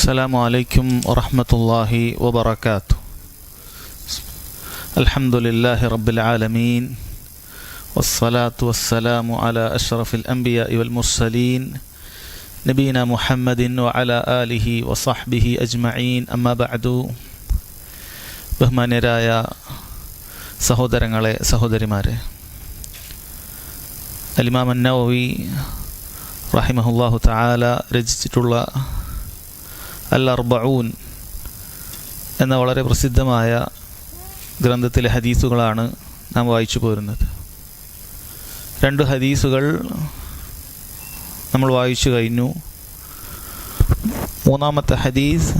السلام عليكم ورحمة الله وبركاته. الحمد لله رب العالمين والصلاة والسلام على أشرف الأنبياء والمرسلين نبينا محمد وعلى آله وصحبه أجمعين. أما بعد. ബഹുമാന്യരായ സഹോദരങ്ങളെ സഹോദരിമാരെ, അൽ-ഇമാം അൻ-നവവി റഹിമഹുല്ലാഹു തആല രചിച്ചിട്ടുള്ള അൽ-അർബഊൻ എന്ന വളരെ പ്രസിദ്ധമായ ഗ്രന്ഥത്തിലെ ഹദീസുകളാണ് നാം വായിച്ചു പോരുന്നത്. 2 ഹദീസുകൾ നമ്മൾ വായിച്ചു കഴിഞ്ഞു. മൂന്നാമത്തെ ഹദീസ്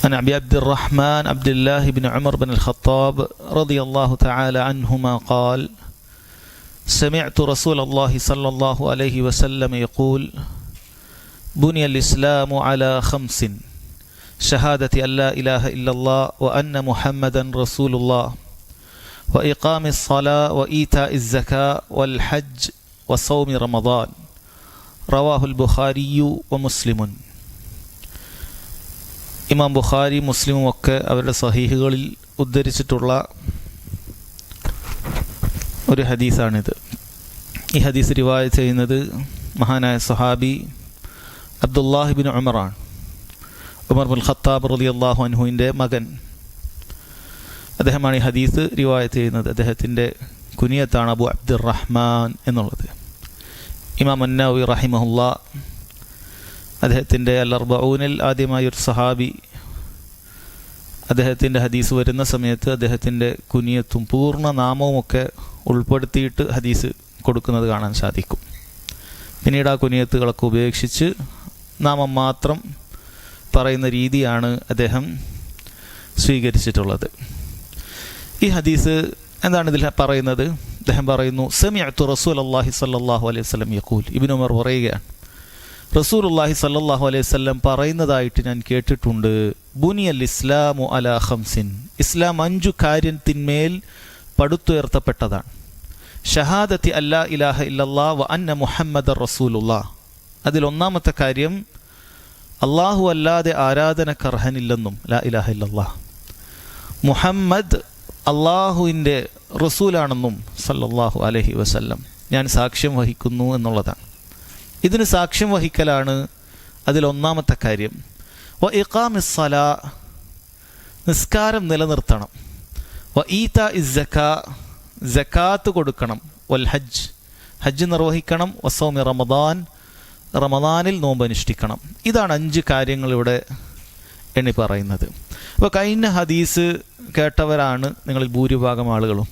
عن أبي عبد الرحمن عبد الله بن عمر بن الخطاب رضي الله تعالى عنهما قال: سمعت رسول الله صلى الله عليه وسلم يقول: بني الإسلام على 5: شهادة أن لا إله إلا الله وأن محمدا رسول الله وإقام الصلاة وإيتاء الزكاة والحج وصوم رمضان. رواه البخاري ومسلم. ഇമാം ബുഖാരി മുസ്ലിമും ഒക്കെ അവരുടെ സഹീഹുകളിൽ ഉദ്ധരിച്ചിട്ടുള്ള ഒരു ഹദീസാണിത്. ഈ ഹദീസ് റിവായത്ത് ചെയ്യുന്നത് മഹാനായ സഹാബി അബ്ദുല്ലാഹി ബിൻ ഉമറാണ്. ഉമർ ബിൻ ഖത്താബ് റളിയല്ലാഹു അൻഹുവിൻ്റെ മകൻ. അദ്ദേഹമാണ് ഈ ഹദീസ് റിവായത്ത് ചെയ്യുന്നത്. അദ്ദേഹത്തിൻ്റെ കുനിയത്താണ് അബു അബ്ദുറഹ്മാൻ എന്നുള്ളത്. ഇമാം അൻ-നവവി റഹിമഹുല്ലാ അദ്ദേഹത്തിൻ്റെ അൽ-അർബഊനിൽ ആദ്യമായി ഒരു സഹാബി അദ്ദേഹത്തിൻ്റെ ഹദീസ് വരുന്ന സമയത്ത് അദ്ദേഹത്തിൻ്റെ കുനിയത്തും പൂർണ്ണ നാമവുമൊക്കെ ഉൾപ്പെടുത്തിയിട്ട് ഹദീസ് കൊടുക്കുന്നത് കാണാൻ സാധിക്കും. പിന്നീട് ആ കുനിയത്തുകളൊക്കെ ഉപേക്ഷിച്ച് നാമം മാത്രം പറയുന്ന രീതിയാണ് അദ്ദേഹം സ്വീകരിച്ചിട്ടുള്ളത്. ഈ ഹദീസ് എന്താണ് ഇതിൽ പറയുന്നത്? അദ്ദേഹം പറയുന്നു, സമിഅ്തു റസൂലല്ലാഹി സ്വല്ലല്ലാഹു അലൈഹി വസല്ലം യഖൂൽ. ഇബ്നു ഉമർ പറയുകയാണ്, റസൂലുള്ളാഹി സ്വല്ലല്ലാഹു അലൈഹി വസല്ലം പറയുന്നതായിട്ട് ഞാൻ കേട്ടിട്ടുണ്ട്. ബുനിയൽ ഇസ്ലാമു അലാ 5: ഇസ്ലാം 5 കാര്യത്തിന്മേൽ പടുത്തുയർത്തപ്പെട്ടതാണ്. ഷഹാദത്തി അല്ലാ ഇലാഹ ഇല്ലല്ലാഹ് വ അന്ന മുഹമ്മദർ റസൂലുള്ളാഹ്. അതിൽ ഒന്നാമത്തെ കാര്യം അല്ലാഹു അല്ലാതെ ആരാധനക്കർഹനില്ലെന്നും, ലാ ഇലാഹ ഇല്ലല്ലാഹ്, മുഹമ്മദ് അല്ലാഹുവിൻ്റെ റസൂലാണെന്നും സല്ലല്ലാഹു അലൈഹി വസല്ലം ഞാൻ സാക്ഷ്യം വഹിക്കുന്നു എന്നുള്ളതാണ്. ഇതിന് സാക്ഷ്യം വഹിക്കലാണ് അതിലൊന്നാമത്തെ കാര്യം. വ ഇഖാമിസ് സലാ, നിസ്കാരം നിലനിർത്തണം. വ ഈതാ ഇസ്സക്കാ, സകാത്ത് കൊടുക്കണം. വൽ ഹജ്ജ്, ഹജ്ജ് നിർവഹിക്കണം. വസൗമി റമദാൻ, റമദാനിൽ നോമ്പ് അനുഷ്ഠിക്കണം. ഇതാണ് 5 കാര്യങ്ങൾ ഇവിടെ എണ്ണി പറയുന്നത്. അപ്പോൾ കഴിഞ്ഞ ഹദീസ് കേട്ടവരാണ് നിങ്ങളിൽ ഭൂരിഭാഗം ആളുകളും.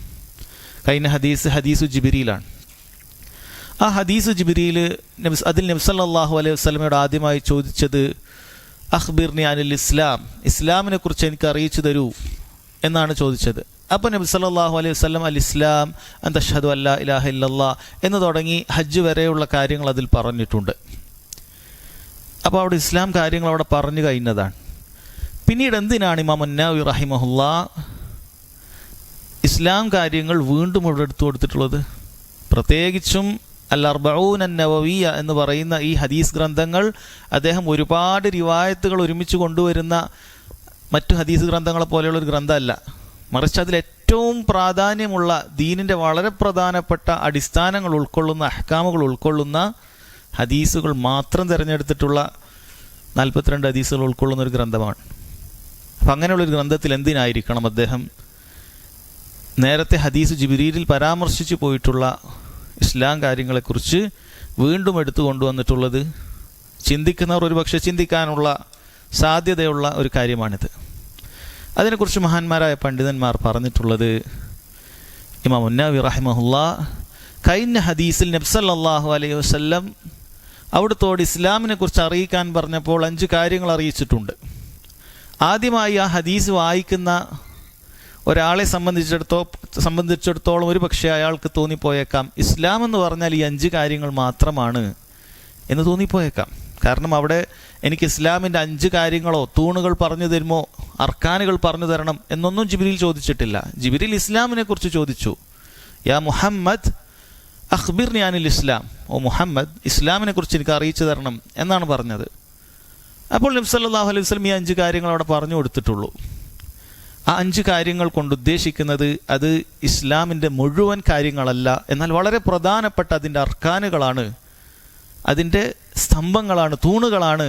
കഴിഞ്ഞ ഹദീസ് ജിബ്രീലാണ്. ആ ഹദീസ് ജിബ്രീൽ അതിൽ നബി സല്ലല്ലാഹു അലൈഹി വസല്ലമയോട് ആദ്യമായി ചോദിച്ചത് അഖ്ബിർനി അനിൽ ഇസ്ലാം, ഇസ്ലാമിനെ കുറിച്ച് എനിക്ക് അറിയിച്ചു തരൂ എന്നാണ് ചോദിച്ചത്. അപ്പോൾ നബി സല്ലല്ലാഹു അലൈഹി വസല്ലം അൽ ഇസ്ലാം അൻ തശ്ഹദു അല്ലാ ഇലാഹ ഇല്ലല്ലാഹ് എന്ന് തുടങ്ങി ഹജ്ജ് വരെയുള്ള കാര്യങ്ങൾ അതിൽ പറഞ്ഞിട്ടുണ്ട്. അപ്പോൾ അവിടെ ഇസ്ലാം കാര്യങ്ങൾ അവിടെ പറഞ്ഞു കഴിഞ്ഞതാണ്. പിന്നീട് എന്തിനാണ് ഇമാം അൻ-നവവി റഹിമഹുല്ലാ ഇസ്ലാം കാര്യങ്ങൾ വീണ്ടും ഇവിടെ എടുത്തു കൊടുത്തിട്ടുള്ളത്? പ്രത്യേകിച്ചും അൽ-അർബഊൻ അൻ-നവവിയ്യ എന്ന് പറയുന്ന ഈ ഹദീസ് ഗ്രന്ഥങ്ങൾ അദ്ദേഹം ഒരുപാട് റിവായത്തുകൾ ഒരുമിച്ച് കൊണ്ടുവരുന്ന മറ്റു ഹദീസ് ഗ്രന്ഥങ്ങളെ പോലെയുള്ളൊരു ഗ്രന്ഥമല്ല. മറിച്ച് അതിൽ ഏറ്റവും പ്രാധാന്യമുള്ള ദീനിൻ്റെ വളരെ പ്രധാനപ്പെട്ട അടിസ്ഥാനങ്ങൾ ഉൾക്കൊള്ളുന്ന, അഹ്കാമുകൾ ഉൾക്കൊള്ളുന്ന ഹദീസുകൾ മാത്രം തിരഞ്ഞെടുത്തിട്ടുള്ള 42 ഹദീസുകൾ ഉൾക്കൊള്ളുന്ന ഒരു ഗ്രന്ഥമാണ്. അപ്പം അങ്ങനെയുള്ളൊരു ഗ്രന്ഥത്തിൽ എന്തിനായിരിക്കണം അദ്ദേഹം നേരത്തെ ഹദീസ് ജിബ്രീലിൽ പരാമർശിച്ചു പോയിട്ടുള്ള ഇസ്ലാം കാര്യങ്ങളെക്കുറിച്ച് വീണ്ടും എടുത്തു കൊണ്ടുവന്നിട്ടുള്ളത്? ചിന്തിക്കുന്നവർ ഒരുപക്ഷെ ചിന്തിക്കാനുള്ള സാധ്യതയുള്ള ഒരു കാര്യമാണിത്. അതിനെക്കുറിച്ച് മഹാന്മാരായ പണ്ഡിതന്മാർ പറഞ്ഞിട്ടുള്ളത്, ഇമാം അൻ-നവവി റഹിമഹുല്ലാ കഴിഞ്ഞ ഹദീസിൽ നബി സല്ലല്ലാഹു അലൈഹി വസല്ലം അവിടുത്തോട് ഇസ്ലാമിനെ കുറിച്ച് അറിയിക്കാൻ പറഞ്ഞപ്പോൾ 5 കാര്യങ്ങൾ അറിയിച്ചിട്ടുണ്ട്. ആദ്യമായി ആ ഹദീസ് വായിക്കുന്ന ഒരാളെ സംബന്ധിച്ചിടത്തോളം ഒരു പക്ഷേ അയാൾക്ക് തോന്നിപ്പോയേക്കാം ഇസ്ലാം എന്ന് പറഞ്ഞാൽ ഈ 5 കാര്യങ്ങൾ മാത്രമാണ് എന്ന് തോന്നിപ്പോയേക്കാം. കാരണം അവിടെ എനിക്ക് ഇസ്ലാമിൻ്റെ 5 കാര്യങ്ങളോ തൂണുകൾ പറഞ്ഞു തരുമോ, അർക്കാനുകൾ പറഞ്ഞു തരണം എന്നൊന്നും ജിബ്രീൽ ചോദിച്ചിട്ടില്ല. ജിബ്രീൽ ഇസ്ലാമിനെ കുറിച്ച് ചോദിച്ചു. യാ മുഹമ്മദ് അഖ്ബിർനി അനിൽ ഇസ്ലാം, ഓ മുഹമ്മദ് ഇസ്ലാമിനെ കുറിച്ച് എനിക്ക് അറിയിച്ചു തരണം എന്നാണ് പറഞ്ഞത്. അപ്പോൾ നബി സല്ലല്ലാഹു അലൈഹി വസല്ലം ഈ 5 കാര്യങ്ങൾ അവിടെ പറഞ്ഞു കൊടുത്തിട്ടുള്ളൂ. ആ 5 കാര്യങ്ങൾ കൊണ്ട് ഉദ്ദേശിക്കുന്നത് അത് ഇസ്ലാമിൻ്റെ മുഴുവൻ കാര്യങ്ങളല്ല, എന്നാൽ വളരെ പ്രധാനപ്പെട്ട അതിൻ്റെ അർക്കാനുകളാണ്, അതിൻ്റെ സ്തംഭങ്ങളാണ്, തൂണുകളാണ്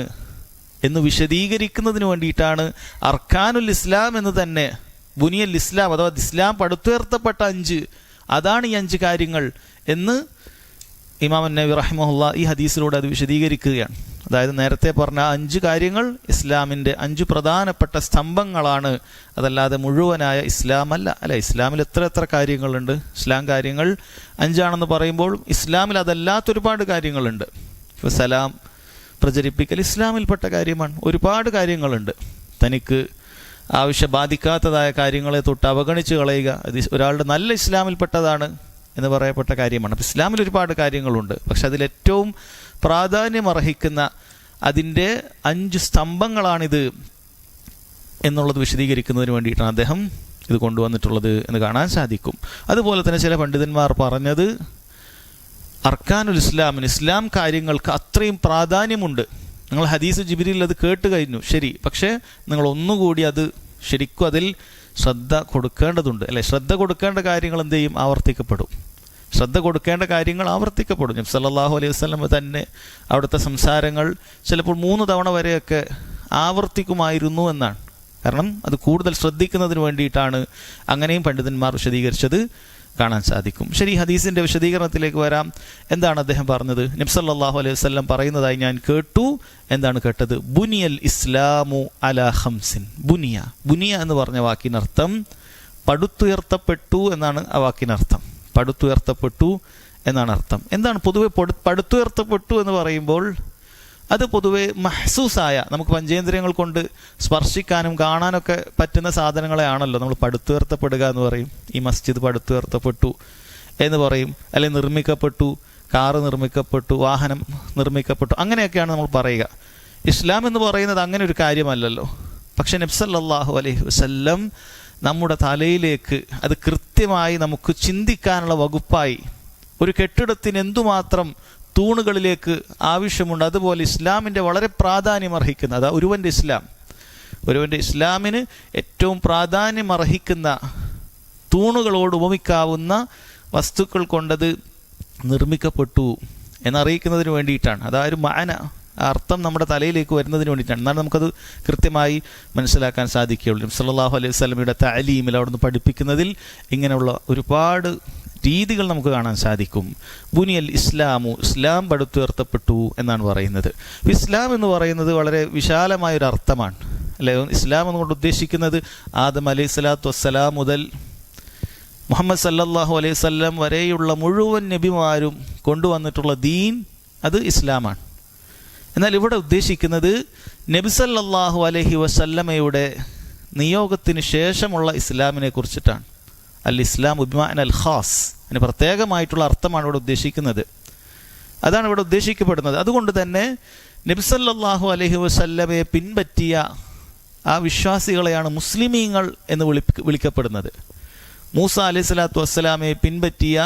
എന്ന് വിശദീകരിക്കുന്നതിന് വേണ്ടിയിട്ടാണ് അർക്കാനുൽ ഇസ്ലാം എന്ന് തന്നെ, ബുനിയൽ ഇസ്ലാം അഥവാ ഇസ്ലാം പടുത്തുയർത്തപ്പെട്ട 5, അതാണ് ഈ 5 കാര്യങ്ങൾ എന്ന് ഇമാം നബവി റഹിമഹുല്ലാ ഈ ഹദീസിലൂടെ അത് വിശദീകരിക്കുകയാണ്. അതായത് നേരത്തെ പറഞ്ഞ 5 കാര്യങ്ങൾ ഇസ്ലാമിൻ്റെ 5 പ്രധാനപ്പെട്ട സ്തംഭങ്ങളാണ്, അതല്ലാതെ മുഴുവനായ ഇസ്ലാം അല്ല. അല്ല, ഇസ്ലാമിൽ എത്ര കാര്യങ്ങളുണ്ട്. ഇസ്ലാം കാര്യങ്ങൾ 5 പറയുമ്പോൾ ഇസ്ലാമിൽ അതല്ലാത്തൊരുപാട് കാര്യങ്ങളുണ്ട്. ഇപ്പോൾ സലാം പ്രചരിപ്പിക്കൽ ഇസ്ലാമിൽപ്പെട്ട കാര്യമാണ്. ഒരുപാട് കാര്യങ്ങളുണ്ട്. തനിക്ക് ബാധിക്കാത്തതായ കാര്യങ്ങളെ തൊട്ട് അവഗണിച്ച് കളയുക അത് ഒരാളുടെ നല്ല ഇസ്ലാമിൽപ്പെട്ടതാണ് എന്ന് പറയപ്പെട്ട കാര്യമാണ്. അപ്പോൾ ഇസ്ലാമിൽ ഒരുപാട് കാര്യങ്ങളുണ്ട്. പക്ഷെ അതിലേറ്റവും പ്രാധാന്യമർഹിക്കുന്ന അതിൻ്റെ 5 സ്തംഭങ്ങളാണിത് എന്നുള്ളത് വിശദീകരിക്കുന്നതിന് വേണ്ടിയിട്ടാണ് അദ്ദേഹം ഇത് കൊണ്ടുവന്നിട്ടുള്ളത് എന്ന് കാണാൻ സാധിക്കും. അതുപോലെ തന്നെ ചില പണ്ഡിതന്മാർ പറഞ്ഞത് അർക്കാനുൽ ഇസ്ലാമിന്, ഇസ്ലാം കാര്യങ്ങൾക്ക് അത്രയും പ്രാധാന്യമുണ്ട്. നിങ്ങൾ ഹദീസ് ജിബ്രീൽ അത് കേട്ട് കഴിഞ്ഞു, ശരി, പക്ഷേ നിങ്ങൾ ഒന്നുകൂടി അത് ശരിക്കും അതിൽ ശ്രദ്ധ കൊടുക്കേണ്ടതുണ്ട്, അല്ലെ? ശ്രദ്ധ കൊടുക്കേണ്ട കാര്യങ്ങൾ എന്ത് ചെയ്യും? ആവർത്തിക്കപ്പെടും. ശ്രദ്ധ കൊടുക്കേണ്ട കാര്യങ്ങൾ ആവർത്തിക്കപ്പെടും. നബി സല്ലല്ലാഹു അലൈഹി വസല്ലം തന്നെ അവിടുത്തെ സംസാരങ്ങൾ ചിലപ്പോൾ 3 തവണ വരെയൊക്കെ ആവർത്തിക്കുമായിരുന്നു എന്നാണ്. കാരണം അത് കൂടുതൽ ശ്രദ്ധിക്കുന്നതിന് വേണ്ടിയിട്ടാണ്. അങ്ങനെയും പണ്ഡിതന്മാർ വിശദീകരിച്ചത് കാണാൻ സാധിക്കും. ശരി, ഹദീസിൻ്റെ വിശദീകരണത്തിലേക്ക് വരാം. എന്താണ് അദ്ദേഹം പറഞ്ഞത്? നബി സല്ലല്ലാഹു അലൈഹി വസല്ലം പറയുന്നതായി ഞാൻ കേട്ടു. എന്താണ് കേട്ടത്? ബുനിയൽ ഇസ്ലാമു അലാ ഖംസിൻ. ബുനിയ എന്ന് പറഞ്ഞ വാക്കിനർത്ഥം പടുത്തുയർത്തപ്പെട്ടു എന്നാണ്. ആ വാക്കിനർത്ഥം പടുത്തുയർത്തപ്പെട്ടു എന്നാണ് അർത്ഥം. എന്താണ് പൊതുവെ പടുത്തുയർത്തപ്പെട്ടു എന്ന് പറയുമ്പോൾ അത് പൊതുവെ മഹ്സൂസായ, നമുക്ക് പഞ്ചേന്ദ്രിയങ്ങൾ കൊണ്ട് സ്പർശിക്കാനും കാണാനൊക്കെ പറ്റുന്ന സാധനങ്ങളെ ആണല്ലോ നമ്മൾ പടുത്തുയർത്തപ്പെടുക എന്ന് പറയും. ഈ മസ്ജിദ് പടുത്തുയർത്തപ്പെട്ടു എന്ന് പറയും, അല്ലെങ്കിൽ നിർമ്മിക്കപ്പെട്ടു, കാറ് നിർമ്മിക്കപ്പെട്ടു, വാഹനം നിർമ്മിക്കപ്പെട്ടു, അങ്ങനെയൊക്കെയാണ് നമ്മൾ പറയുക. ഇസ്ലാം എന്ന് പറയുന്നത് അങ്ങനെ ഒരു കാര്യമല്ലല്ലോ. പക്ഷെ നബി സല്ലല്ലാഹു അലൈഹി വസല്ലം നമ്മുടെ തലയിലേക്ക് അത് കൃത്യമായി നമുക്ക് ചിന്തിക്കാനുള്ള വകുപ്പായി, ഒരു കെട്ടിടത്തിന് എന്തുമാത്രം തൂണുകളിലേക്ക് ആവശ്യമുണ്ട്, അതുപോലെ ഇസ്ലാമിൻ്റെ വളരെ പ്രാധാന്യമർഹിക്കുന്ന, അതാ ഒരുവൻ്റെ ഇസ്ലാമിന് ഏറ്റവും പ്രാധാന്യമർഹിക്കുന്ന തൂണുകളോട് ഉപമിക്കാവുന്ന വസ്തുക്കൾ കൊണ്ടത് നിർമ്മിക്കപ്പെട്ടു എന്നറിയിക്കുന്നതിന് വേണ്ടിയിട്ടാണ്. അതായത് മാന, അർത്ഥം നമ്മുടെ തലയിലേക്ക് വരുന്നതിന് വേണ്ടിയിട്ടാണ്. എന്നാൽ നമുക്കത് കൃത്യമായി മനസ്സിലാക്കാൻ സാധിക്കുകയുള്ളൂ. സല്ലല്ലാഹു അലൈഹി വസല്ലമയുടെ തഅലീമിൽ അവിടുന്ന് പഠിപ്പിക്കുന്നതിൽ ഇങ്ങനെയുള്ള ഒരുപാട് രീതികൾ നമുക്ക് കാണാൻ സാധിക്കും. ബുനിയൽ ഇസ്ലാമു, ഇസ്ലാം പടുത്തുയർത്തപ്പെട്ടു എന്നാണ് പറയുന്നത്. ഇസ്ലാം എന്ന് പറയുന്നത് വളരെ വിശാലമായൊരു അർത്ഥമാണ്, അല്ലേ? ഇസ്ലാം എന്നുകൊണ്ട് ഉദ്ദേശിക്കുന്നത് ആദം അലൈഹി സ്വലാത്തു വസ്സലാം മുതൽ മുഹമ്മദ് സല്ലല്ലാഹു അലൈഹി വസല്ലം വരെയുള്ള മുഴുവൻ നബിമാരും കൊണ്ടുവന്നിട്ടുള്ള ദീൻ അത് ഇസ്ലാമാണ്. എന്നാൽ ഇവിടെ ഉദ്ദേശിക്കുന്നത് നബി സല്ലല്ലാഹു അലൈഹി വസല്ലമയുടെ നിയോഗത്തിന് ശേഷമുള്ള ഇസ്ലാമിനെ കുറിച്ചിട്ടാണ്. അൽ ഇസ്ലാം ബിമഅന അൽ ഖാസ്, അതിന് പ്രത്യേകമായിട്ടുള്ള അർത്ഥമാണ് ഇവിടെ ഉദ്ദേശിക്കുന്നത്. അതാണ് ഇവിടെ ഉദ്ദേശിക്കപ്പെടുന്നത്. അതുകൊണ്ട് തന്നെ നബി സല്ലല്ലാഹു അലൈഹി വസല്ലമയെ പിൻപറ്റിയ ആ വിശ്വാസികളെയാണ് മുസ്ലിമീങ്ങൾ എന്ന് വിളിക്കപ്പെടുന്നത്. മൂസ അലൈഹി സ്വലാത്തു വസ്സലാമയെ പിൻപറ്റിയ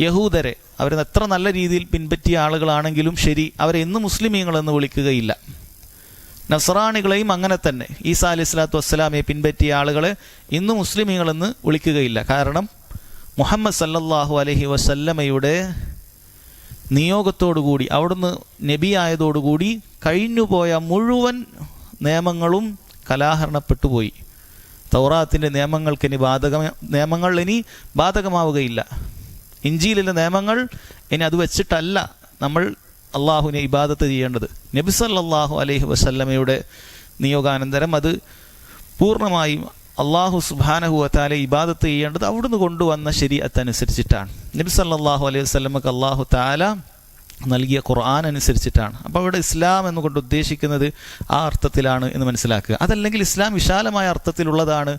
യഹൂദരെ, അവരെ എത്ര നല്ല രീതിയിൽ പിൻപറ്റിയ ആളുകളാണെങ്കിലും ശരി, അവരെ എന്നും മുസ്ലിമീങ്ങളെന്ന് വിളിക്കുകയില്ല. നസ്രാണികളെയും അങ്ങനെ തന്നെ, ഈസാ അലൈഹി സ്വലാത്തു വസ്സലാമയെ പിൻപറ്റിയ ആളുകളെ ഇന്നും മുസ്ലിമീങ്ങളെന്ന് വിളിക്കുകയില്ല. കാരണം മുഹമ്മദ് സല്ലല്ലാഹു അലൈഹി വസല്ലമയുടെ നിയോഗത്തോടുകൂടി, അവിടുന്ന് നബിയായതോടുകൂടി കഴിഞ്ഞുപോയ മുഴുവൻ നിയമങ്ങളും കലാഹരണപ്പെട്ടുപോയി. തൗറാത്തിൻ്റെ നിയമങ്ങൾ ഇനി ബാധകമാവുകയില്ല. ഇഞ്ചീലിലെ നിയമങ്ങൾ ഇനി അത് വെച്ചിട്ടല്ല നമ്മൾ അള്ളാഹുവിനെ ഇബാദത്ത് ചെയ്യേണ്ടത്. നബി സല്ലല്ലാഹു അലൈഹി വസല്ലമയുടെ നിയോഗാനന്തരം അത് പൂർണ്ണമായും അള്ളാഹു സുബ്ഹാനഹു വ തആല ഇബാദത്ത് ചെയ്യേണ്ടത് അവിടുന്ന് കൊണ്ടുവന്ന ശരീഅത്ത് അനുസരിച്ചിട്ടാണ്. നബി സല്ലല്ലാഹു അലൈഹി വസല്ലമക്ക് അള്ളാഹു തആല നൽകിയ ഖുർആൻ അനുസരിച്ചിട്ടാണ്. അപ്പോൾ ഇവിടെ ഇസ്ലാം എന്നുകൊണ്ട് ഉദ്ദേശിക്കുന്നത് ആ അർത്ഥത്തിലാണ് എന്ന് മനസ്സിലാക്കുക. അതല്ലെങ്കിൽ ഇസ്ലാം വിശാലമായ അർത്ഥത്തിലുള്ളതാണ്.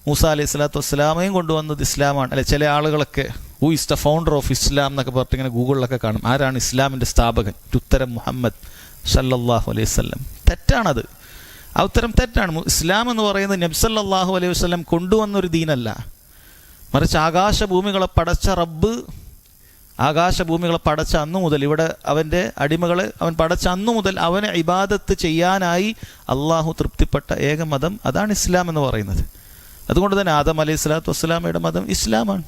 മൂസ അലൈഹി സ്വലാത്തു വസ്സലാമയും കൊണ്ടുവന്നത് ഇസ്ലാമാണ്. അല്ലെ, ചില ആളുകളൊക്കെ who is the founder of Islam എന്നൊക്കെ പറഞ്ഞിട്ട് ഇങ്ങനെ ഗൂഗിളിലൊക്കെ കാണും, ആരാണ് ഇസ്ലാമിൻ്റെ സ്ഥാപകൻ? ഉത്തരം മുഹമ്മദ് സല്ലല്ലാഹു അലൈഹി വസല്ലം. തെറ്റാണത്. ആ ഉത്തരം തെറ്റാണ്. ഇസ്ലാം എന്ന് പറയുന്നത് നബി സല്ലല്ലാഹു അലൈഹി വസല്ലം കൊണ്ടുവന്നൊരു ദീനല്ല, മറിച്ച് ആകാശഭൂമികളെ പടച്ച റബ്ബ് ആകാശഭൂമികളെ പടച്ച അന്നു മുതൽ, ഇവിടെ അവൻ്റെ അടിമകളെ അവൻ പടച്ച അന്നു മുതൽ അവനെ ഇബാദത്ത് ചെയ്യാനായി അള്ളാഹു തൃപ്തിപ്പെട്ട ഏക മതം അതാണ് ഇസ്ലാം എന്ന് പറയുന്നത്. അതുകൊണ്ട് തന്നെ ആദം അലൈഹി സ്വലാത്തു വസ്സലാമയുടെ മതം ഇസ്ലാമാണ്.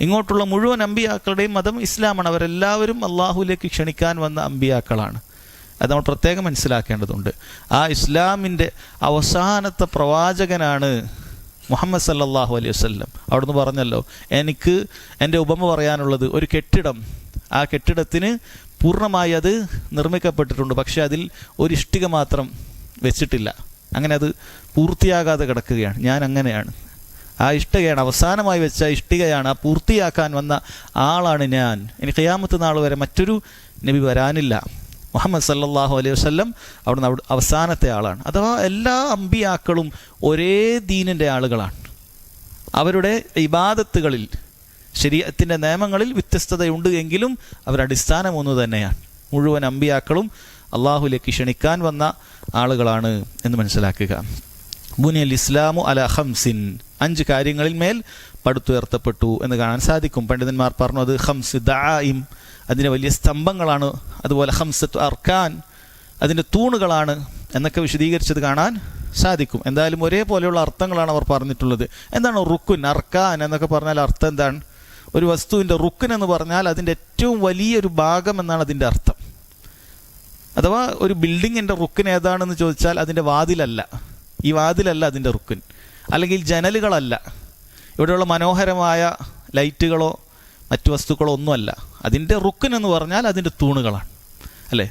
ഇങ്ങോട്ടുള്ള മുഴുവൻ അമ്പിയാക്കളുടെയും മതം ഇസ്ലാമാണ്. അവരെല്ലാവരും അള്ളാഹുവിലേക്ക് ക്ഷണിക്കാൻ വന്ന അമ്പിയാക്കളാണ്. അത് നമ്മൾ പ്രത്യേകം മനസ്സിലാക്കേണ്ടതുണ്ട്. ആ ഇസ്ലാമിൻ്റെ അവസാനത്തെ പ്രവാചകനാണ് മുഹമ്മദ് സല്ലല്ലാഹു അലൈഹി വസല്ലം. അവിടുന്ന് പറഞ്ഞല്ലോ, എനിക്ക് എൻ്റെ ഉപമ പറയാനുള്ളത് ഒരു കെട്ടിടം, ആ കെട്ടിടത്തിന് പൂർണ്ണമായി അത് നിർമ്മിക്കപ്പെട്ടിട്ടുണ്ട്, പക്ഷെ അതിൽ ഒരു ഇഷ്ടിക മാത്രം വെച്ചിട്ടില്ല. അങ്ങനെ അത് പൂർത്തിയാകാതെ കിടക്കുകയാണ്. ഞാൻ അങ്ങനെയാണ്. ആ ഇഷ്ടികയാണ്, അവസാനമായി വെച്ച ഇഷ്ടികയാണ്, ആ പൂർത്തിയാക്കാൻ വന്ന ആളാണ് ഞാൻ. ഇനി ഖിയാമത്ത് നാൾ വരെ മറ്റൊരു നബി വരാനില്ല. മുഹമ്മദ് സല്ലല്ലാഹു അലൈഹി വസല്ലം അവിടുന്ന് അവസാനത്തെ ആളാണ്. അഥവാ എല്ലാ അമ്പിയാക്കളും ഒരേ ദീനിൻ്റെ ആളുകളാണ്. അവരുടെ ഇബാദത്തുകളിൽ, ശരീഅത്തിൻ്റെ നിയമങ്ങളിൽ വ്യത്യസ്തതയുണ്ട് എങ്കിലും അവരുടെ അടിസ്ഥാനം ഒന്ന് തന്നെയാണ്. മുഴുവൻ അമ്പിയാക്കളും അള്ളാഹുലേക്ക് ക്ഷണിക്കാൻ വന്ന ആളുകളാണ് എന്ന് മനസ്സിലാക്കുക. ബുനിയൽ ഇസ്ലാമു അല ഖംസിൻ, 5 കാര്യങ്ങളിൽ മേൽ പടുത്തുയർത്തപ്പെട്ടു എന്ന് കാണാൻ സാധിക്കും. പണ്ഡിതന്മാർ പറഞ്ഞു അത് ഖംസ് ദആഇം, അതിൻ്റെ വലിയ സ്തംഭങ്ങളാണ്. അതുപോലെ ഖംസത്തു അർക്കാൻ, അതിൻ്റെ തൂണുകളാണ് എന്നൊക്കെ വിശദീകരിച്ചത് കാണാൻ സാധിക്കും. എന്തായാലും ഒരേപോലെയുള്ള അർത്ഥങ്ങളാണ് അവർ പറഞ്ഞിട്ടുള്ളത്. എന്താണ് റുക്കുൻ, അർക്കാൻ എന്നൊക്കെ പറഞ്ഞാൽ അർത്ഥം എന്താണ്? ഒരു വസ്തുവിൻ്റെ റുക്കുൻ എന്ന് പറഞ്ഞാൽ അതിൻ്റെ ഏറ്റവും വലിയൊരു ഭാഗം എന്നാണ് അതിൻ്റെ അർത്ഥം. അഥവാ ഒരു ബിൽഡിങ്ങിൻ്റെ റുക്കുൻ ഏതാണെന്ന് ചോദിച്ചാൽ അതിൻ്റെ വാതിലല്ല, ഈ വാതിലല്ല അതിൻ്റെ റുക്കുൻ, അല്ലെങ്കിൽ ജനലുകളല്ല, ഇവിടെയുള്ള മനോഹരമായ ലൈറ്റുകളോ മറ്റു വസ്തുക്കളോ ഒന്നുമല്ല. അതിൻ്റെ റുക്കുൻ എന്ന് പറഞ്ഞാൽ അതിൻ്റെ തൂണുകളാണ്, അല്ലേ?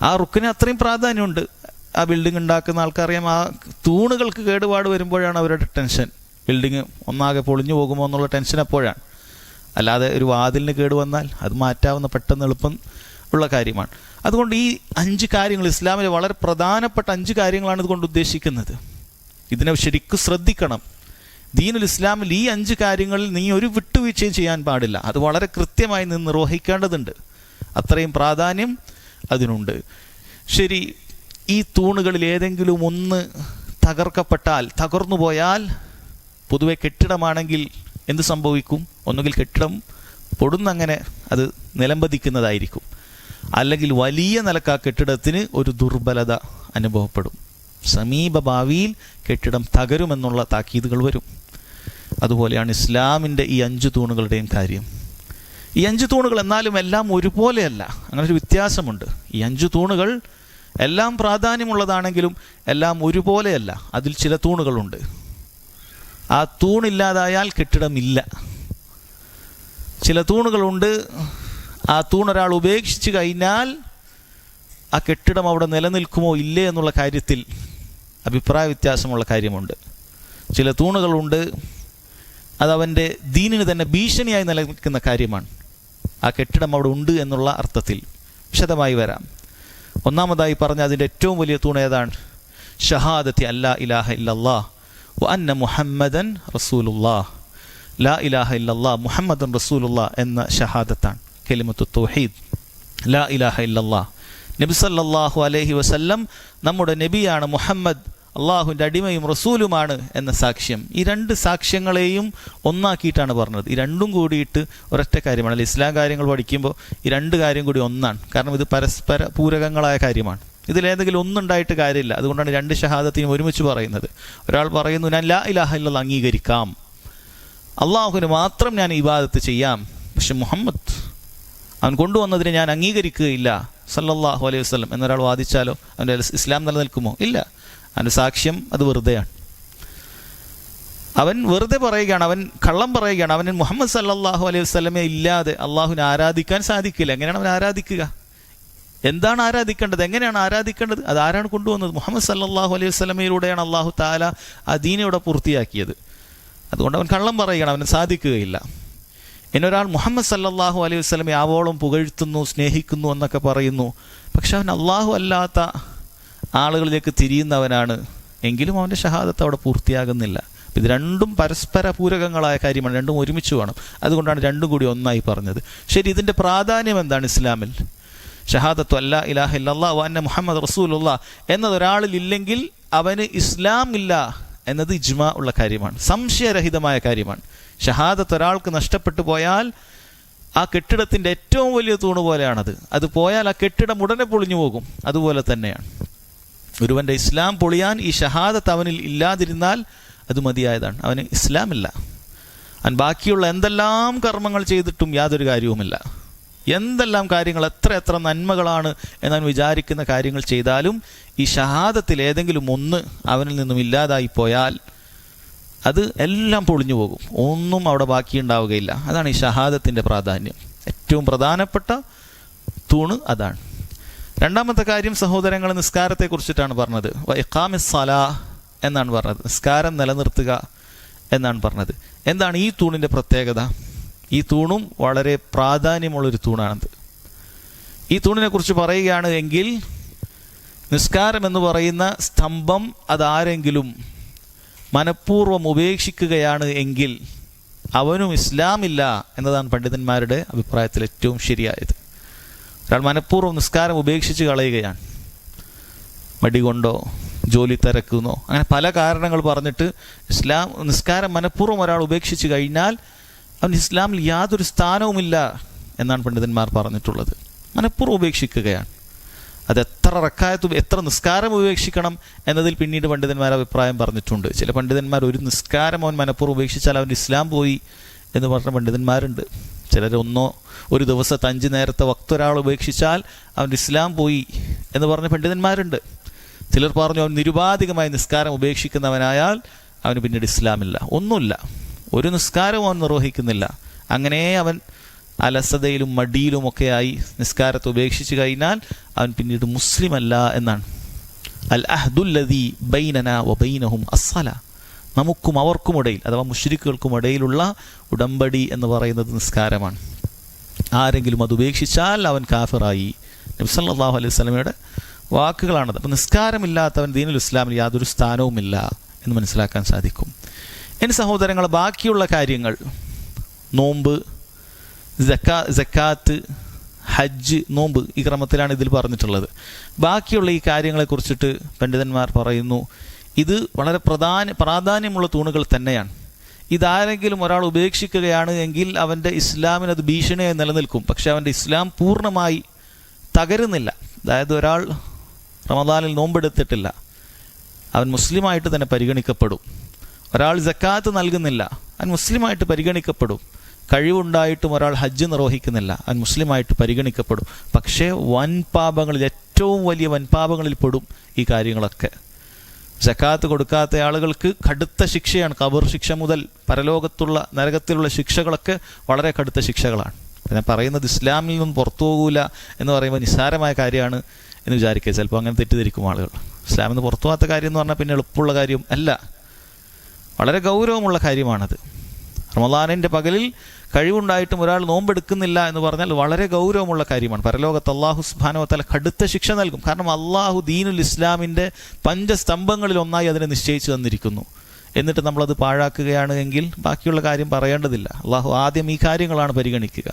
ആ റുക്കിന് അത്രയും പ്രാധാന്യമുണ്ട്. ആ ബിൽഡിംഗ് ഉണ്ടാക്കുന്ന ആൾക്കറിയാം, ആ തൂണുകൾക്ക് കേടുപാട് വരുമ്പോഴാണ് അവരുടെ ടെൻഷൻ. ബിൽഡിങ് ഒന്നാകെ പൊളിഞ്ഞു പോകുമോ എന്നുള്ള ടെൻഷൻ എപ്പോഴാണ്. അല്ലാതെ ഒരു വാതിലിന് കേടുവന്നാൽ അത് മാറ്റാവുന്ന പെട്ടെന്ന് എളുപ്പം ഉള്ള കാര്യമാണ്. അതുകൊണ്ട് ഈ 5 കാര്യങ്ങൾ, ഇസ്ലാമിലെ വളരെ പ്രധാനപ്പെട്ട 5 കാര്യങ്ങളാണ് ഇതുകൊണ്ട് ഉദ്ദേശിക്കുന്നത്. ഇതിനെ ശരിക്കും ശ്രദ്ധിക്കണം. ദീനുൽ ഇസ്ലാമിൽ ഈ 5 കാര്യങ്ങളിൽ നീ ഒരു വിട്ടുവീഴ്ചയും ചെയ്യാൻ പാടില്ല. അത് വളരെ കൃത്യമായി നീ നിർവഹിക്കേണ്ടതുണ്ട്. അത്രയും പ്രാധാന്യം അതിനുണ്ട്. ശരി, ഈ തൂണുകളിൽ ഏതെങ്കിലും ഒന്ന് തകർക്കപ്പെട്ടാൽ, തകർന്നു പോയാൽ, പൊതുവെ കെട്ടിടമാണെങ്കിൽ എന്ത് സംഭവിക്കും? ഒന്നുകിൽ കെട്ടിടം പൊടുന്നങ്ങനെ അത് നിലംപതിക്കുന്നതായിരിക്കും, അല്ലെങ്കിൽ വലിയ നിലക്ക് ആ കെട്ടിടത്തിന് ഒരു ദുർബലത അനുഭവപ്പെടും. സമീപ ഭാവിയിൽ കെട്ടിടം തകരുമെന്നുള്ള താക്കീതുകൾ വരും. അതുപോലെയാണ് ഇസ്ലാമിൻ്റെ ഈ 5 തൂണുകളുടെയും കാര്യം. ഈ 5 തൂണുകൾ എന്നാലും എല്ലാം ഒരുപോലെയല്ല, അങ്ങനൊരു വ്യത്യാസമുണ്ട്. ഈ 5 തൂണുകൾ എല്ലാം പ്രാധാന്യമുള്ളതാണെങ്കിലും എല്ലാം ഒരുപോലെയല്ല. അതിൽ ചില തൂണുകളുണ്ട്, ആ തൂണില്ലാതായാൽ കെട്ടിടമില്ല. ചില തൂണുകളുണ്ട്, ആ തൂണൊരാൾ ഉപേക്ഷിച്ച് കഴിഞ്ഞാൽ ആ കെട്ടിടം അവിടെ നിലനിൽക്കുമോ ഇല്ലേ എന്നുള്ള കാര്യത്തിൽ അഭിപ്രായ വ്യത്യാസമുള്ള കാര്യമുണ്ട്. ചില തൂണുകളുണ്ട്, അതവൻ്റെ ദീനിന് തന്നെ ഭീഷണിയായി നിലനിൽക്കുന്ന കാര്യമാണ്. ആ കെട്ടിടം അവിടെ ഉണ്ട് എന്നുള്ള അർത്ഥത്തിൽ വിശദമായി വരാം. ഒന്നാമതായി പറഞ്ഞ അതിൻ്റെ ഏറ്റവും വലിയ തൂണ് ഏതാണ്? ഷഹാദത്തി അല്ലാ ഇലാഹ ഇല്ലല്ലാഹ് വ അന്ന മുഹമ്മദൻ റസൂലുള്ളാഹ്. ലാ ഇലാഹ ഇല്ലല്ലാഹ് മുഹമ്മദൻ റസൂലുള്ളാഹ് എന്ന ഷഹാദത്താണ്, കലിമത്തു തൗഹീദ്. ലാ ഇലാഹ ഇല്ലല്ലാഹ്, നബി സല്ലല്ലാഹു അലൈഹി വസല്ലം നമ്മുടെ നബിയാണ്, മുഹമ്മദ് അള്ളാഹുവിൻ്റെ അടിമയും റസൂലുമാണ് എന്ന സാക്ഷ്യം. ഈ 2 സാക്ഷ്യങ്ങളെയും ഒന്നാക്കിയിട്ടാണ് പറഞ്ഞത്. ഈ രണ്ടും കൂടിയിട്ട് ഒരൊറ്റ കാര്യമാണ്. ഇസ്ലാം കാര്യങ്ങൾ പഠിക്കുമ്പോൾ ഈ 2 കാര്യം കൂടി ഒന്നാണ്. കാരണം ഇത് പരസ്പര പൂരകങ്ങളായ കാര്യമാണ്. ഇതിലേതെങ്കിലും ഒന്നുണ്ടായിട്ട് കാര്യമില്ല. അതുകൊണ്ടാണ് 2 ഷഹാദത്തിനും ഒരുമിച്ച് പറയുന്നത്. ഒരാൾ പറയുന്നു, ഞാൻ ലാ ഇലാഹ ഇല്ലല്ലാഹ് അംഗീകരിക്കാം, അള്ളാഹുവിന് മാത്രം ഞാൻ ഇബാദത്ത് ചെയ്യാം, പക്ഷെ മുഹമ്മദ് അവൻ കൊണ്ടുവന്നതിനെ ഞാൻ അംഗീകരിക്കുകയില്ല സല്ലല്ലാഹു അലൈഹി വസല്ലം എന്നൊരാൾ വാദിച്ചാലോ അവൻ്റെ ഇസ്ലാം നിലനിൽക്കുമോ? ഇല്ല. അവൻ്റെ സാക്ഷ്യം അത് വെറുതെയാണ്. അവൻ വെറുതെ പറയുകയാണ്, അവൻ കള്ളം പറയുകയാണ്. അവൻ മുഹമ്മദ് സല്ലല്ലാഹു അലൈഹി വസല്ലമെ ഇല്ലാതെ അള്ളാഹുവിനെ ആരാധിക്കാൻ സാധിക്കില്ല. എങ്ങനെയാണ് അവൻ ആരാധിക്കുക? എന്താണ് ആരാധിക്കേണ്ടത്? എങ്ങനെയാണ് ആരാധിക്കേണ്ടത്? അത് ആരാണ് കൊണ്ടുവന്നത്? മുഹമ്മദ് സല്ലല്ലാഹു അലൈഹി വസല്ലമയിലൂടെയാണ് അള്ളാഹു തആല ആ ദീനിവിടെ പൂർത്തിയാക്കിയത്. അതുകൊണ്ട് അവൻ കള്ളം പറയുകയാണ്, അവന് സാധിക്കുകയില്ല. എന്നൊരാൾ മുഹമ്മദ് സല്ലല്ലാഹു അലൈഹി വസല്ലമെ ആവോളം പുകഴ്ത്തുന്നു, സ്നേഹിക്കുന്നു എന്നൊക്കെ പറയുന്നു, പക്ഷെ അവൻ അള്ളാഹു അല്ലാത്ത ആളുകളിലേക്ക് തിരിയുന്നവനാണ്, എങ്കിലും അവൻ്റെ ഷഹാദത്ത് അവിടെ പൂർത്തിയാകുന്നില്ല. ഇത് രണ്ടും പരസ്പര പൂരകങ്ങളായ കാര്യമാണ്, രണ്ടും ഒരുമിച്ച് വേണം. അതുകൊണ്ടാണ് രണ്ടും കൂടി ഒന്നായി പറഞ്ഞത്. ശരി, ഇതിൻ്റെ പ്രാധാന്യം എന്താണ് ഇസ്ലാമിൽ? ഷഹാദത്തു അല്ലാ ഇലാഹ ഇല്ലല്ലാഹ് വ അന്ന മുഹമ്മദ് റസൂലുള്ളാഹ് എന്നതൊരാളിൽ ഇല്ലെങ്കിൽ അവന് ഇസ്ലാം ഇല്ല എന്നത് ഇജ്മാ ഉള്ള കാര്യമാണ്, സംശയരഹിതമായ കാര്യമാണ്. ഷഹാദത്ത് ഒരാൾക്ക് നഷ്ടപ്പെട്ടു പോയാൽ ആ കെട്ടിടത്തിൻ്റെ ഏറ്റവും വലിയ തൂണ് പോലെയാണത്. അത് പോയാൽ ആ കെട്ടിടം ഉടനെ പൊളിഞ്ഞു പോകും. അതുപോലെ തന്നെയാണ് ഒരുവൻ്റെ ഇസ്ലാം പൊളിയാൻ ഈ ഷഹാദത്ത് അവനിൽ ഇല്ലാതിരുന്നാൽ അത് മതിയായതാണ്. അവന് ഇസ്ലാമില്ല. അവൻ ബാക്കിയുള്ള എന്തെല്ലാം കർമ്മങ്ങൾ ചെയ്തിട്ടും യാതൊരു കാര്യവുമില്ല. എന്തെല്ലാം കാര്യങ്ങൾ, എത്ര നന്മകളാണ് എന്നവൻ വിചാരിക്കുന്ന കാര്യങ്ങൾ ചെയ്താലും ഈ ഷഹാദത്തിൽ ഏതെങ്കിലും ഒന്ന് അവനിൽ നിന്നും ഇല്ലാതായി പോയാൽ അത് എല്ലാം പൊളിഞ്ഞു പോകും. ഒന്നും അവിടെ ബാക്കിയുണ്ടാവുകയില്ല. അതാണ് ഈ ഷഹാദത്തിൻ്റെ പ്രാധാന്യം. ഏറ്റവും പ്രധാനപ്പെട്ട തൂണ് അതാണ്. രണ്ടാമത്തെ കാര്യം സഹോദരങ്ങൾ, നിസ്കാരത്തെക്കുറിച്ചിട്ടാണ് പറഞ്ഞത്. ഇഖാമിസ് സലാ എന്നാണ് പറഞ്ഞത്. നിസ്കാരം നിലനിർത്തുക എന്നാണ് പറഞ്ഞത്. എന്താണ് ഈ തൂണിൻ്റെ പ്രത്യേകത? ഈ തൂണും വളരെ പ്രാധാന്യമുള്ളൊരു തൂണാണത്. ഈ തൂണിനെ കുറിച്ച് പറയുകയാണ് എങ്കിൽ, നിസ്കാരം എന്ന് പറയുന്ന സ്തംഭം അതാരെങ്കിലും മനഃപൂർവ്വം ഉപേക്ഷിക്കുകയാണ് എങ്കിൽ അവനും ഇസ്ലാമില്ല എന്നതാണ് പണ്ഡിതന്മാരുടെ അഭിപ്രായത്തിൽ ഏറ്റവും ശരിയായത്. ഒരാൾ മനഃപൂർവ്വം നിസ്കാരം ഉപേക്ഷിച്ച് കളയുകയാണ്, മടി കൊണ്ടോ ജോലി തിരക്കുന്നോ, അങ്ങനെ പല കാരണങ്ങൾ പറഞ്ഞിട്ട് നിസ്കാരം മനഃപൂർവ്വം ഒരാൾ ഉപേക്ഷിച്ച് കഴിഞ്ഞാൽ അവൻ ഇസ്ലാമിൽ യാതൊരു സ്ഥാനവുമില്ല എന്നാണ് പണ്ഡിതന്മാർ പറഞ്ഞിട്ടുള്ളത്. മനഃപൂർവ്വം ഉപേക്ഷിക്കുകയാണ്. അത് എത്ര നിസ്കാരം ഉപേക്ഷിക്കണം എന്നതിൽ പിന്നീട് പണ്ഡിതന്മാർ അഭിപ്രായം പറഞ്ഞിട്ടുണ്ട്. ചില പണ്ഡിതന്മാർ ഒരു നിസ്കാരം അവൻ മനഃപൂർവ്വം ഉപേക്ഷിച്ചാൽ അവൻ ഇസ്ലാം പോയി എന്ന് പറഞ്ഞ പണ്ഡിതന്മാരുണ്ട്. ചിലർ ഒരു ദിവസത്തെ 5 നേരത്തെ വക്ത് ഒരാൾ ഉപേക്ഷിച്ചാൽ അവൻ ഇസ്ലാം പോയി എന്ന് പറഞ്ഞ പണ്ഡിതന്മാരുണ്ട്. ചിലർ പറഞ്ഞു അവൻ നിരുപാധികമായി നിസ്കാരം ഉപേക്ഷിക്കുന്നവനായാൽ അവന് പിന്നീട് ഇസ്ലാമില്ല. ഒന്നുമില്ല, ഒരു നിസ്കാരവും അവൻ നിർവഹിക്കുന്നില്ല. അങ്ങനെ അവൻ അലസതയിലും മടിയിലുമൊക്കെയായി നിസ്കാരത്തെ ഉപേക്ഷിച്ച് കഴിഞ്ഞാൽ അവൻ പിന്നീട് മുസ്ലിം അല്ല എന്നാണ്. അൽ അഹ്ദുല്ലദീ ബൈനനാ വബൈനഹും അസ്സല, നമുക്കും അവർക്കുമിടയിൽ അഥവാ മുശ്രിക്കുകൾക്കുമിടയിലുള്ള ഉടമ്പടി എന്ന് പറയുന്നത് നിസ്കാരമാണ്. ആരെങ്കിലും അത് ഉപേക്ഷിച്ചാൽ അവൻ കാഫിറായി. നബി സല്ലല്ലാഹു അലൈഹി വസല്ലമയുടെ വാക്കുകളാണത്. അപ്പം നിസ്കാരമില്ലാത്തവൻ ദീനുൽ ഇസ്ലാമിൽ യാതൊരു സ്ഥാനവുമില്ല എന്ന് മനസ്സിലാക്കാൻ സാധിക്കും. ഇനി സഹോദരങ്ങൾ, ബാക്കിയുള്ള കാര്യങ്ങൾ, നോമ്പ്, സക്കാത്ത്, ഹജ്ജ്, നോമ്പ്, ഈ ക്രമത്തിലാണ് ഇതിൽ പറഞ്ഞിട്ടുള്ളത്. ബാക്കിയുള്ള ഈ കാര്യങ്ങളെക്കുറിച്ചിട്ട് പണ്ഡിതന്മാർ പറയുന്നു, ഇത് വളരെ പ്രാധാന്യമുള്ള തൂണുകൾ തന്നെയാണ്. ഇതാരെങ്കിലും ഒരാൾ ഉപേക്ഷിക്കുകയാണ് എങ്കിൽ അവൻ്റെ ഇസ്ലാമിനത് ഭീഷണിയായി നിലനിൽക്കും. പക്ഷെ അവൻ്റെ ഇസ്ലാം പൂർണ്ണമായി തകരുന്നില്ല. അതായത് ഒരാൾ റമദാനിൽ നോമ്പെടുത്തിട്ടില്ല, അവൻ മുസ്ലിമായിട്ട് തന്നെ പരിഗണിക്കപ്പെടും. ഒരാൾ സക്കാത്ത് നൽകുന്നില്ല, അവൻ മുസ്ലിമായിട്ട് പരിഗണിക്കപ്പെടും. കഴിവുണ്ടായിട്ടും ഒരാൾ ഹജ്ജ് നിർവഹിക്കുന്നില്ല, അവൻ മുസ്ലിമായിട്ട് പരിഗണിക്കപ്പെടും. പക്ഷേ വൻപാപങ്ങളിൽ, ഏറ്റവും വലിയ വൻപാപങ്ങളിൽ പെടും ഈ കാര്യങ്ങളൊക്കെ. സക്കാത്ത് കൊടുക്കാത്ത ആളുകൾക്ക് കടുത്ത ശിക്ഷയാണ്. ഖബർ ശിക്ഷ മുതൽ പരലോകത്തുള്ള നരകത്തിലുള്ള ശിക്ഷകളൊക്കെ വളരെ കടുത്ത ശിക്ഷകളാണ്. ഞാൻ പറയുന്നത് ഇസ്ലാമിൽ നിന്നും പുറത്തു പോകൂല എന്ന് പറയുമ്പോൾ നിസ്സാരമായ കാര്യമാണ് എന്ന് വിചാരിക്കുക. ചിലപ്പോൾ അങ്ങനെ തെറ്റിദ്ധരിക്കും ആളുകൾ. ഇസ്ലാമിൽ നിന്ന് പുറത്തു പോകാത്ത കാര്യം എന്ന് പറഞ്ഞാൽ പിന്നെ എളുപ്പമുള്ള കാര്യം അല്ല, വളരെ ഗൗരവമുള്ള കാര്യമാണത്. റമദാനിൻ്റെ പകലിൽ കഴിവുണ്ടായിട്ടും ഒരാൾ നോമ്പെടുക്കുന്നില്ല എന്ന് പറഞ്ഞാൽ വളരെ ഗൗരവമുള്ള കാര്യമാണ്. പരലോകത്ത് അള്ളാഹു സുബ്ഹാനഹു വ തആല കടുത്ത ശിക്ഷ നൽകും. കാരണം അള്ളാഹു ദീനുൽ ഇസ്ലാമിൻ്റെ 5 സ്തംഭങ്ങളിൽ ഒന്നായി അതിനെ നിശ്ചയിച്ചു തന്നിരിക്കുന്നു. എന്നിട്ട് നമ്മളത് പാഴാക്കുകയാണ് എങ്കിൽ ബാക്കിയുള്ള കാര്യം പറയേണ്ടതില്ല. അള്ളാഹു ആദ്യം ഈ കാര്യങ്ങളാണ് പരിഗണിക്കുക.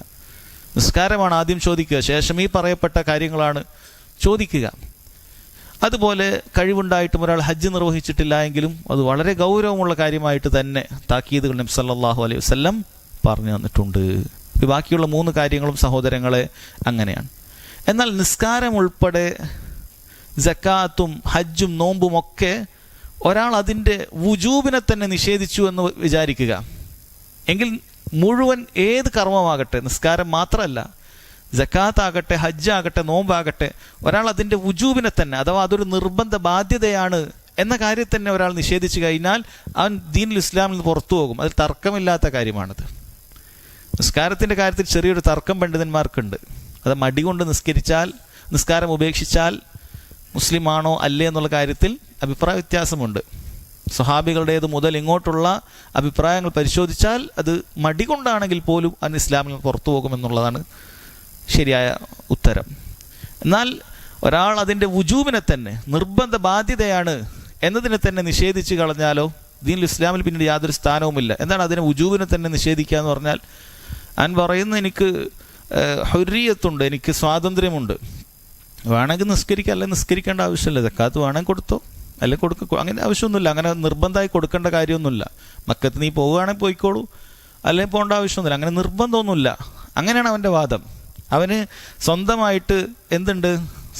നിസ്കാരമാണ് ആദ്യം ചോദിക്കുക, ശേഷം ഈ പറയപ്പെട്ട കാര്യങ്ങളാണ് ചോദിക്കുക. അതുപോലെ കഴിവുണ്ടായിട്ടും ഒരാൾ ഹജ്ജ് നിർവഹിച്ചിട്ടില്ല എങ്കിലും അത് വളരെ ഗൗരവമുള്ള കാര്യമായിട്ട് തന്നെ താക്കീതുകൾ നബി സല്ലല്ലാഹു അലൈഹി വസല്ലം പറഞ്ഞു തന്നിട്ടുണ്ട്. ബാക്കിയുള്ള 3 കാര്യങ്ങളും സഹോദരങ്ങളെ അങ്ങനെയാണ്. എന്നാൽ നിസ്കാരം ഉൾപ്പെടെ സക്കാത്തും ഹജ്ജും നോമ്പും ഒക്കെ ഒരാൾ അതിൻ്റെ വുജൂബിനെ തന്നെ നിഷേധിച്ചു എന്ന് വിചാരിക്കുക എങ്കിൽ മുഴുവൻ ഏത് കർമ്മമാകട്ടെ, നിസ്കാരം മാത്രമല്ല, സക്കാത്താകട്ടെ, ഹജ്ജാകട്ടെ, നോമ്പാകട്ടെ, ഒരാൾ അതിൻ്റെ വുജൂബിനെ തന്നെ, അഥവാ അതൊരു നിർബന്ധ ബാധ്യതയാണ് എന്ന കാര്യം തന്നെ ഒരാൾ നിഷേധിച്ചു കഴിഞ്ഞാൽ അവൻ ദീനുൽ ഇസ്ലാമിൽ നിന്ന് പുറത്തു പോകും. അതിൽ തർക്കമില്ലാത്ത കാര്യമാണത്. നിസ്കാരത്തിൻ്റെ കാര്യത്തിൽ ചെറിയൊരു തർക്കം പണ്ഡിതന്മാർക്കുണ്ട്. അത് മടി കൊണ്ട് നിസ്കാരം ഉപേക്ഷിച്ചാൽ മുസ്ലിമാണോ അല്ലേ എന്നുള്ള കാര്യത്തിൽ അഭിപ്രായ വ്യത്യാസമുണ്ട്. സ്വഹാബികളുടേത് മുതൽ ഇങ്ങോട്ടുള്ള അഭിപ്രായങ്ങൾ പരിശോധിച്ചാൽ അത് മടി കൊണ്ടാണെങ്കിൽ പോലും അവൻ ഇസ്ലാമിൽ നിന്ന് പുറത്തു പോകുമെന്നുള്ളതാണ് ശരിയായ ഉത്തരം. എന്നാൽ ഒരാൾ അതിൻ്റെ വുജൂബിനെ തന്നെ, നിർബന്ധ ബാധ്യതയാണ് എന്നതിനെ തന്നെ നിഷേധിച്ച് കളഞ്ഞാലോ ദീനുൽ ഇസ്ലാമിൽ പിന്നീട് യാതൊരു സ്ഥാനവുമില്ല. എന്താണ് അതിനെ വുജൂബിനെ തന്നെ നിഷേധിക്കുക എന്ന് പറഞ്ഞാൽ? അവൻ പറയുന്നത് എനിക്ക് ഹുർരിയത്തുണ്ട്, എനിക്ക് സ്വാതന്ത്ര്യമുണ്ട്, വേണമെങ്കിൽ നിസ്കരിക്കുക, അല്ലെങ്കിൽ നിസ്കരിക്കേണ്ട ആവശ്യമില്ല, സക്കാത്ത് വേണമെങ്കിൽ കൊടുത്തോ അല്ലെങ്കിൽ കൊടുക്കുക, അങ്ങനെ ആവശ്യമൊന്നുമില്ല, അങ്ങനെ നിർബന്ധമായി കൊടുക്കേണ്ട കാര്യമൊന്നുമില്ല. മക്കത്ത് നീ പോവുകയാണെങ്കിൽ പോയിക്കോളൂ, അല്ലെങ്കിൽ പോകേണ്ട ആവശ്യമൊന്നുമില്ല, അങ്ങനെ നിർബന്ധമൊന്നുമില്ല. അങ്ങനെയാണ് അവൻ്റെ വാദം. അവന് സ്വന്തമായിട്ട് എന്തുണ്ട്,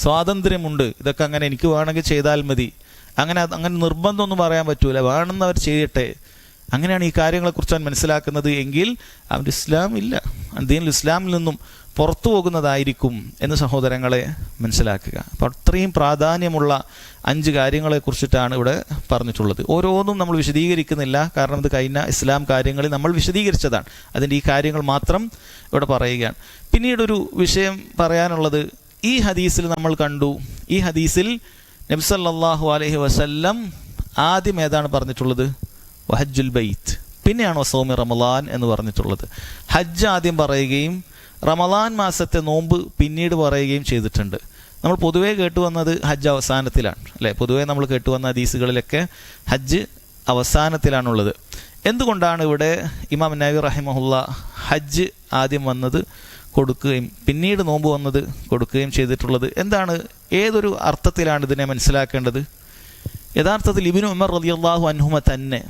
സ്വാതന്ത്ര്യമുണ്ട്. ഇതൊക്കെ അങ്ങനെ എനിക്ക് വേണമെങ്കിൽ ചെയ്താൽ മതി, അങ്ങനെ നിർബന്ധമൊന്നും പറയാൻ പറ്റൂല, വേണമെന്നവർ ചെയ്യട്ടെ. അങ്ങനെയാണ് ഈ കാര്യങ്ങളെക്കുറിച്ച് അവൻ മനസ്സിലാക്കുന്നത് എങ്കിൽ അവൻ്റെ ഇസ്ലാം ഇല്ല, ദീനുൽ ഇസ്ലാമിൽ നിന്നും പുറത്തു പോകുന്നതായിരിക്കും എന്ന് സഹോദരങ്ങളെ മനസ്സിലാക്കുക. അപ്പോൾ അത്രയും പ്രാധാന്യമുള്ള 5 കാര്യങ്ങളെക്കുറിച്ചിട്ടാണ് ഇവിടെ പറഞ്ഞിട്ടുള്ളത്. ഓരോന്നും നമ്മൾ വിശദീകരിക്കുന്നില്ല, കാരണം ഇത് കഴിഞ്ഞ ഇസ്ലാം കാര്യങ്ങളിൽ നമ്മൾ വിശദീകരിച്ചതാണ്. അതിൻ്റെ ഈ കാര്യങ്ങൾ മാത്രം ഇവിടെ പറയുകയാണ്. പിന്നീടൊരു വിഷയം പറയാനുള്ളത്, ഈ ഹദീസിൽ നമ്മൾ കണ്ടു, ഈ ഹദീസിൽ നബി സല്ലല്ലാഹു അലൈഹി വസല്ലം ആദ്യം ഏതാണ് പറഞ്ഞിട്ടുള്ളത്? വഹജ്ജുൽ ബൈത്ത്, പിന്നെയാണ് വസൗമി റമളാൻ എന്ന് പറഞ്ഞിട്ടുള്ളത്. ഹജ്ജ് ആദ്യം പറയുകയും റമളാൻ മാസത്തെ നോമ്പ് പിന്നീട് പറയുകയും ചെയ്തിട്ടുണ്ട്. നമ്മൾ പൊതുവേ കേട്ടുവന്നത് ഹജ്ജ് അവസാനത്തിലാണ്, അല്ലേ? പൊതുവേ നമ്മൾ കേട്ടുവന്ന ഹദീസുകളിലൊക്കെ ഹജ്ജ് അവസാനത്തിലാണുള്ളത്. എന്തുകൊണ്ടാണ് ഇവിടെ ഇമാം നവവി റഹിമഹുല്ല ഹജ്ജ് ആദ്യം വന്നത് കൊടുക്കുകയും പിന്നീട് നോമ്പ് വന്നത് കൊടുക്കുകയും ചെയ്തിട്ടുള്ളത്? എന്താണ്, ഏതൊരു അർത്ഥത്തിലാണ് ഇതിനെ മനസ്സിലാക്കേണ്ടത്? യഥാർത്ഥത്തിൽ ഇബ്നു ഉമർ റളിയല്ലാഹു അൻഹുമ തന്നെ,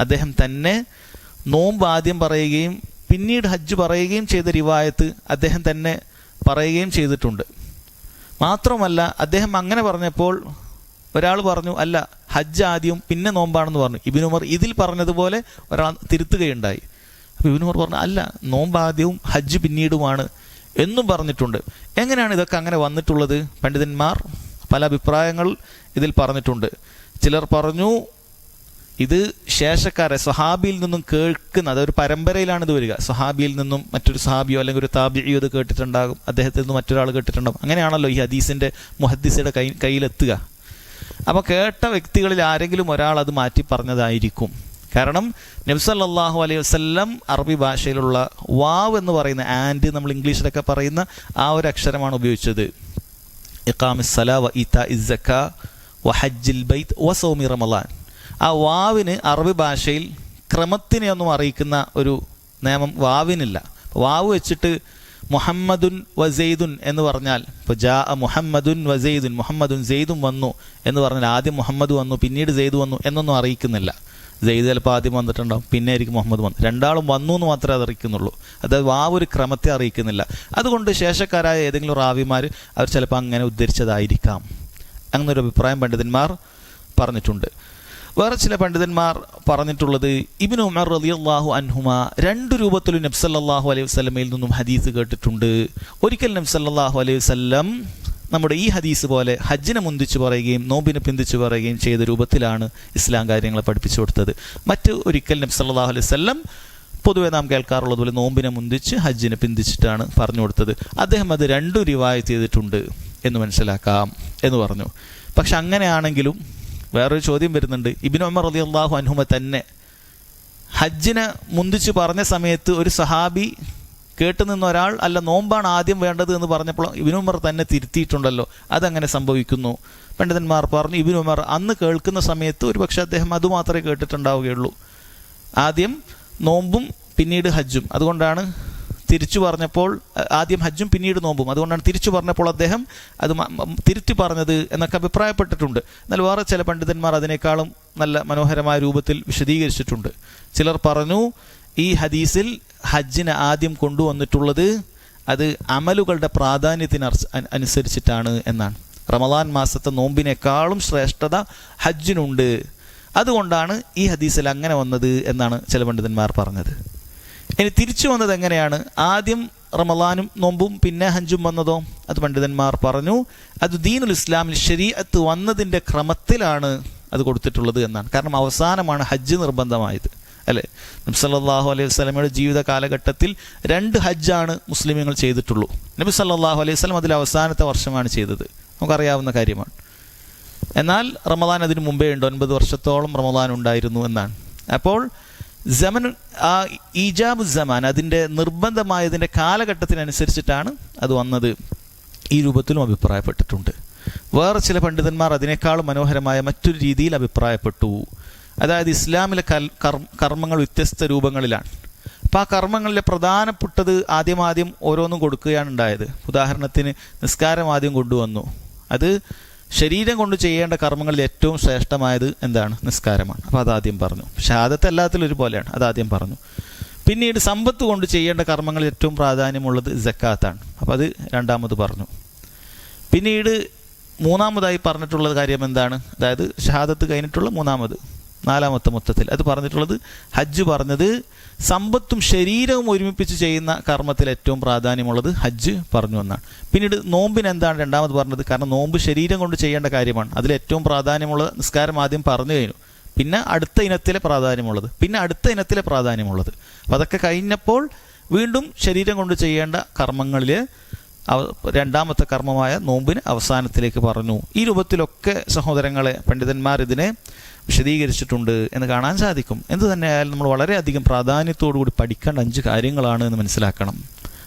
അദ്ദേഹം തന്നെ നോമ്പ് ആദ്യം പറയുകയും പിന്നീട് ഹജ്ജ് പറയുകയും ചെയ്ത റിവായത്ത് അദ്ദേഹം തന്നെ പറയുകയും ചെയ്തിട്ടുണ്ട്. മാത്രമല്ല, അദ്ദേഹം അങ്ങനെ പറഞ്ഞപ്പോൾ ഒരാൾ പറഞ്ഞു, അല്ല ഹജ്ജ് ആദ്യം പിന്നെ നോമ്പാണെന്ന് പറഞ്ഞു. ഇബ്നു ഉമർ ഇതിൽ പറഞ്ഞതുപോലെ ഒരാൾ തിരുത്തുകയുണ്ടായി. അപ്പോൾ ഇബ്നു ഉമർ പറഞ്ഞു, അല്ല നോമ്പ് ആദ്യവും ഹജ്ജ് പിന്നീടുമാണ് എന്നും പറഞ്ഞിട്ടുണ്ട്. എങ്ങനെയാണ് ഇതൊക്കെ അങ്ങനെ വന്നിട്ടുള്ളത്? പണ്ഡിതന്മാർ പല അഭിപ്രായങ്ങൾ ഇതിൽ പറഞ്ഞിട്ടുണ്ട്. ചിലർ പറഞ്ഞു, ഇത് ശേഷക്കാരെ സ്വഹാബിയിൽ നിന്നും കേൾക്കുന്ന, അതൊരു പരമ്പരയിലാണ് ഇത് വരിക. സ്വഹാബിയിൽ നിന്നും മറ്റൊരു സ്വഹാബിയോ അല്ലെങ്കിൽ ഒരു താബിഇയോ ഇത് കേട്ടിട്ടുണ്ടാകും, അദ്ദേഹത്തിൽ നിന്നും മറ്റൊരാൾ കേട്ടിട്ടുണ്ടാകും. അങ്ങനെയാണല്ലോ ഈ ഹദീസിൻ്റെ മുഹദ്ദിസിയുടെ കയ്യിലെത്തുക. അപ്പോൾ കേട്ട വ്യക്തികളിൽ ആരെങ്കിലും ഒരാൾ അത് മാറ്റി പറഞ്ഞതായിരിക്കും. കാരണം നബി സല്ലല്ലാഹു അലൈഹി വസല്ലം അറബി ഭാഷയിലുള്ള വാവ് എന്ന് പറയുന്ന, ആൻഡ് നമ്മൾ ഇംഗ്ലീഷിലൊക്കെ പറയുന്ന ആ ഒരു അക്ഷരമാണ് ഉപയോഗിച്ചത്. ഇഖാമിസ് സലാ വ ഈതാഇസ് സക്കാ വ ഹജ്ജിൽ ബൈത്ത് വ സൗമി റമളാൻ. ആ വാവിന് അറബി ഭാഷയിൽ ക്രമത്തിനെ ഒന്നും അറിയിക്കുന്ന ഒരു നിയമം വാവിനില്ല. വാവ് വെച്ചിട്ട് മുഹമ്മദുൻ വസെയ്ദുൻ എന്ന് പറഞ്ഞാൽ, ഇപ്പോൾ ജാ മുഹമ്മദുൻ വസെയ്ദുൻ, മുഹമ്മദുൻ സെയ്ദും വന്നു എന്ന് പറഞ്ഞാൽ ആദ്യം മുഹമ്മദ് വന്നു പിന്നീട് സെയ്ദ് വന്നു എന്നൊന്നും അറിയിക്കുന്നില്ല. സെയ്ദ് ചിലപ്പോൾ ആദ്യം വന്നിട്ടുണ്ടാവും, പിന്നെ ആയിരിക്കും മുഹമ്മദ് വന്നു, രണ്ടാളും വന്നു എന്ന് മാത്രമേ അത് അറിയിക്കുന്നുള്ളൂ. അതായത് വാവ് ഒരു ക്രമത്തെ അറിയിക്കുന്നില്ല. അതുകൊണ്ട് ശേഷക്കാരായ ഏതെങ്കിലും റാവിമാർ അവർ ചിലപ്പോൾ അങ്ങനെ ഉദ്ധരിച്ചതായിരിക്കാം. അങ്ങനൊരു അഭിപ്രായം പണ്ഡിതന്മാർ പറഞ്ഞിട്ടുണ്ട്. വേറെ ചില പണ്ഡിതന്മാർ പറഞ്ഞിട്ടുള്ളത്, ഇബ്നു ഉമർ റളിയല്ലാഹു അൻഹുമ 2 രൂപത്തിലും നബി സല്ലല്ലാഹു അലൈഹി വസല്ലമയിൽ നിന്നും ഹദീസ് കേട്ടിട്ടുണ്ട്. ഒരിക്കൽ നബി സല്ലല്ലാഹു അലൈഹി വസല്ലം നമ്മുടെ ഈ ഹദീസ് പോലെ ഹജ്ജിനെ മുന്തിച്ച് പറയുകയും നോമ്പിനെ പിന്തിച്ച് പറയുകയും ചെയ്ത രൂപത്തിലാണ് ഇസ്ലാം കാര്യങ്ങളെ പഠിപ്പിച്ചു കൊടുത്തത്. മറ്റ് ഒരിക്കൽ നബി സല്ലല്ലാഹു അലൈഹി വസല്ലം പൊതുവെ നാം കേൾക്കാറുള്ളതുപോലെ നോമ്പിനെ മുന്തിച്ച് ഹജ്ജിനെ പിന്തിച്ചിട്ടാണ് പറഞ്ഞു കൊടുത്തത്. അദ്ദേഹം അത് 2 റിവായത്ത് ചെയ്തിട്ടുണ്ട് എന്ന് മനസ്സിലാക്കാം എന്ന് പറഞ്ഞു. പക്ഷെ അങ്ങനെയാണെങ്കിലും വേറൊരു ചോദ്യം വരുന്നുണ്ട്. ഇബ്നു ഉമർ റളിയല്ലാഹു അൻഹുമ തന്നെ ഹജ്ജിനെ മുന്തിച്ച് പറഞ്ഞ സമയത്ത് ഒരു സഹാബി കേട്ടുനിന്ന ഒരാൾ, അല്ല നോമ്പാണ് ആദ്യം വേണ്ടത് എന്ന് പറഞ്ഞപ്പോൾ ഇബ്നു ഉമർ തന്നെ തിരുത്തിയിട്ടുണ്ടല്ലോ, അതങ്ങനെ സംഭവിക്കുന്നു? പണ്ഡിതന്മാർ പറഞ്ഞു, ഇബ്നു ഉമർ അന്ന് കേൾക്കുന്ന സമയത്ത് ഒരു പക്ഷേ അദ്ദേഹം അതുമാത്രമേ കേട്ടിട്ടുണ്ടാവുകയുള്ളൂ, ആദ്യം നോമ്പും പിന്നീട് ഹജ്ജും. അതുകൊണ്ടാണ് തിരിച്ചു പറഞ്ഞപ്പോൾ ആദ്യം ഹജ്ജും പിന്നീട് നോമ്പും, അതുകൊണ്ടാണ് തിരിച്ചു പറഞ്ഞപ്പോൾ അദ്ദേഹം അത് തിരുത്തി പറഞ്ഞത് എന്നൊക്കെ അഭിപ്രായപ്പെട്ടിട്ടുണ്ട്. എന്നാൽ വേറെ ചില പണ്ഡിതന്മാർ അതിനേക്കാളും നല്ല മനോഹരമായ രൂപത്തിൽ വിശദീകരിച്ചിട്ടുണ്ട്. ചിലർ പറഞ്ഞു, ഈ ഹദീസിൽ ഹജ്ജിനെ ആദ്യം കൊണ്ടുവന്നിട്ടുള്ളത് അത് അമലുകളുടെ പ്രാധാന്യത്തിന് അനുസരിച്ചിട്ടാണ് എന്നാണ്. റമളാൻ മാസത്തെ നോമ്പിനേക്കാളും ശ്രേഷ്ഠത ഹജ്ജിനുണ്ട്, അതുകൊണ്ടാണ് ഈ ഹദീസിൽ അങ്ങനെ വന്നത് എന്നാണ് ചില പണ്ഡിതന്മാർ പറഞ്ഞത്. ഇനി തിരിച്ചു വന്നത് എങ്ങനെയാണ്? ആദ്യം റമളാനും നോമ്പും പിന്നെ ഹജ്ജും വന്നതോ? അത് പണ്ഡിതന്മാർ പറഞ്ഞു, അത് ദീനുൽ ഇസ്ലാമിൽ ശരീഅത്ത് വന്നതിൻ്റെ ക്രമത്തിലാണ് അത് കൊടുത്തിട്ടുള്ളത് എന്നാണ്. കാരണം അവസാനമാണ് ഹജ്ജ് നിർബന്ധമായത്, അല്ലേ? നബി സല്ലല്ലാഹു അലൈഹി വസല്ലമയുടെ ജീവിത കാലഘട്ടത്തിൽ 2 ഹജ്ജാണ് മുസ്ലിമീങ്ങൾ ചെയ്തിട്ടുള്ളൂ. നബി സല്ലല്ലാഹു അലൈഹി വസല്ലം അതിൽ അവസാനത്തെ വർഷമാണ് ചെയ്തത്, നമുക്കറിയാവുന്ന കാര്യമാണ്. എന്നാൽ റമളാൻ അതിന് മുമ്പേ ഉണ്ട്, 9 വർഷത്തോളം റമളാൻ ഉണ്ടായിരുന്നു എന്നാണ്. അപ്പോൾ ജമൻ, ആ ഈജാബു സമാൻ, അതിൻ്റെ നിർബന്ധമായതിൻ്റെ കാലഘട്ടത്തിനനുസരിച്ചിട്ടാണ് അത് വന്നത്. ഈ രൂപത്തിലും അഭിപ്രായപ്പെട്ടിട്ടുണ്ട്. വേറെ ചില പണ്ഡിതന്മാർ അതിനേക്കാളും മനോഹരമായ മറ്റൊരു രീതിയിൽ അഭിപ്രായപ്പെട്ടു. അതായത് ഇസ്ലാമിലെ കർമ്മങ്ങൾ വ്യത്യസ്ത രൂപങ്ങളിലാണ്. അപ്പോൾ ആ കർമ്മങ്ങളിലെ പ്രധാനപ്പെട്ടത് ആദ്യം ഓരോന്നും കൊടുക്കുകയാണ് ഉണ്ടായത്. ഉദാഹരണത്തിന് നിസ്കാരം ആദ്യം കൊണ്ടുവന്നു. അത് ശരീരം കൊണ്ട് ചെയ്യേണ്ട കർമ്മങ്ങളിൽ ഏറ്റവും ശ്രേഷ്ഠമായത് എന്താണ്? നിസ്കാരമാണ്. അപ്പോൾ അതാദ്യം പറഞ്ഞു. ഷഹാദത്ത് എല്ലാത്തിലും ഒരുപോലെയാണ്, അതാദ്യം പറഞ്ഞു. പിന്നീട് സമ്പത്ത് കൊണ്ട് ചെയ്യേണ്ട കർമ്മങ്ങളിൽ ഏറ്റവും പ്രാധാന്യമുള്ളത് സക്കാത്താണ്. അപ്പോൾ അത് രണ്ടാമത് പറഞ്ഞു. പിന്നീട് മൂന്നാമതായി പറഞ്ഞിട്ടുള്ള കാര്യം എന്താണ്? അതായത് ഷഹാദത്ത് കഴിഞ്ഞിട്ടുള്ള നാലാമത്തെ മൊത്തത്തിൽ അത് പറഞ്ഞിട്ടുള്ളത് ഹജ്ജ് പറഞ്ഞത് സമ്പത്തും ശരീരവും ഒരുമിപ്പിച്ച് ചെയ്യുന്ന കർമ്മത്തിൽ ഏറ്റവും പ്രാധാന്യമുള്ളത് ഹജ്ജ് പറഞ്ഞു എന്നാണ്. പിന്നീട് നോമ്പിന് എന്താണ് രണ്ടാമത് പറഞ്ഞത്? കാരണം നോമ്പ് ശരീരം കൊണ്ട് ചെയ്യേണ്ട കാര്യമാണ്. അതിൽ ഏറ്റവും പ്രാധാന്യമുള്ള നിസ്കാരം ആദ്യം പറഞ്ഞു കഴിഞ്ഞു. പിന്നെ അടുത്ത ഇനത്തിലെ പ്രാധാന്യമുള്ളത്, പിന്നെ അടുത്ത ഇനത്തിലെ പ്രാധാന്യമുള്ളത്. അപ്പം അതൊക്കെ കഴിഞ്ഞപ്പോൾ വീണ്ടും ശരീരം കൊണ്ട് ചെയ്യേണ്ട കർമ്മങ്ങളിൽ രണ്ടാമത്തെ കർമ്മമായ നോമ്പിന് അവസാനത്തിലേക്ക് പറഞ്ഞു. ഈ രൂപത്തിലൊക്കെ സഹോദരങ്ങളെ പണ്ഡിതന്മാർ ഇതിനെ വിശദീകരിച്ചിട്ടുണ്ട് എന്ന് കാണാൻ സാധിക്കും. എന്തു തന്നെയായാലും നമ്മൾ വളരെയധികം പ്രാധാന്യത്തോടുകൂടി പഠിക്കേണ്ട 5 കാര്യങ്ങളാണ് എന്ന് മനസ്സിലാക്കണം.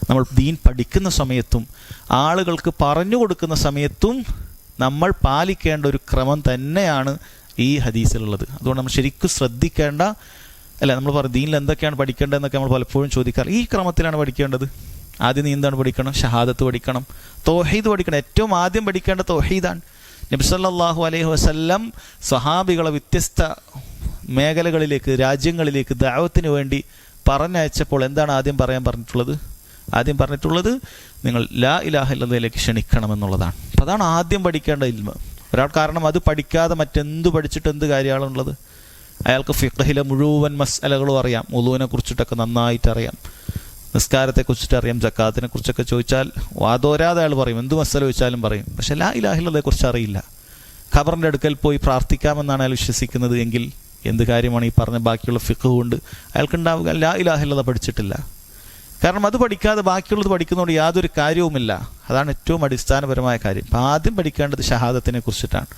നമ്മൾ ദീൻ പഠിക്കുന്ന സമയത്തും ആളുകൾക്ക് പറഞ്ഞു കൊടുക്കുന്ന സമയത്തും നമ്മൾ പാലിക്കേണ്ട ഒരു ക്രമം തന്നെയാണ് ഈ ഹദീസിലുള്ളത്. അതുകൊണ്ട് നമ്മൾ ശരിക്കും ശ്രദ്ധിക്കേണ്ട, അല്ല നമ്മൾ പറയും ദീനിൽ എന്തൊക്കെയാണ് പഠിക്കേണ്ടതെന്നൊക്കെ നമ്മൾ പലപ്പോഴും ചോദിക്കാറ്. ഈ ക്രമത്തിലാണ് പഠിക്കേണ്ടത്. ആദ്യം നീ എന്താണ് പഠിക്കണം? ഷഹാദത്ത് പഠിക്കണം, തൗഹീദ് പഠിക്കണം. ഏറ്റവും ആദ്യം പഠിക്കേണ്ട തൗഹീദാണ്. നബി സല്ലല്ലാഹു അലൈഹി വസല്ലം സ്വഹാബികളെ വ്യത്യസ്ത മേഖലകളിലേക്ക്, രാജ്യങ്ങളിലേക്ക് ദഅവത്തിന് വേണ്ടി പറഞ്ഞയച്ചപ്പോൾ എന്താണ് ആദ്യം പറഞ്ഞിട്ടുള്ളത്? ആദ്യം പറഞ്ഞിട്ടുള്ളത് നിങ്ങൾ ലാ ഇലാഹ ഇല്ലല്ലാഹിലേക്ക് ക്ഷണിക്കണമെന്നുള്ളതാണ്. അപ്പോൾ അതാണ് ആദ്യം പഠിക്കേണ്ട ഇൽമ്. ഒരാൾ കാരണം അത് പഠിക്കാതെ മറ്റെന്ത് പഠിച്ചിട്ട് എന്ത് കാര്യമാണുള്ളത്? അയാൾക്ക് ഫിഖ്ഹിലെ മുഴുവൻ മസ്അലകളും അറിയാം, വുളൂവിനെ കുറിച്ചിട്ടൊക്കെ നന്നായിട്ട് അറിയാം, നിസ്കാരത്തെക്കുറിച്ചിട്ട് അറിയാം, സക്കാത്തിനെ കുറിച്ചൊക്കെ ചോദിച്ചാൽ വാദോരാതെ അയാൾ പറയും, എന്ത് മസല ചോദിച്ചാലും പറയും. പക്ഷെ ലാ ഇലാഹ ഇല്ലല്ലാഹിനെ കുറിച്ച് അറിയില്ല. ഖബറിൻ്റെ അടുക്കൽ പോയി പ്രാർത്ഥിക്കാമെന്നാണ് അയാൾ വിശ്വസിക്കുന്നത് എങ്കിൽ എന്ത് കാര്യമാണ് ഈ പറഞ്ഞ ബാക്കിയുള്ള ഫിഖ് കൊണ്ട് അയാൾക്കുണ്ടാവുക? ലാ ഇലാഹ ഇല്ലല്ലാഹ് പഠിച്ചിട്ടില്ല. കാരണം അത് പഠിക്കാതെ ബാക്കിയുള്ളത് പഠിക്കുന്നതുകൊണ്ട് യാതൊരു കാര്യവുമില്ല. അതാണ് ഏറ്റവും അടിസ്ഥാനപരമായ കാര്യം. അപ്പം ആദ്യം പഠിക്കേണ്ടത് ഷഹാദത്തിനെ കുറിച്ചിട്ടാണ്.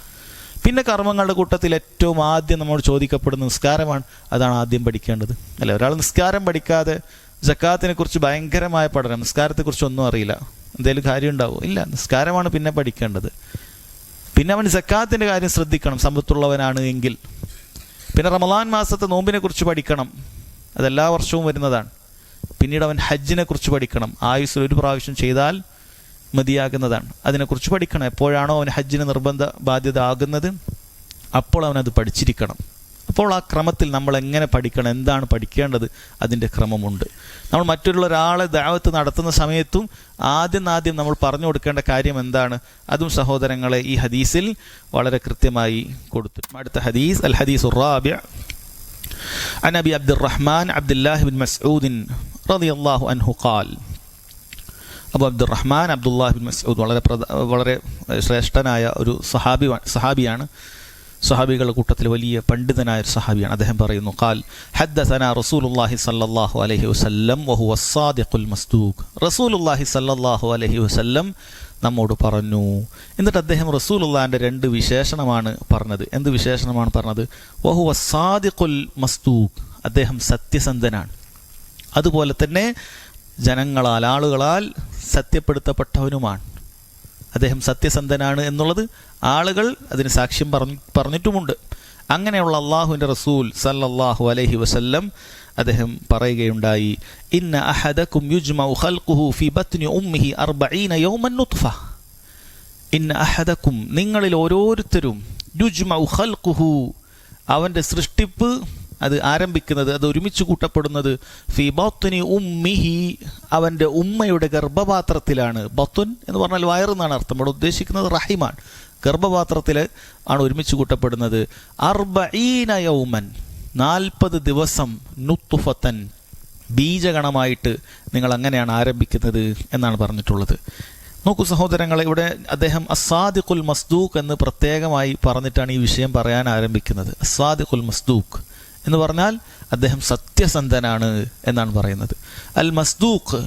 പിന്നെ കർമ്മങ്ങളുടെ കൂട്ടത്തിൽ ഏറ്റവും ആദ്യം നമ്മോട് ചോദിക്കപ്പെടുന്ന നിസ്കാരമാണ്. അതാണ് ആദ്യം പഠിക്കേണ്ടത്, അല്ലേ? ഒരാൾ നിസ്കാരം പഠിക്കാതെ സക്കാത്തിനെ കുറിച്ച് ഭയങ്കരമായ പഠനം, നിസ്കാരത്തെക്കുറിച്ച് ഒന്നും അറിയില്ല, എന്തെങ്കിലും കാര്യം ഉണ്ടാവും? ഇല്ല. നിസ്കാരമാണ് പിന്നെ പഠിക്കേണ്ടത്. പിന്നെ അവൻ സക്കാത്തിൻ്റെ കാര്യം ശ്രദ്ധിക്കണം, സമ്പത്തുള്ളവനാണ് എങ്കിൽ. പിന്നെ റമളാൻ മാസത്തെ നോമ്പിനെ കുറിച്ച് പഠിക്കണം, അതെല്ലാ വർഷവും വരുന്നതാണ്. പിന്നീട് അവൻ ഹജ്ജിനെ കുറിച്ച് പഠിക്കണം, ആയുസ്സിൽ ഒരു പ്രാവശ്യം ചെയ്താൽ മതിയാകുന്നതാണ്. അതിനെക്കുറിച്ച് പഠിക്കണം. എപ്പോഴാണോ അവൻ ഹജ്ജിന് നിർബന്ധ ബാധ്യത ആകുന്നത് അപ്പോൾ അവനത് പഠിച്ചിരിക്കണം. അപ്പോൾ ആ ക്രമത്തിൽ നമ്മൾ എങ്ങനെ പഠിക്കണം, എന്താണ് പഠിക്കേണ്ടത്, അതിൻ്റെ ക്രമമുണ്ട്. നമ്മൾ മറ്റുള്ള ഒരാളെ ദഅവത്ത് നടത്തുന്ന സമയത്തും ആദ്യം നമ്മൾ പറഞ്ഞു കൊടുക്കേണ്ട കാര്യം എന്താണ്, അതും സഹോദരങ്ങളെ ഈ ഹദീസിൽ വളരെ കൃത്യമായി കൊടുത്തു. അടുത്ത ഹദീസ് അൽ ഹദീസ് الرابع عن أبي عبد الرحمن عبد الله بن مسعود رضي الله عنه قال. അബു അബ്ദുറഹ്മാൻ അബ്ദുല്ലാഹ് ബിൻ മസ്ഊദ് വളരെ ശ്രേഷ്ഠനായ ഒരു സഹാബിയാണ്. സഹാബികളുടെ കൂട്ടത്തിൽ വലിയ പണ്ഡിതനായ ഒരു സഹാബിയാണ്. അദ്ദേഹം പറയുന്നു, ഖാൽ ഹദ്ദസനാ റസൂലുള്ളാഹി സ്വല്ലല്ലാഹു അലൈഹി വസല്ലം വഹുവ സ്സാദിഖുൽ മസ്ദൂഖ്. റസൂലുള്ളാഹി സ്വല്ലല്ലാഹു അലൈഹി വസല്ലം നമ്മോട് പറഞ്ഞു. എന്നിട്ട് അദ്ദേഹം റസൂലുള്ളാഹിന്റെ 2 വിശേഷണമാണ് പറഞ്ഞത്. എന്ത് വിശേഷണമാണ് പറഞ്ഞത്? വഹുവ സ്സാദിഖുൽ മസ്ദൂഖ്, അദ്ദേഹം സത്യസന്ധനാണ്. അതുപോലെ തന്നെ ജനങ്ങളാൽ, ആളുകളാൽ സത്യപ്പെടുത്തപ്പെട്ടവനുമാണ്. അദ്ദേഹം സത്യസന്ധനാണ് എന്നുള്ളത് ആളുകൾ അതിന് സാക്ഷ്യം പറഞ്ഞിട്ടുമുണ്ട്. അങ്ങനെയുള്ള അള്ളാഹുവിൻ്റെ റസൂൽ സല്ലല്ലാഹു അലൈഹി വസല്ലം അദ്ദേഹം പറയുകയുണ്ടായി, ഇന്ന അഹദകും യുജ്മഉ ഖൽഖുഹു ഫി ബത്നി ഉമ്മിഹി 40 യൗമൻ നുത്ഫ. ഇന്ന അഹദകും, നിങ്ങളിൽ ഓരോരുത്തരും, യുജ്മഉ ഖൽഖുഹു, അവൻ്റെ സൃഷ്ടിപ്പ് അത് ആരംഭിക്കുന്നത്, അത് ഒരുമിച്ച് കൂട്ടപ്പെടുന്നത്, ഫി ബത്നി ഉമ്മിഹി, അവൻ്റെ ഉമ്മയുടെ ഗർഭപാത്രത്തിലാണ്. ബത്തുൻ എന്ന് പറഞ്ഞാൽ വയറെന്നാണ് അർത്ഥം. ഇവിടെ ഉദ്ദേശിക്കുന്നത് റഹിമാണ്. ഗർഭപാത്രത്തിൽ ആണ് ഒരുമിച്ച് കൂട്ടപ്പെടുന്നത്. 40 യൗമൻ, 40 ദിവസം, നുത്ഫത്തൻ, ബീജഗണമായിട്ട് നിങ്ങൾ അങ്ങനെയാണ് ആരംഭിക്കുന്നത് എന്നാണ് പറഞ്ഞിട്ടുള്ളത്. നോക്കൂ സഹോദരങ്ങളെ, ഇവിടെ അദ്ദേഹം അസ്സാദിഖുൽ മസ്ദൂഖ് എന്ന് പ്രത്യേകമായി പറഞ്ഞിട്ടാണ് ഈ വിഷയം പറയാൻ ആരംഭിക്കുന്നത്. അസ്സാദിഖുൽ മസ്ദൂഖ് എന്ന് പറഞ്ഞാൽ അദ്ദേഹം സത്യസന്ധനാണ് എന്നാണ് പറയുന്നത്. അൽ മസ്ദൂഖ്,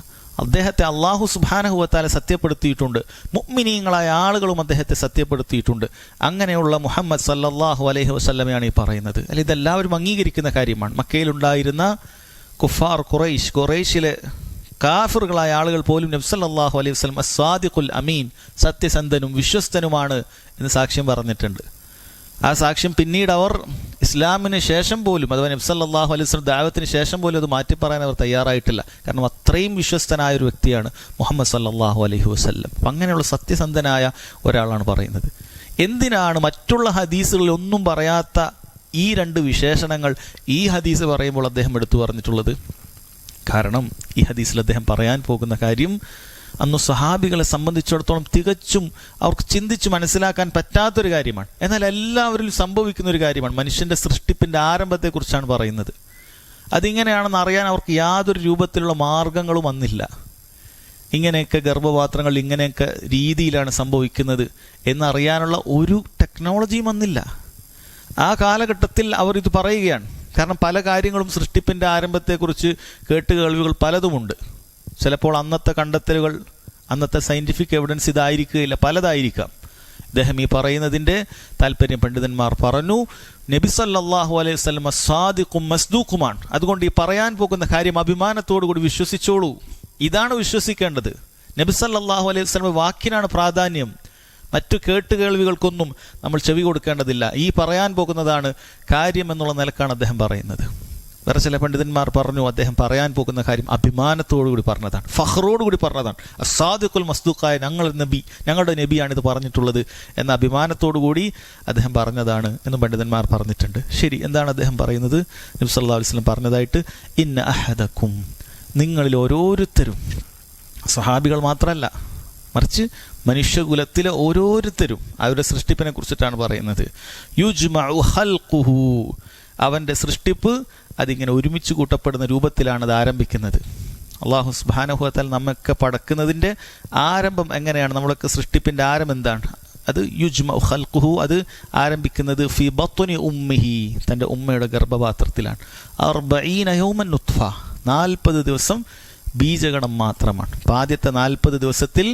അദ്ദേഹത്തെ അള്ളാഹു സുബ്ഹാനഹു വതആല സത്യപ്പെടുത്തിയിട്ടുണ്ട്. മുഅ്മിനീങ്ങളായ ആളുകളും അദ്ദേഹത്തെ സത്യപ്പെടുത്തിയിട്ടുണ്ട്. അങ്ങനെയുള്ള മുഹമ്മദ് സല്ലല്ലാഹു അലൈഹി വസല്ലമയാണ് ഈ പറയുന്നത്. അല്ല, ഇതെല്ലാവരും അംഗീകരിക്കുന്ന കാര്യമാണ്. മക്കയിലുണ്ടായിരുന്ന കുഫാർ ഖുറൈശിലെ കാഫിറുകളായ ആളുകൾ പോലും നബി സല്ലല്ലാഹു അലൈഹി വസല്ലം അസ്സാദിഖുൽ അമീൻ, സത്യസന്ധനും വിശ്വസ്തനുമാണ് എന്ന് സാക്ഷ്യം പറഞ്ഞിട്ടുണ്ട്. ആ സാക്ഷ്യം പിന്നീട് അവർ ഇസ്ലാമിന് ശേഷം പോലും, അഥവാ നബി സല്ലല്ലാഹു അലൈഹി വസല്ലം ദഅവത്തിന് ശേഷം പോലും അത് മാറ്റി പറയാൻ അവർ തയ്യാറായിട്ടില്ല. കാരണം അത്രയും വിശ്വസ്തനായ ഒരു വ്യക്തിയാണ് മുഹമ്മദ് സല്ലല്ലാഹു അലൈഹി വസല്ലം. അപ്പം അങ്ങനെയുള്ള സത്യസന്ധനായ ഒരാളാണ് പറയുന്നത്. എന്തിനാണ് മറ്റുള്ള ഹദീസുകളിൽ ഒന്നും പറയാത്ത ഈ 2 വിശേഷണങ്ങൾ ഈ ഹദീസ് പറയുമ്പോൾ അദ്ദേഹം എടുത്തു പറഞ്ഞിട്ടുള്ളത്? കാരണം ഈ ഹദീസിൽ അദ്ദേഹം പറയാൻ പോകുന്ന കാര്യം അന്ന് സ്വഹാബികളെ സംബന്ധിച്ചിടത്തോളം തികച്ചും അവർക്ക് ചിന്തിച്ച് മനസ്സിലാക്കാൻ പറ്റാത്തൊരു കാര്യമാണ്. എന്നാൽ എല്ലാവരിലും സംഭവിക്കുന്ന ഒരു കാര്യമാണ്. മനുഷ്യൻ്റെ സൃഷ്ടിപ്പിൻ്റെ ആരംഭത്തെക്കുറിച്ചാണ് പറയുന്നത്. അതിങ്ങനെയാണെന്ന് അറിയാൻ അവർക്ക് യാതൊരു രൂപത്തിലുള്ള മാർഗങ്ങളും വന്നില്ല. ഇങ്ങനെയൊക്കെ ഗർഭപാത്രങ്ങൾ ഇങ്ങനെയൊക്കെ രീതിയിലാണ് സംഭവിക്കുന്നത് എന്നറിയാനുള്ള ഒരു ടെക്നോളജിയും വന്നില്ല. ആ കാലഘട്ടത്തിൽ അവർ ഇത് പറയുകയാണ്. കാരണം പല കാര്യങ്ങളും സൃഷ്ടിപ്പിൻ്റെ ആരംഭത്തെക്കുറിച്ച് കേട്ടുകേൾവികൾ പലതുമുണ്ട്. ചിലപ്പോൾ അന്നത്തെ കണ്ടെത്തലുകൾ, അന്നത്തെ സയൻറ്റിഫിക് എവിഡൻസ് ഇതായിരിക്കുകയില്ല, പലതായിരിക്കാം. അദ്ദേഹം ഈ പറയുന്നതിൻ്റെ താല്പര്യം പണ്ഡിതന്മാർ പറഞ്ഞു, നബി സല്ലല്ലാഹു അലൈഹി വസല്ലം സാദിഖും മസ്ദൂഖുമാണ്. അതുകൊണ്ട് ഈ പറയാൻ പോകുന്ന കാര്യം അഭിമാനത്തോടു കൂടി വിശ്വസിച്ചോളൂ. ഇതാണ് വിശ്വസിക്കേണ്ടത്. നബി സല്ലല്ലാഹു അലൈഹി വസല്ലം വാക്കിനാണ് പ്രാധാന്യം. മറ്റു കേട്ടുകേൾവികൾക്കൊന്നും നമ്മൾ ചെവി കൊടുക്കേണ്ടതില്ല. ഈ പറയാൻ പോകുന്നതാണ് കാര്യം എന്നുള്ള നിലക്കാണ് അദ്ദേഹം പറയുന്നത്. വേറെ ചില പണ്ഡിതന്മാർ പറഞ്ഞു, അദ്ദേഹം പറയാൻ പോകുന്ന കാര്യം അഭിമാനത്തോടുകൂടി പറഞ്ഞതാണ്, ഫഖ്റോടുകൂടി പറഞ്ഞതാണ്. അസ്സാദിഖുൽ മസ്ദൂഖായ ഞങ്ങളുടെ നബിയാണ് ഇത് പറഞ്ഞിട്ടുള്ളത് എന്ന അഭിമാനത്തോടുകൂടി അദ്ദേഹം പറഞ്ഞതാണ് എന്നും പണ്ഡിതന്മാർ പറഞ്ഞിട്ടുണ്ട്. ശരി, എന്താണ് അദ്ദേഹം പറയുന്നത്? നബി സല്ലല്ലാഹു അലൈഹി വസല്ലം പറഞ്ഞതായിട്ട്, ഇന്ന അഹദക്കും, നിങ്ങളിൽ ഓരോരുത്തരും, സ്വഹാബികൾ മാത്രമല്ല മറിച്ച് മനുഷ്യകുലത്തിലെ ഓരോരുത്തരും അവരുടെ സൃഷ്ടിപ്പിനെ കുറിച്ചിട്ടാണ് പറയുന്നത്. യുജ്മഉ ഖൽഖുഹു, അവൻ്റെ സൃഷ്ടിപ്പ് അതിങ്ങനെ ഒരുമിച്ച് കൂട്ടപ്പെടുന്ന രൂപത്തിലാണ് അത് ആരംഭിക്കുന്നത്. അല്ലാഹു സുബ്ഹാനഹു വ തആല നമ്മൊക്കെ പടക്കുന്നതിൻ്റെ ആരംഭം എങ്ങനെയാണ്? നമ്മളൊക്കെ സൃഷ്ടിപ്പിൻ്റെ ആരംഭം എന്താണ്? അത് യുജ്മഉ ഖൽഖുഹു, അത് ആരംഭിക്കുന്നത് ഫി ബത്നി ഉമ്മിഹി, തൻ്റെ ഉമ്മയുടെ ഗർഭപാത്രത്തിലാണ്. 40 യൗമൻ നുത്ഫ, 40 ദിവസം ബീജഗണം മാത്രമാണ്. അപ്പോൾ ആദ്യത്തെ 40 ദിവസത്തിൽ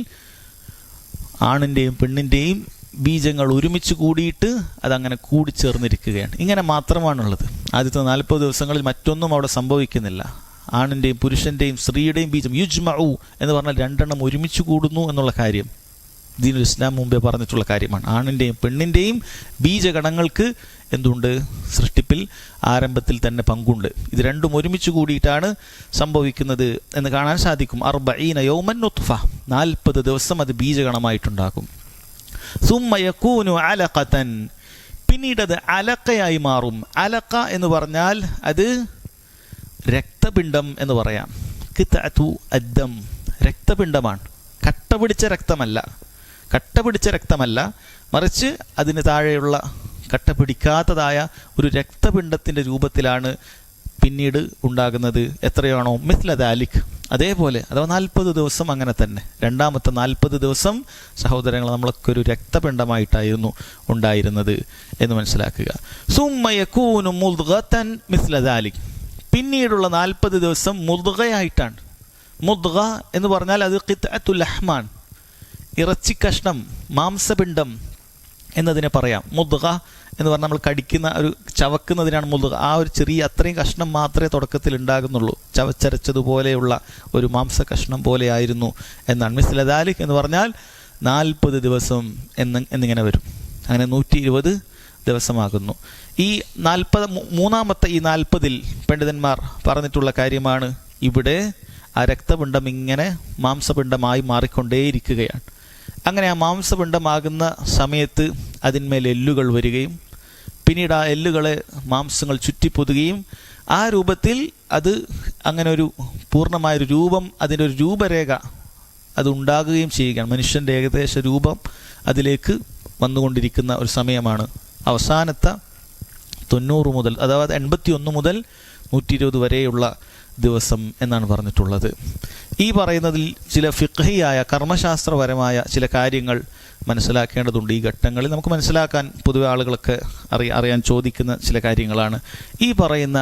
ആണിൻ്റെയും പെണ്ണിൻ്റെയും ബീജങ്ങൾ ഒരുമിച്ച് കൂടിയിട്ട് അതങ്ങനെ കൂടിച്ചേർന്നിരിക്കുകയാണ്. ഇങ്ങനെ മാത്രമാണുള്ളത്. ആദ്യത്തെ 40 ദിവസങ്ങളിൽ മറ്റൊന്നും അവിടെ സംഭവിക്കുന്നില്ല. ആണിൻ്റെയും പുരുഷൻ്റെയും സ്ത്രീയുടെയും ബീജം യുജ്മഉ എന്ന് പറഞ്ഞാൽ രണ്ടെണ്ണം ഒരുമിച്ച് കൂടുന്നു എന്നുള്ള കാര്യം ദീനുൽ ഇസ്ലാം മുമ്പേ പറഞ്ഞിട്ടുള്ള കാര്യമാണ്. ആണിൻ്റെയും പെണ്ണിൻ്റെയും ബീജഗണങ്ങൾക്ക് എന്തുണ്ട്? സൃഷ്ടിപ്പിൽ ആരംഭത്തിൽ തന്നെ പങ്കുണ്ട്. ഇത് രണ്ടും ഒരുമിച്ച് കൂടിയിട്ടാണ് സംഭവിക്കുന്നത് എന്ന് കാണാൻ സാധിക്കും. 40 യൗമൻ നുത്ഫ, 40 ദിവസം അത് ബീജഗണമായിട്ടുണ്ടാകും. സുമ്മ യകൂനു അലഖതൻ, പിന്നീട് അത് അലഖയായി മാറും. അലഖ എന്ന് പറഞ്ഞാൽ അത് രക്തപിണ്ഡം എന്ന് പറയാം. ഖിത്അതു അദ്ദം, രക്തപിണ്ഡമാണ്. കട്ട പിടിച്ച രക്തമല്ല, മറിച്ച് അതിന് താഴെയുള്ള കട്ട പിടിക്കാത്തതായ ഒരു രക്തപിണ്ഡത്തിൻ്റെ രൂപത്തിലാണ് പിന്നീട് ഉണ്ടാകുന്നത്. എത്രയാണോ മിസ്ല ദാലിക്, അതേപോലെ, അഥവാ 40 ദിവസം അങ്ങനെ തന്നെ. രണ്ടാമത്തെ 40 ദിവസം സഹോദരങ്ങൾ നമ്മളൊക്കെ ഒരു രക്തപിണ്ഡമായിട്ടായിരുന്നു ഉണ്ടായിരുന്നത് എന്ന് മനസ്സിലാക്കുക. സുമ്മ യകൂനു മുദ്ഗതൻ മിസ്ല ദാലിക്, പിന്നീടുള്ള 40 ദിവസം മുദ്ഗയായിട്ടാണ്. മുദ്ഗ എന്ന് പറഞ്ഞാൽ അത് ഖിത്അത്തുൽ ലഹ്മാൻ, ഇറച്ചി കഷ്ണം, മാംസപിണ്ഡം എന്നതിനെ പറയാം. മുദ്ഗ എന്ന് പറഞ്ഞാൽ നമ്മൾ കടിക്കുന്ന ഒരു ചവക്കുന്നതിനാണ് മുദ്ഗ. ആ ഒരു ചെറിയ അത്രയും കഷ്ണം മാത്രമേ തുടക്കത്തിൽ ഉണ്ടാകുന്നുള്ളൂ. ചവച്ചരച്ചതുപോലെയുള്ള ഒരു മാംസ കഷ്ണം പോലെയായിരുന്നു എന്നാണ്. മിസ്ല ദാലിക് എന്ന് പറഞ്ഞാൽ 40 ദിവസം എന്നിങ്ങനെ വരും. അങ്ങനെ 120 ദിവസമാകുന്നു. ഈ 43-ാമത്തെ ഈ 40-ൽ പണ്ഡിതന്മാർ പറഞ്ഞിട്ടുള്ള കാര്യമാണ്, ഇവിടെ ആ രക്തപിണ്ഡം ഇങ്ങനെ മാംസപിണ്ഡമായി മാറിക്കൊണ്ടേയിരിക്കുകയാണ്. അങ്ങനെ ആ മാംസപിണ്ഡമാകുന്ന സമയത്ത് അതിന്മേൽ എല്ലുകൾ വരികയും പിന്നീട് ആ എല്ലുകളെ മാംസങ്ങൾ ചുറ്റിപ്പൊതുകയും ആ രൂപത്തിൽ അത് അങ്ങനെ ഒരു പൂർണ്ണമായൊരു രൂപം, അതിൻ്റെ ഒരു രൂപരേഖ അത് ഉണ്ടാകുകയും ചെയ്യുകയാണ്. മനുഷ്യൻ്റെ ഏകദേശ രൂപം അതിലേക്ക് വന്നുകൊണ്ടിരിക്കുന്ന ഒരു സമയമാണ് അവസാനത്തെ 90 മുതൽ, അഥവാ 81 മുതൽ 120 വരെയുള്ള ദിവസം എന്നാണ് പറഞ്ഞിട്ടുള്ളത്. ഈ പറയുന്നതിൽ ചില ഫിഖ്ഹിയായ കർമ്മശാസ്ത്രപരമായ ചില കാര്യങ്ങൾ മനസ്സിലാക്കേണ്ടതുണ്ട്. ഈ ഘട്ടങ്ങളിൽ നമുക്ക് മനസ്സിലാക്കാൻ പൊതുവെ ആളുകളൊക്കെ അറിയാൻ ചോദിക്കുന്ന ചില കാര്യങ്ങളാണ്. ഈ പറയുന്ന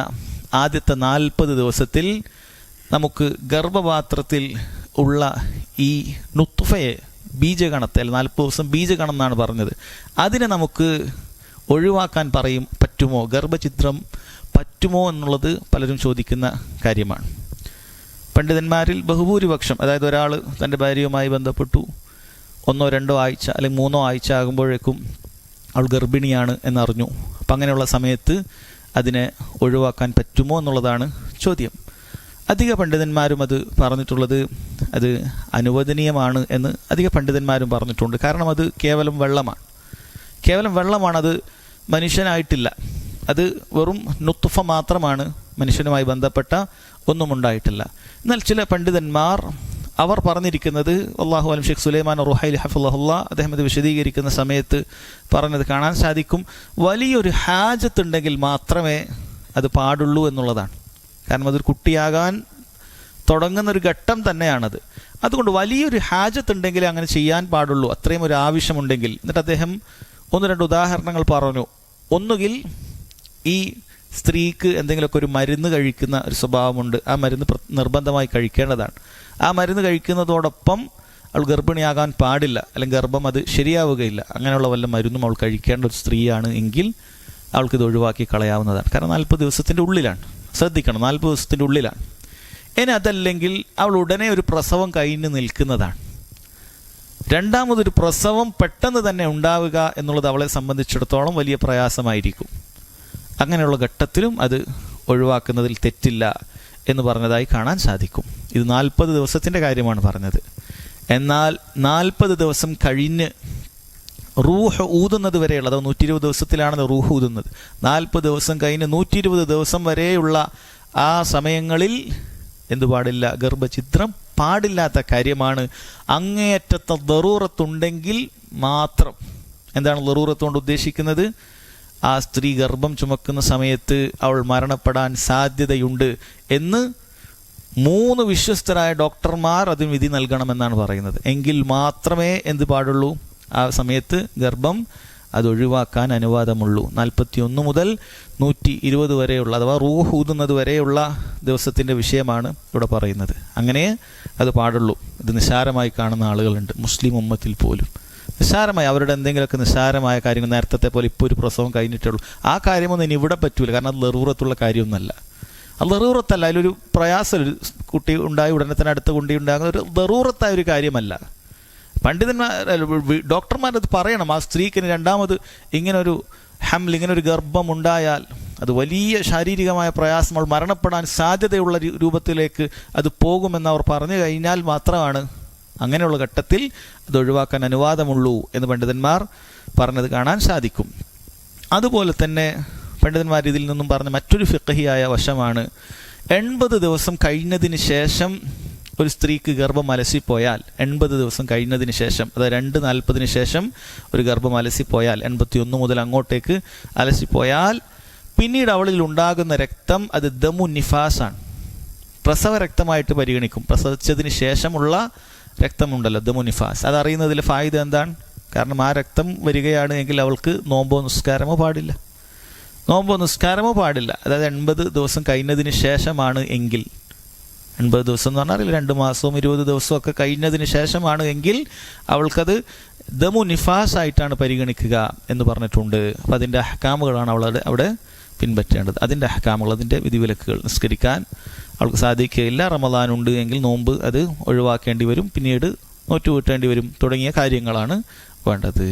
ആദ്യത്തെ 40 ദിവസത്തിൽ നമുക്ക് ഗർഭപാത്രത്തിൽ ഉള്ള ഈ നുത്ഫയെ, ബീജഗണത്തെ, 40 ദിവസം ബീജഗണം എന്നാണ് പറഞ്ഞത്, അതിനെ നമുക്ക് ഒഴിവാക്കാൻ പറ്റുമോ? ഗർഭചിത്രം പറ്റുമോ എന്നുള്ളത് പലരും ചോദിക്കുന്ന കാര്യമാണ്. പണ്ഡിതന്മാരിൽ ബഹുഭൂരിപക്ഷം, അതായത് ഒരാൾ തൻ്റെ ഭാര്യയുമായി ബന്ധപ്പെട്ടു 1 or 2 ആഴ്ച അല്ലെങ്കിൽ 3 ആഴ്ച ആകുമ്പോഴേക്കും അവൾ ഗർഭിണിയാണ് എന്നറിഞ്ഞു. അപ്പം അങ്ങനെയുള്ള സമയത്ത് അതിനെ ഒഴിവാക്കാൻ പറ്റുമോ എന്നുള്ളതാണ് ചോദ്യം. അധിക പണ്ഡിതന്മാരും അത് പറഞ്ഞിട്ടുള്ളത് അത് അനുവദനീയമാണ് എന്ന് അധിക പണ്ഡിതന്മാരും പറഞ്ഞിട്ടുണ്ട്. കാരണം അത് കേവലം വെള്ളമാണ്, അത് മനുഷ്യനായിട്ടില്ല. അത് വെറും നുത്ഫ മാത്രമാണ്, മനുഷ്യനുമായി ബന്ധപ്പെട്ട ഒന്നും ഉണ്ടായിട്ടില്ല. എന്നാൽ ചില പണ്ഡിതന്മാർ അവർ പറഞ്ഞിരിക്കുന്നത്, അല്ലാഹു അലം, ഷെയ്ഖ് സുലൈമാൻ റുഹൈലി ഹഫിളഹുല്ലാ അദ്ദേഹം ഇത് വിശദീകരിക്കുന്ന സമയത്ത് പറഞ്ഞത് കാണാൻ സാധിക്കും, വലിയൊരു ഹാജത്ത് ഉണ്ടെങ്കിൽ മാത്രമേ അത് പാടുള്ളൂ എന്നുള്ളതാണ്. കാരണം അതൊരു കുട്ടിയാകാൻ തുടങ്ങുന്നൊരു ഘട്ടം തന്നെയാണത്. അതുകൊണ്ട് വലിയൊരു ഹാജത്ത് ഉണ്ടെങ്കിൽ അങ്ങനെ ചെയ്യാൻ പാടുള്ളൂ, അത്രയും ഒരു ആവശ്യമുണ്ടെങ്കിൽ. എന്നിട്ട് അദ്ദേഹം 1-2 ഉദാഹരണങ്ങൾ പറഞ്ഞു. ഒന്നുകിൽ ഈ സ്ത്രീക്ക് എന്തെങ്കിലുമൊക്കെ ഒരു മരുന്ന് കഴിക്കുന്ന ഒരു സ്വഭാവമുണ്ട്, ആ മരുന്ന് നിർബന്ധമായി കഴിക്കേണ്ടതാണ്. ആ മരുന്ന് കഴിക്കുന്നതോടൊപ്പം അവൾ ഗർഭിണിയാകാൻ പാടില്ല, അല്ലെങ്കിൽ ഗർഭം അത് ശരിയാവുകയില്ല. അങ്ങനെയുള്ള വല്ല മരുന്നും അവൾ കഴിക്കേണ്ട ഒരു സ്ത്രീയാണ് എങ്കിൽ അവൾക്കിത് ഒഴിവാക്കി കളയാവുന്നതാണ്. കാരണം 40 ദിവസത്തിൻ്റെ ഉള്ളിലാണ്, ശ്രദ്ധിക്കണം, 40 ദിവസത്തിൻ്റെ ഉള്ളിലാണ്. ഇനി അതല്ലെങ്കിൽ അവൾ ഉടനെ ഒരു പ്രസവം കഴിഞ്ഞ് നിൽക്കുന്നതാണ്. രണ്ടാമതൊരു പ്രസവം പെട്ടെന്ന് തന്നെ ഉണ്ടാവുക എന്നുള്ളത് അവളെ സംബന്ധിച്ചിടത്തോളം വലിയ പ്രയാസമായിരിക്കും. അങ്ങനെയുള്ള ഘട്ടത്തിലും അത് ഒഴിവാക്കുന്നതിൽ തെറ്റില്ല എന്ന് പറഞ്ഞതായി കാണാൻ സാധിക്കും. ഇത് 40 ദിവസത്തിൻ്റെ കാര്യമാണ് പറഞ്ഞത്. എന്നാൽ 40 ദിവസം കഴിഞ്ഞ് റൂഹ് ഊതുന്നത് വരെയുള്ള, അതോ 120 ദിവസത്തിലാണ് റൂഹ് ഊതുന്നത്, 40 ദിവസം കഴിഞ്ഞ് 120 ദിവസം വരെയുള്ള ആ സമയങ്ങളിൽ എന്തു പാടില്ല? ഗർഭചിത്രം പാടില്ലാത്ത കാര്യമാണ്. അങ്ങേയറ്റത്തെ ദറൂറത്തുണ്ടെങ്കിൽ മാത്രം. എന്താണ് ദറൂറത്ത് കൊണ്ട് ഉദ്ദേശിക്കുന്നത്? ആ സ്ത്രീ ഗർഭം ചുമക്കുന്ന സമയത്ത് അവൾ മരണപ്പെടാൻ സാധ്യതയുണ്ട് എന്ന് 3 വിശ്വസ്തരായ ഡോക്ടർമാർ അതിന് വിധി നൽകണമെന്നാണ് പറയുന്നത്. എങ്കിൽ മാത്രമേ എന്ത് പാടുള്ളൂ? ആ സമയത്ത് ഗർഭം അത് ഒഴിവാക്കാൻ അനുവാദമുള്ളൂ. 41 മുതൽ 120 വരെയുള്ള, അഥവാ റൂഹ് ഊതുന്നത് വരെയുള്ള ദിവസത്തിൻ്റെ വിഷയമാണ് ഇവിടെ പറയുന്നത്. അങ്ങനെ അത് പാടുള്ളൂ. ഇത് നിസ്സാരമായി കാണുന്ന ആളുകളുണ്ട് മുസ്ലിം ഉമ്മത്തിൽ പോലും. നിസ്സാരമായി അവരുടെ എന്തെങ്കിലുമൊക്കെ നിസ്സാരമായ കാര്യങ്ങൾ, നേരത്തെ പോലെ ഇപ്പോൾ ഒരു പ്രസവം കഴിഞ്ഞിട്ടുള്ളൂ, ആ കാര്യമൊന്നും ഇനി ഇവിടെ പറ്റൂല. കാരണം അത് ലറൂറത്തുള്ള കാര്യമൊന്നുമല്ല. അത് ലറൂറത്തല്ല, അതിലൊരു പ്രയാസം, ഒരു കുട്ടി ഉണ്ടായി ഉടനെ തന്നെ അടുത്ത കുട്ടി ഉണ്ടാകുന്ന ഒരു ലറൂറത്തായ ഒരു കാര്യമല്ല. പണ്ഡിതന്മാർ, ഡോക്ടർമാരത് പറയണം. ആ സ്ത്രീക്ക് രണ്ടാമത് ഇങ്ങനൊരു ഹംൽ, ഇങ്ങനൊരു ഗർഭം ഉണ്ടായാൽ അത് വലിയ ശാരീരികമായ പ്രയാസങ്ങൾ, മരണപ്പെടാൻ സാധ്യതയുള്ള രൂപത്തിലേക്ക് അത് പോകുമെന്ന് അവർ പറഞ്ഞു കഴിഞ്ഞാൽ മാത്രമാണ് അങ്ങനെയുള്ള ഘട്ടത്തിൽ അത് ഒഴിവാക്കാൻ അനുവാദമുള്ളൂ എന്ന് പണ്ഡിതന്മാർ പറഞ്ഞത് കാണാൻ സാധിക്കും. അതുപോലെ തന്നെ പണ്ഡിതന്മാർ ഇതിൽ നിന്നും പറഞ്ഞ മറ്റൊരു ഫിഖഹിയായ വശമാണ്, 80 ദിവസം കഴിഞ്ഞതിന് ശേഷം ഒരു സ്ത്രീക്ക് ഗർഭം അലസിപ്പോയാൽ, 80 ദിവസം കഴിഞ്ഞതിന് ശേഷം, അതായത് 2:40 ശേഷം ഒരു ഗർഭം അലസിപ്പോയാൽ, 81 മുതൽ അങ്ങോട്ടേക്ക് അലസിപ്പോയാൽ, പിന്നീട് അവളിൽ ഉണ്ടാകുന്ന രക്തം അത് ദമു നിഫാസാണ്, പ്രസവ രക്തമായിട്ട് പരിഗണിക്കും. പ്രസവിച്ചതിന് ശേഷമുള്ള രക്തമുണ്ടല്ലോ, ദമു നിഫാസ്. അതറിയുന്നതിൽ ഫായിദ എന്താണ്? കാരണം ആ രക്തം വരികയാണ് എങ്കിൽ അവൾക്ക് നോമ്പോ നിസ്കാരമോ പാടില്ല. അതായത് 80 ദിവസം കഴിഞ്ഞതിന് ശേഷമാണ് എങ്കിൽ, 80 ദിവസം എന്ന് പറഞ്ഞാൽ 2 മാസവും 20 ദിവസവും ഒക്കെ കഴിഞ്ഞതിന് ശേഷമാണ് എങ്കിൽ അവൾക്കത് ദമു നിഫാസ് ആയിട്ടാണ് പരിഗണിക്കുക എന്ന് പറഞ്ഞിട്ടുണ്ട്. അപ്പം അതിൻ്റെ അഹ്കാമുകളാണ് അവളുടെ അവിടെ പിൻപറ്റേണ്ടത്. അതിൻ്റെ അഹ്കാമുകൾ, അതിൻ്റെ വിധിവിലക്കുകൾ. നിസ്കരിക്കാൻ അവൾക്ക് സാധിക്കുകയില്ല, റമദാനുണ്ട് എങ്കിൽ നോമ്പ് അത് ഒഴിവാക്കേണ്ടി വരും, പിന്നീട് നോറ്റ് വീട്ടേണ്ടി വരും, തുടങ്ങിയ കാര്യങ്ങളാണ് വേണ്ടത്.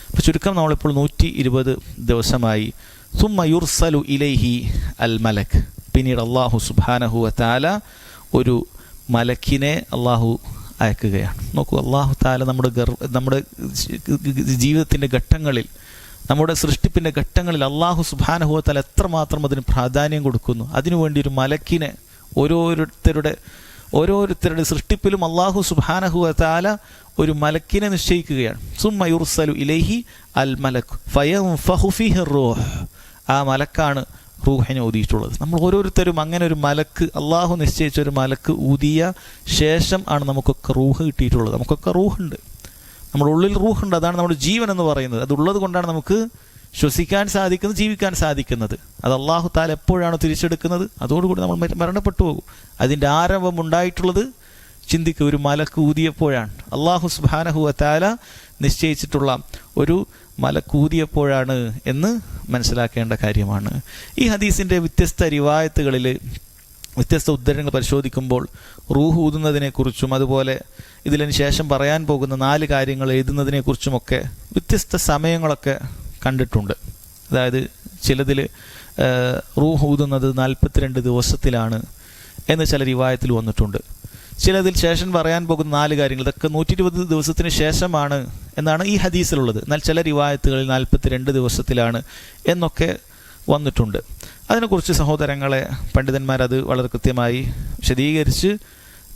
അപ്പോൾ ചുരുക്കം നമ്മളിപ്പോൾ 120 ദിവസമായി. സുമ്മ യുർസലു ഇലൈഹി അൽ മലക്, പിന്നീട് അള്ളാഹു സുബ്ഹാനഹു വതആല ഒരു മലക്കിനെ അള്ളാഹു അയക്കുകയാണ്. നോക്കൂ, അള്ളാഹു തആല നമ്മുടെ ജീവിതത്തിൻ്റെ ഘട്ടങ്ങളിൽ, നമ്മുടെ സൃഷ്ടിപ്പിൻ്റെ ഘട്ടങ്ങളിൽ അള്ളാഹു സുബ്ഹാനഹു വതആല എത്രമാത്രം അതിന് പ്രാധാന്യം കൊടുക്കുന്നു. അതിനുവേണ്ടി ഒരു മലക്കിനെ, ഓരോരുത്തരുടെ സൃഷ്ടിപ്പിലും അള്ളാഹു സുബ്ഹാനഹു വതആല ഒരു മലക്കിനെ നിശ്ചയിക്കുകയാണ്. സുമ്മ യുർസലു ഇലൈഹി അൽ മലക് ഫയൻഫഖു ഫീഹി റൂഹ്, ആ മലക്കാണ് റൂഹിനെ ഊതിയിട്ടുള്ളത്. നമ്മൾ ഓരോരുത്തരും അങ്ങനെ ഒരു മലക്ക്, അള്ളാഹു നിശ്ചയിച്ച ഒരു മലക്ക് ഊതിയ ശേഷം ആണ് നമുക്കൊക്കെ റൂഹ് കിട്ടിയിട്ടുള്ളത്. നമുക്കൊക്കെ റൂഹുണ്ട്, നമ്മുടെ ഉള്ളിൽ റൂഹുണ്ട്. അതാണ് നമ്മുടെ ജീവൻ എന്ന് പറയുന്നത്. അതുള്ളത് കൊണ്ടാണ് നമുക്ക് ശ്വസിക്കാൻ സാധിക്കുന്നത്, ജീവിക്കാൻ സാധിക്കുന്നത്. അത് അള്ളാഹു തആല എപ്പോഴാണ് തിരിച്ചെടുക്കുന്നത്, അതോടുകൂടി നമ്മൾ മരണപ്പെട്ടു പോകും. അതിൻ്റെ ആരംഭം ഉണ്ടായിട്ടുള്ളത് ചിന്തിക്കുക, ഒരു മലക്ക് ഊതിയപ്പോഴാണ്. അള്ളാഹു സുബ്ഹാനഹു വതആല നിശ്ചയിച്ചിട്ടുള്ള ഒരു മലക്കൂതിയപ്പോഴാണ് എന്ന് മനസ്സിലാക്കേണ്ട കാര്യമാണ്. ഈ ഹദീസിൻ്റെ വ്യത്യസ്ത റിവായത്തുകളിൽ വ്യത്യസ്ത ഉദ്ധരണങ്ങൾ പരിശോധിക്കുമ്പോൾ റൂഹ് ഊതുന്നതിനെക്കുറിച്ചും അതുപോലെ ഇതിന് ശേഷം പറയാൻ പോകുന്ന 4 കാര്യങ്ങൾ എഴുതുന്നതിനെക്കുറിച്ചുമൊക്കെ വ്യത്യസ്ത സമയങ്ങളൊക്കെ കണ്ടിട്ടുണ്ട്. അതായത് ചിലതിൽ റൂഹ് ഊതുന്നത് 42 ദിവസത്തിലാണ് എന്ന് ചില റിവായത്തിൽ വന്നിട്ടുണ്ട്. ചിലതിൽ ശേഷം പറയാൻ പോകുന്ന 4 കാര്യങ്ങൾ ഇതൊക്കെ 120 ദിവസത്തിന് ശേഷമാണ് എന്നാണ് ഈ ഹദീസിലുള്ളത്. എന്നാൽ ചില റിവായത്തുകളിൽ 42 ദിവസത്തിലാണ് എന്നൊക്കെ വന്നിട്ടുണ്ട്. അതിനെക്കുറിച്ച് സഹോദരങ്ങളെ പണ്ഡിതന്മാരത് വളരെ കൃത്യമായി വിശദീകരിച്ച്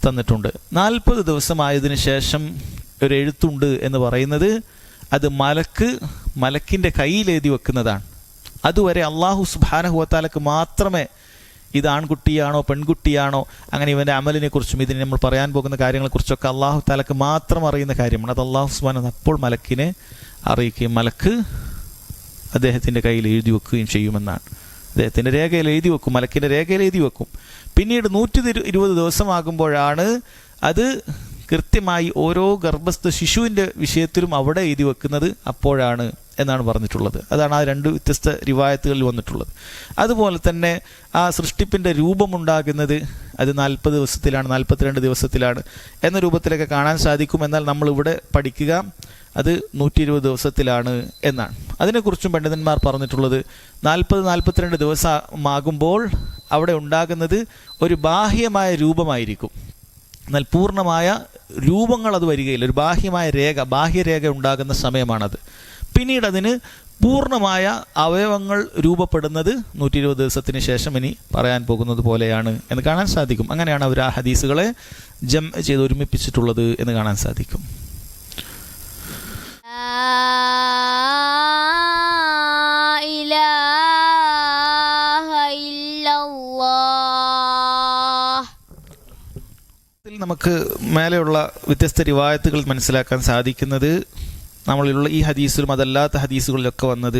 തന്നിട്ടുണ്ട്. 40 ദിവസമായതിനു ശേഷം ഒരു എഴുത്തുണ്ട് എന്ന് പറയുന്നത് അത് മലക്കിൻ്റെ കയ്യിൽ എഴുതി വെക്കുന്നതാണ്. അതുവരെ അള്ളാഹു സുബ്ഹാനഹു വ തആലക്ക് മാത്രമേ ഇത് ആൺകുട്ടിയാണോ പെൺകുട്ടിയാണോ അങ്ങനെ ഇവൻ്റെ അമലിനെ കുറിച്ചും ഇതിന് നമ്മൾ പറയാൻ പോകുന്ന കാര്യങ്ങളെക്കുറിച്ചൊക്കെ അള്ളാഹു തആലക്ക് മാത്രം അറിയുന്ന കാര്യമാണ്. അത് അള്ളാഹു സുബ്ഹാനഹു അപ്പോൾ മലക്കിനെ അറിയിക്കുകയും മലക്ക് അദ്ദേഹത്തിൻ്റെ കയ്യിൽ എഴുതി വെക്കുകയും ചെയ്യുമെന്നാണ്. അദ്ദേഹത്തിൻ്റെ രേഖയിൽ എഴുതി വെക്കും, മലക്കിൻ്റെ രേഖയിൽ എഴുതി വെക്കും. പിന്നീട് 120 ദിവസമാകുമ്പോഴാണ് അത് കൃത്യമായി ഓരോ ഗർഭസ്ഥ ശിശുവിൻ്റെ വിഷയത്തിലും അവിടെ എഴുതി വെക്കുന്നത് അപ്പോഴാണ് എന്നാണ് പറഞ്ഞിട്ടുള്ളത്. അതാണ് ആ 2 വ്യത്യസ്ത റിവായത്തുകളിൽ വന്നിട്ടുള്ളത്. അതുപോലെ തന്നെ ആ സൃഷ്ടിപ്പിൻ്റെ രൂപമുണ്ടാകുന്നത് അത് 40 ദിവസത്തിലാണ്, 42 ദിവസത്തിലാണ് എന്ന രൂപത്തിലൊക്കെ കാണാൻ സാധിക്കും. എന്നാൽ നമ്മളിവിടെ പഠിക്കുക അത് 120 ദിവസത്തിലാണ് എന്നാണ്. അതിനെക്കുറിച്ചും പണ്ഡിതന്മാർ പറഞ്ഞിട്ടുള്ളത് 40-42 ദിവസമാകുമ്പോൾ അവിടെ ഉണ്ടാകുന്നത് ഒരു ബാഹ്യമായ രൂപമായിരിക്കും. എന്നാൽ പൂർണ്ണമായ രൂപങ്ങൾ അത് വരികയില്ല. ഒരു ബാഹ്യരേഖ ഉണ്ടാകുന്ന സമയമാണത്. പിന്നീട് അതിന് പൂർണ്ണമായ അവയവങ്ങൾ രൂപപ്പെടുന്നത് 120 ദിവസത്തിന് ശേഷം ഇനി പറയാൻ പോകുന്നത് പോലെയാണ് എന്ന് കാണാൻ സാധിക്കും. അങ്ങനെയാണ് അവർ ആ ഹദീസുകളെ ജം ചെയ്ത് ഒരുമിപ്പിച്ചിട്ടുള്ളത് എന്ന് കാണാൻ സാധിക്കും. നമുക്ക് മേലെയുള്ള വ്യത്യസ്ത റിവായത്തുകൾ മനസ്സിലാക്കാൻ സാധിക്കുന്നത് നമ്മളിലുള്ള ഈ ഹദീസിലും അതല്ലാത്ത ഹദീസുകളിലൊക്കെ വന്നത്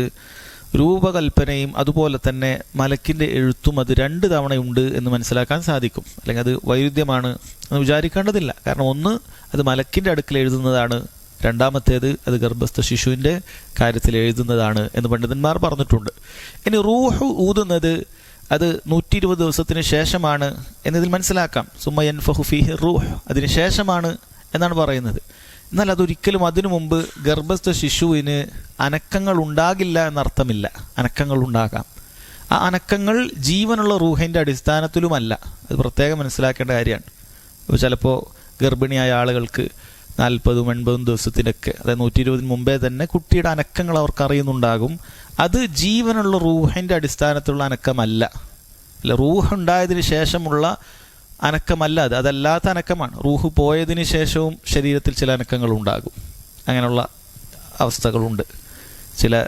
രൂപകൽപ്പനയും അതുപോലെ തന്നെ മലക്കിൻ്റെ എഴുത്തും അത് 2 തവണയുണ്ട് എന്ന് മനസ്സിലാക്കാൻ സാധിക്കും. അല്ലെങ്കിൽ അത് വൈരുദ്ധ്യമാണ് എന്ന് വിചാരിക്കേണ്ടതില്ല. കാരണം ഒന്ന് അത് മലക്കിൻ്റെ അടുക്കൽ എഴുതുന്നതാണ്, രണ്ടാമത്തേത് അത് ഗർഭസ്ഥ ശിശുവിൻ്റെ കാര്യത്തിൽ എഴുതുന്നതാണ് എന്ന് പണ്ഡിതന്മാർ പറഞ്ഞിട്ടുണ്ട്. ഇനി റൂഹ് ഊതുന്നത് അത് 120 ദിവസത്തിന് ശേഷമാണ് എന്നതിൽ മനസ്സിലാക്കാം. സുമ്മ യൻഫഖു ഫീഹി റൂഹ് അതിന് ശേഷമാണ് എന്നാണ് പറയുന്നത്. എന്നാൽ അതൊരിക്കലും അതിനു മുമ്പ് ഗർഭസ്ഥ ശിശുവിന് അനക്കങ്ങൾ ഉണ്ടാകില്ല എന്നർത്ഥമില്ല. അനക്കങ്ങൾ ഉണ്ടാകാം. ആ അനക്കങ്ങൾ ജീവനുള്ള റൂഹിൻ്റെ അടിസ്ഥാനത്തിലുമല്ല. അത് പ്രത്യേകം മനസ്സിലാക്കേണ്ട കാര്യമാണ്. ഇപ്പോൾ ചിലപ്പോൾ ഗർഭിണിയായ ആളുകൾക്ക് 40-80 ദിവസത്തിനൊക്കെ അതായത് 120 മുമ്പേ തന്നെ കുട്ടിയുടെ അനക്കങ്ങൾ അവർക്ക് അറിയുന്നുണ്ടാകും. അത് ജീവനുള്ള റൂഹിൻ്റെ അടിസ്ഥാനത്തിലുള്ള അനക്കമല്ല. അല്ല, റൂഹ് ഉണ്ടായതിന് ശേഷമുള്ള അനക്കമല്ല അത്. അതല്ലാത്ത അനക്കമാണ്. റൂഹ് പോയതിന് ശേഷവും ശരീരത്തിൽ ചില അനക്കങ്ങൾ ഉണ്ടാകും. അങ്ങനെയുള്ള അവസ്ഥകളുണ്ട്. ചില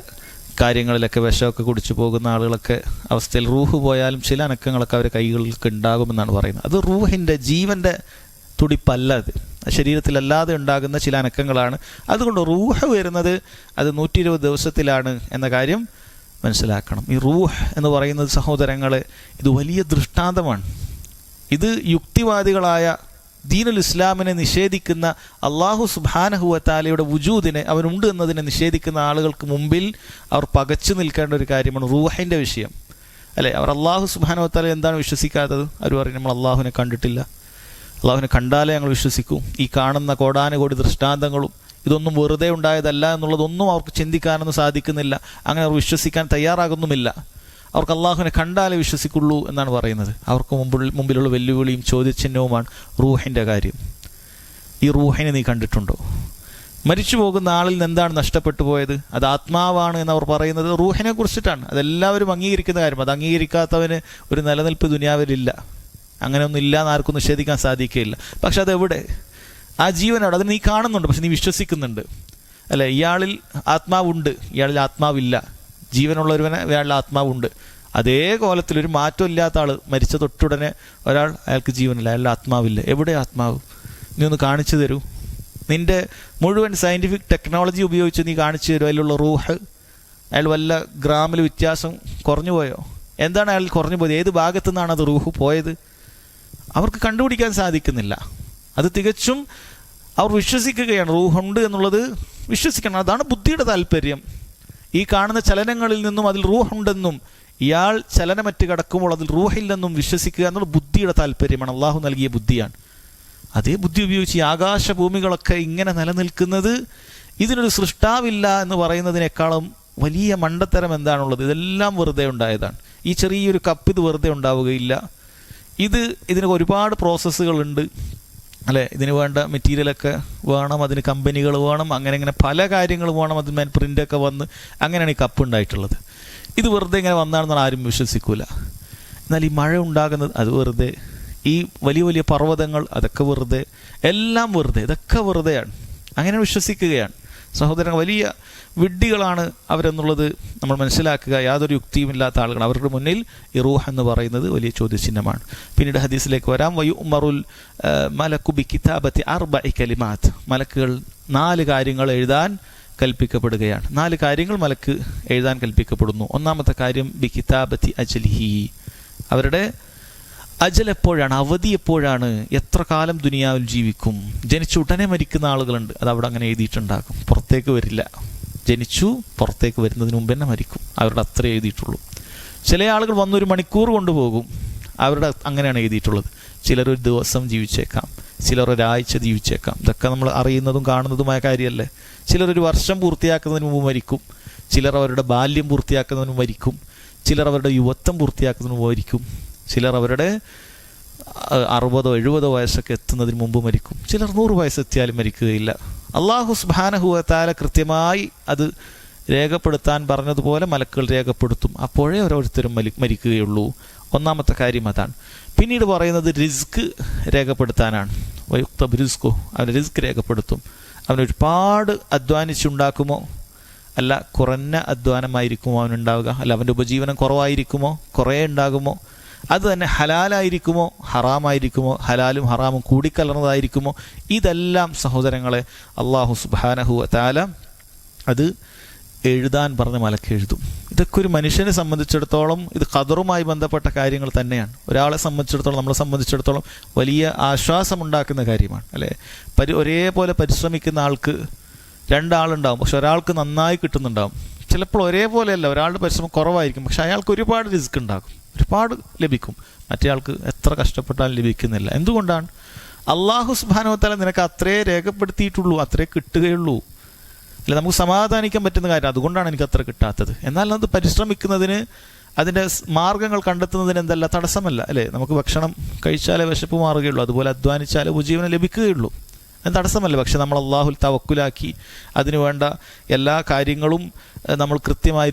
കാര്യങ്ങളിലൊക്കെ വിഷമൊക്കെ കുടിച്ചു പോകുന്ന ആളുകളൊക്കെ അവസ്ഥയിൽ റൂഹ് പോയാലും ചില അനക്കങ്ങളൊക്കെ അവരുടെ കൈകൾക്ക് ഉണ്ടാകുമെന്നാണ് പറയുന്നത്. അത് റൂഹിൻ്റെ ജീവൻ്റെ തുടിപ്പല്ല. അത് ശരീരത്തിലല്ലാതെ ഉണ്ടാകുന്ന ചില അനക്കങ്ങളാണ്. അതുകൊണ്ട് റൂഹ് വരുന്നത് അത് 120 ദിവസത്തിലാണ് എന്ന കാര്യം മനസ്സിലാക്കണം. ഈ റൂഹ് എന്ന് പറയുന്നത് സഹോദരങ്ങളെ ഇത് വലിയ ദൃഷ്ടാന്തമാണ്. ഇത് യുക്തിവാദികളായ ദീനുൽ ഇസ്ലാമിനെ നിഷേധിക്കുന്ന അള്ളാഹു സുബ്ഹാനഹു വ തആലയുടെ വുജൂദിനെ അവനുണ്ട് എന്നതിനെ നിഷേധിക്കുന്ന ആളുകൾക്ക് മുമ്പിൽ അവർ പകച്ചു നിൽക്കേണ്ട ഒരു കാര്യമാണ് റൂഹിൻ്റെ വിഷയം. അല്ലേ, അവർ അള്ളാഹു സുബ്ഹാനഹു വ തആല എന്താണ് വിശ്വസിക്കാത്തത്? അവർ പറയും നമ്മൾ അള്ളാഹുവിനെ കണ്ടിട്ടില്ല, അള്ളാഹുവിനെ കണ്ടാലേ ഞങ്ങൾ വിശ്വസിക്കൂ. ഈ കാണുന്ന കോടാനുകോടി ദൃഷ്ടാന്തങ്ങളും ഇതൊന്നും വെറുതെ ഉണ്ടായതല്ല എന്നുള്ളതൊന്നും അവർക്ക് ചിന്തിക്കാനൊന്നും സാധിക്കുന്നില്ല. അങ്ങനെ അവർ വിശ്വസിക്കാൻ തയ്യാറാകുന്നുമില്ല. അവർക്ക് അള്ളാഹുവിനെ കണ്ടാലേ വിശ്വസിക്കുള്ളൂ എന്നാണ് പറയുന്നത്. അവർക്ക് മുമ്പിലുള്ള വെല്ലുവിളിയും ചോദ്യചിഹ്നവുമാണ് റൂഹിൻ്റെ കാര്യം. ഈ റൂഹിനെ നീ കണ്ടിട്ടുണ്ടോ? മരിച്ചു പോകുന്ന ആളിൽ നിന്ന് എന്താണ് നഷ്ടപ്പെട്ടു പോയത്? അത് ആത്മാവാണ് എന്നവർ പറയുന്നത് റൂഹിനെ കുറിച്ചിട്ടാണ്. അതെല്ലാവരും അംഗീകരിക്കുന്ന കാര്യം. അത് അംഗീകരിക്കാത്തവന് ഒരു നിലനിൽപ്പ് ദുനിയാവിലില്ല. അങ്ങനെയൊന്നും ഇല്ല എന്ന് ആർക്കും നിഷേധിക്കാൻ സാധിക്കുകയില്ല. പക്ഷെ അതെവിടെ? ആ ജീവനോട് അത് നീ കാണുന്നുണ്ട്, പക്ഷെ നീ വിശ്വസിക്കുന്നുണ്ട്. അല്ലെ, ഇയാളിൽ ആത്മാവുണ്ട്, ഇയാളിൽ ആത്മാവില്ല. ജീവനുള്ളൊരുവന് ഇയാളിൽ ആത്മാവുണ്ട്. അതേ കോലത്തിലൊരു മാറ്റം ഇല്ലാത്ത ആൾ മരിച്ച തൊട്ടുടനെ അയാൾക്ക് ജീവനില്ല, അയാളുടെ ആത്മാവില്ല. എവിടെ ആത്മാവ്? നീ ഒന്ന് കാണിച്ചു തരൂ. നിന്റെ മുഴുവൻ സയൻറ്റിഫിക് ടെക്നോളജി ഉപയോഗിച്ച് നീ കാണിച്ചു തരൂ. അതിലുള്ള റൂഹ് അയാൾ വല്ല ഗ്രാമിൽ വ്യത്യാസം കുറഞ്ഞു പോയോ? എന്താണ് അയാൾ കുറഞ്ഞു പോയത്? ഏത് ഭാഗത്തു നിന്നാണ് അത് റൂഹ് പോയത്? അവർക്ക് കണ്ടുപിടിക്കാൻ സാധിക്കുന്നില്ല. അത് തികച്ചും അവർ വിശ്വസിക്കുകയാണ്. റൂഹുണ്ട് എന്നുള്ളത് വിശ്വസിക്കണം. അതാണ് ബുദ്ധിയുടെ താല്പര്യം. ഈ കാണുന്ന ചലനങ്ങളിൽ നിന്നും അതിൽ റൂഹുണ്ടെന്നും ഇയാൾ ചലനമറ്റ് കിടക്കുമ്പോൾ അതിൽ റൂഹില്ലെന്നും വിശ്വസിക്കുക എന്നുള്ള ബുദ്ധിയുടെ താല്പര്യമാണ്. അള്ളാഹു നൽകിയ ബുദ്ധിയാണ്. അതേ ബുദ്ധി ഉപയോഗിച്ച് ഈ ആകാശഭൂമികളൊക്കെ ഇങ്ങനെ നിലനിൽക്കുന്നത് ഇതിനൊരു സൃഷ്ടാവില്ല എന്ന് പറയുന്നതിനേക്കാളും വലിയ മണ്ടത്തരം എന്താണുള്ളത്? ഇതെല്ലാം വെറുതെ ഉണ്ടായതാണ്. ഈ ചെറിയൊരു കപ്പ് ഇത് വെറുതെ ഉണ്ടാവുകയില്ല. ഇതിന് ഒരുപാട് പ്രോസസ്സുകളുണ്ട്. അല്ലേ, ഇതിന് വേണ്ട മെറ്റീരിയലൊക്കെ വേണം, അതിന് കമ്പനികൾ വേണം, അങ്ങനെ പല കാര്യങ്ങൾ വേണം. അതിന്മേൽ പ്രിൻ്റൊക്കെ വന്ന് അങ്ങനെയാണ് ഈ കപ്പ് ഉണ്ടായിട്ടുള്ളത്. ഇത് വെറുതെ ഇങ്ങനെ വന്നാണെന്നാണ് ആരും വിശ്വസിക്കൂല. എന്നാൽ ഈ മഴ ഉണ്ടാകുന്നത് അത് വെറുതെ, ഈ വലിയ വലിയ പർവ്വതങ്ങൾ അതൊക്കെ വെറുതെ, എല്ലാം വെറുതെ, ഇതൊക്കെ വെറുതെയാണ്, അങ്ങനെ വിശ്വസിക്കുകയാണ്. സഹോദരൻ, വലിയ വിഡ്ഢികളാണ് അവരെന്നുള്ളത് നമ്മൾ മനസ്സിലാക്കുക. യാതൊരു യുക്തിയുമില്ലാത്ത ആളുകൾ, അവരുടെ മുന്നിൽ ഈ റൂഹ് എന്ന് പറയുന്നത് വലിയ ചോദ്യചിഹ്നമാണ്. പിന്നീട് ഹദീസിലേക്ക് വരാം. വയുമറുൽ മലക്കു ബി കിതാബത്തി അർബഇ കലിമാത്ത്, മലക്കുകൾ 4 കാര്യങ്ങൾ എഴുതാൻ കൽപ്പിക്കപ്പെടുകയാണ്. 4 കാര്യങ്ങൾ മലക്ക് എഴുതാൻ കൽപ്പിക്കപ്പെടുന്നു. ഒന്നാമത്തെ കാര്യം ബി കിതാബത്തി അജലിഹി, അവരുടെ അജൽ എപ്പോഴാണ്, അവധി എപ്പോഴാണ്, എത്ര കാലം ദുനിയാവിൽ ജീവിക്കും. ജനിച്ചു ഉടനെ മരിക്കുന്ന ആളുകളുണ്ട്, അത് അവിടെ അങ്ങനെ എഴുതിയിട്ടുണ്ടാകും, പുറത്തേക്ക് വരില്ല. ജനിച്ചു പുറത്തേക്ക് വരുന്നതിന് മുമ്പ് തന്നെ മരിക്കും, അവരുടെ അത്ര എഴുതിയിട്ടുള്ളൂ. ചില ആളുകൾ വന്നൊരു മണിക്കൂർ കൊണ്ടുപോകും, അവരുടെ അങ്ങനെയാണ് എഴുതിയിട്ടുള്ളത്. ചിലരൊരു ദിവസം ജീവിച്ചേക്കാം, ചിലർ ഒരാഴ്ച ജീവിച്ചേക്കാം, ഇതൊക്കെ നമ്മൾ അറിയുന്നതും കാണുന്നതുമായ കാര്യമല്ലേ. ചിലരൊരു വർഷം പൂർത്തിയാക്കുന്നതിന് മുമ്പ് മരിക്കും, ചിലർ അവരുടെ ബാല്യം പൂർത്തിയാക്കുന്നതിന് മുമ്പ് മരിക്കും, ചിലർ അവരുടെ യുവത്വം പൂർത്തിയാക്കുന്നതിന് മുമ്പ് മരിക്കും, ചിലർ അവരുടെ 60-70 വയസ്സൊക്കെ എത്തുന്നതിന് മുമ്പ് മരിക്കും, ചിലർ 100 വയസ്സെത്തിയാലും മരിക്കുകയില്ല. അല്ലാഹു സുബ്ഹാനഹു വ തആല കൃത്യമായി അത് രേഖപ്പെടുത്താൻ പറഞ്ഞതുപോലെ മലക്കുകൾ രേഖപ്പെടുത്തും. അപ്പോഴേ ഓരോരുത്തരും മരിക്കുകയുള്ളൂ. ഒന്നാമത്തെ കാര്യം അതാണ്. പിന്നീട് പറയുന്നത് റിസ്ക് രേഖപ്പെടുത്താനാണ്. വയുക്തബ് റിസ്കു, അവൻ റിസ്ക് രേഖപ്പെടുത്തും. അവൻ ഒരുപാട് അധ്വാനിച്ചുണ്ടാക്കുമോ, അല്ല കുറഞ്ഞ അധ്വാനമായിരിക്കുമോ അവനുണ്ടാവുക, അല്ല അവൻ്റെ ഉപജീവനം കുറവായിരിക്കുമോ, കുറേ ഉണ്ടാകുമോ, അത് തന്നെ ഹലാലായിരിക്കുമോ ഹറാമായിരിക്കുമോ, ഹലാലും ഹറാമും കൂടിക്കലർന്നതായിരിക്കുമോ, ഇതെല്ലാം സഹോദരങ്ങളെ അല്ലാഹു സുബ്ഹാനഹു വ തആല അത് എഴുതാൻ പറഞ്ഞ മലക്ക് എഴുതും. ഇതൊക്കെ ഒരു മനുഷ്യനെ സംബന്ധിച്ചിടത്തോളം ഇത് ഖദറുമായി ബന്ധപ്പെട്ട കാര്യങ്ങൾ തന്നെയാണ്. ഒരാളെ സംബന്ധിച്ചിടത്തോളം, നമ്മളെ സംബന്ധിച്ചിടത്തോളം വലിയ ആശ്വാസമുണ്ടാക്കുന്ന കാര്യമാണ്, അല്ലേ. ഒരേപോലെ പരിശ്രമിക്കുന്ന ആൾക്ക് 2 ആളുണ്ടാവും, പക്ഷെ ഒരാൾക്ക് നന്നായി കിട്ടുന്നുണ്ടാവും. ചിലപ്പോൾ ഒരേപോലെയല്ല, ഒരാളുടെ പരിശ്രമം കുറവായിരിക്കും, പക്ഷെ അയാൾക്ക് ഒരുപാട് റിസ്ക് ഉണ്ടാകും, ഒരുപാട് ലഭിക്കും, മറ്റേ ആൾക്ക് എത്ര കഷ്ടപ്പെട്ടാലും ലഭിക്കുന്നില്ല. എന്തുകൊണ്ടാണ്? അല്ലാഹു സുബ്ഹാനഹു വ തആല നിനക്ക് അത്രേ രേഖപ്പെടുത്തിയിട്ടുള്ളൂ, അത്രേ കിട്ടുകയുള്ളൂ. അല്ല, നമുക്ക് സമാധാനിക്കാൻ പറ്റുന്ന കാര്യം, അതുകൊണ്ടാണ് എനിക്ക് അത്ര കിട്ടാത്തത്. എന്നാൽ അത് പരിശ്രമിക്കുന്നതിന്, അതിൻ്റെ മാർഗങ്ങൾ കണ്ടെത്തുന്നതിന് എന്തല്ല തടസ്സമല്ല, അല്ലേ. നമുക്ക് ഭക്ഷണം കഴിച്ചാലേ വിശപ്പ് മാറുകയുള്ളൂ, അതുപോലെ അധ്വാനിച്ചാലേ ഉപജീവനം ലഭിക്കുകയുള്ളൂ, അത് തടസ്സമല്ല. പക്ഷെ നമ്മൾ അല്ലാഹുൽ തവക്കുലാക്കി അതിനു വേണ്ട എല്ലാ കാര്യങ്ങളും നമ്മൾ കൃത്യമായി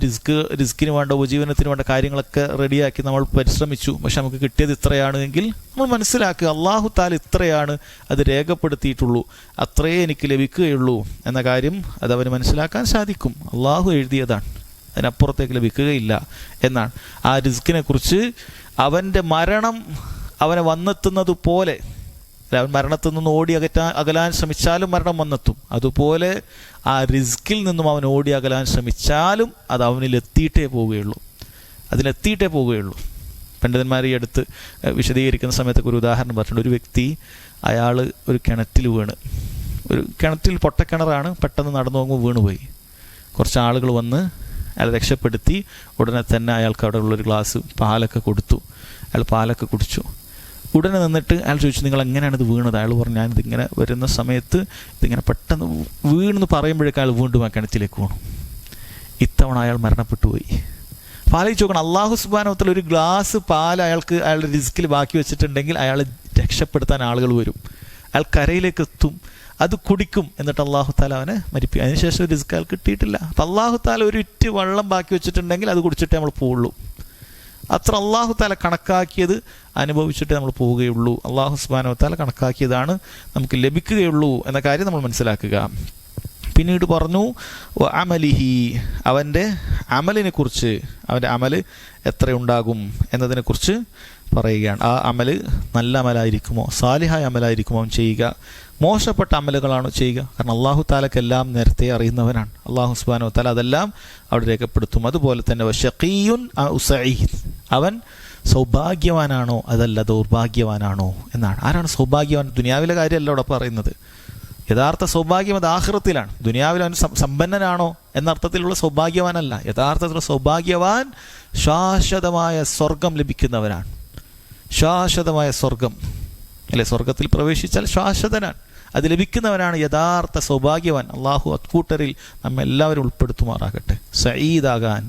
റിസ്കിന് വേണ്ട, ഉപജീവനത്തിന് വേണ്ട കാര്യങ്ങളൊക്കെ റെഡിയാക്കി നമ്മൾ പരിശ്രമിച്ചു. പക്ഷെ നമുക്ക് കിട്ടിയത് ഇത്രയാണ് എങ്കിൽ നമ്മൾ മനസ്സിലാക്കുക, അല്ലാഹു തആല ഇത്രയാണ് അത് രേഖപ്പെടുത്തിയിട്ടുള്ളൂ, അത്രയേ എനിക്ക് ലഭിക്കുകയുള്ളൂ എന്ന കാര്യം അതവന് മനസ്സിലാക്കാൻ സാധിക്കും. അല്ലാഹു എഴുതിയതാണ്, അതിനപ്പുറത്തേക്ക് ലഭിക്കുകയില്ല എന്നാണ്. ആ റിസ്കിനെ കുറിച്ച് അവൻ്റെ മരണം അവനെ വന്നെത്തുന്നത് പോലെ, അവൻ മരണത്തിൽ നിന്ന് ഓടി അകലാൻ ശ്രമിച്ചാലും മരണം വന്നെത്തും, അതുപോലെ ആ റിസ്കിൽ നിന്നും അവൻ ഓടി അകലാൻ ശ്രമിച്ചാലും അത് അവനിലെത്തിയിട്ടേ പോവുകയുള്ളൂ, അതിലെത്തിയിട്ടേ പോവുകയുള്ളൂ. പണ്ഡിതന്മാർ ഈ അടുത്ത് വിശദീകരിക്കുന്ന സമയത്തൊക്കെ ഒരു ഉദാഹരണം പറഞ്ഞിട്ടുണ്ട്. ഒരു വ്യക്തി, അയാൾ ഒരു കിണറ്റിൽ വീണ്, ഒരു കിണറ്റിൽ പൊട്ടക്കിണറാണ്, പെട്ടെന്ന് നടന്നു പോകുമ്പോൾ വീണുപോയി. കുറച്ച് ആളുകൾ വന്ന് അയാൾ രക്ഷപ്പെടുത്തി. ഉടനെ തന്നെ അയാൾക്ക് അവിടെ ഉള്ളൊരു ഗ്ലാസ് പാലൊക്കെ കൊടുത്തു. അയാൾ പാലൊക്കെ കുടിച്ചു. ഉടനെ നിന്നിട്ട് അയാൾ ചോദിച്ചു, നിങ്ങൾ എങ്ങനെയാണ് ഇത് വീണത്? അയാൾ പറഞ്ഞു, ഞാനിതിങ്ങനെ വരുന്ന സമയത്ത് ഇതിങ്ങനെ പെട്ടെന്ന് വീണെന്ന് പറയുമ്പോഴേക്കും അയാൾ വീണ്ടും ആ കിണറ്റിലേക്ക് വീണു. ഇത്തവണ അയാൾ മരണപ്പെട്ടു പോയി. ആലോചിച്ച് നോക്കണം, അല്ലാഹു സുബ്ഹാനഹു വ തആല ഒരു ഗ്ലാസ് പാൽ അയാൾക്ക് അയാളുടെ റിസ്കിൽ ബാക്കി വെച്ചിട്ടുണ്ടെങ്കിൽ അയാളെ രക്ഷപ്പെടുത്താൻ ആളുകൾ വരും, അയാൾ കരയിലേക്ക് എത്തും, അത് കുടിക്കും, എന്നിട്ട് അല്ലാഹു തആല അവനെ മരിപ്പിക്കും. അതിനുശേഷം റിസ്ക് അയാൾ കിട്ടിയിട്ടില്ല. അപ്പം അല്ലാഹു തആല ഒരു ഇറ്റ് വെള്ളം ബാക്കി വെച്ചിട്ടുണ്ടെങ്കിൽ അത് കുടിച്ചിട്ടേ നമ്മൾ പോവുള്ളൂ. അത്ര അല്ലാഹു തആല കണക്കാക്കിയത് അനുഭവിച്ചിട്ടേ നമ്മൾ പോവുകയുള്ളൂ. അല്ലാഹു സുബ്ഹാനഹു വ തആല കണക്കാക്കിയതാണ് നമുക്ക് ലഭിക്കുകയുള്ളൂ എന്ന കാര്യം നമ്മൾ മനസ്സിലാക്കുക. പിന്നീട് പറഞ്ഞു അമലിഹി, അവൻ്റെ അമലിനെ കുറിച്ച്, അവൻ്റെ അമല് എത്രയുണ്ടാകും എന്നതിനെക്കുറിച്ച് പറയുകയാണ്. ആ അമല് നല്ല അമലായിരിക്കുമോ, സാലിഹായ അമലായിരിക്കുമോ അവൻ ചെയ്യുക, മോശപ്പെട്ട അമലുകളാണോ ചെയ്യുക? കാരണം അല്ലാഹു തആലക്കെല്ലാം നേരത്തെ അറിയുന്നവനാണ്. അല്ലാഹു സുബ്ഹാനഹു വ തആല അതെല്ലാം അവിടെ രേഖപ്പെടുത്തും. അതുപോലെ തന്നെ ശഖീയുൻ ഔ സഈദ്, അവൻ സൗഭാഗ്യവാനാണോ അതല്ല ദൗർഭാഗ്യവാനാണോ എന്നാണ്. ആരാണ് സൗഭാഗ്യവാൻ? ദുനിയാവിലെ കാര്യമല്ല അവിടെ പറയുന്നത്. യഥാർത്ഥ സൗഭാഗ്യം അത് ആഖിറത്തിലാണ്. ദുനിയാവിൽ അവൻ സമ്പന്നനാണോ എന്നർത്ഥത്തിലുള്ള സൗഭാഗ്യവാനല്ല. യഥാർത്ഥത്തിലുള്ള സൗഭാഗ്യവാൻ ശാശ്വതമായ സ്വർഗം ലഭിക്കുന്നവനാണ്. ശാശ്വതമായ സ്വർഗം, അല്ലെ, സ്വർഗത്തിൽ പ്രവേശിച്ചാൽ ശാശ്വതനാണ്, അത് ലഭിക്കുന്നവനാണ് യഥാർത്ഥ സൗഭാഗ്യവാൻ. അള്ളാഹു അക്കൂട്ടരിൽ നമ്മെല്ലാവരും ഉൾപ്പെടുത്തുമാറാകട്ടെ. സഈദാകാൻ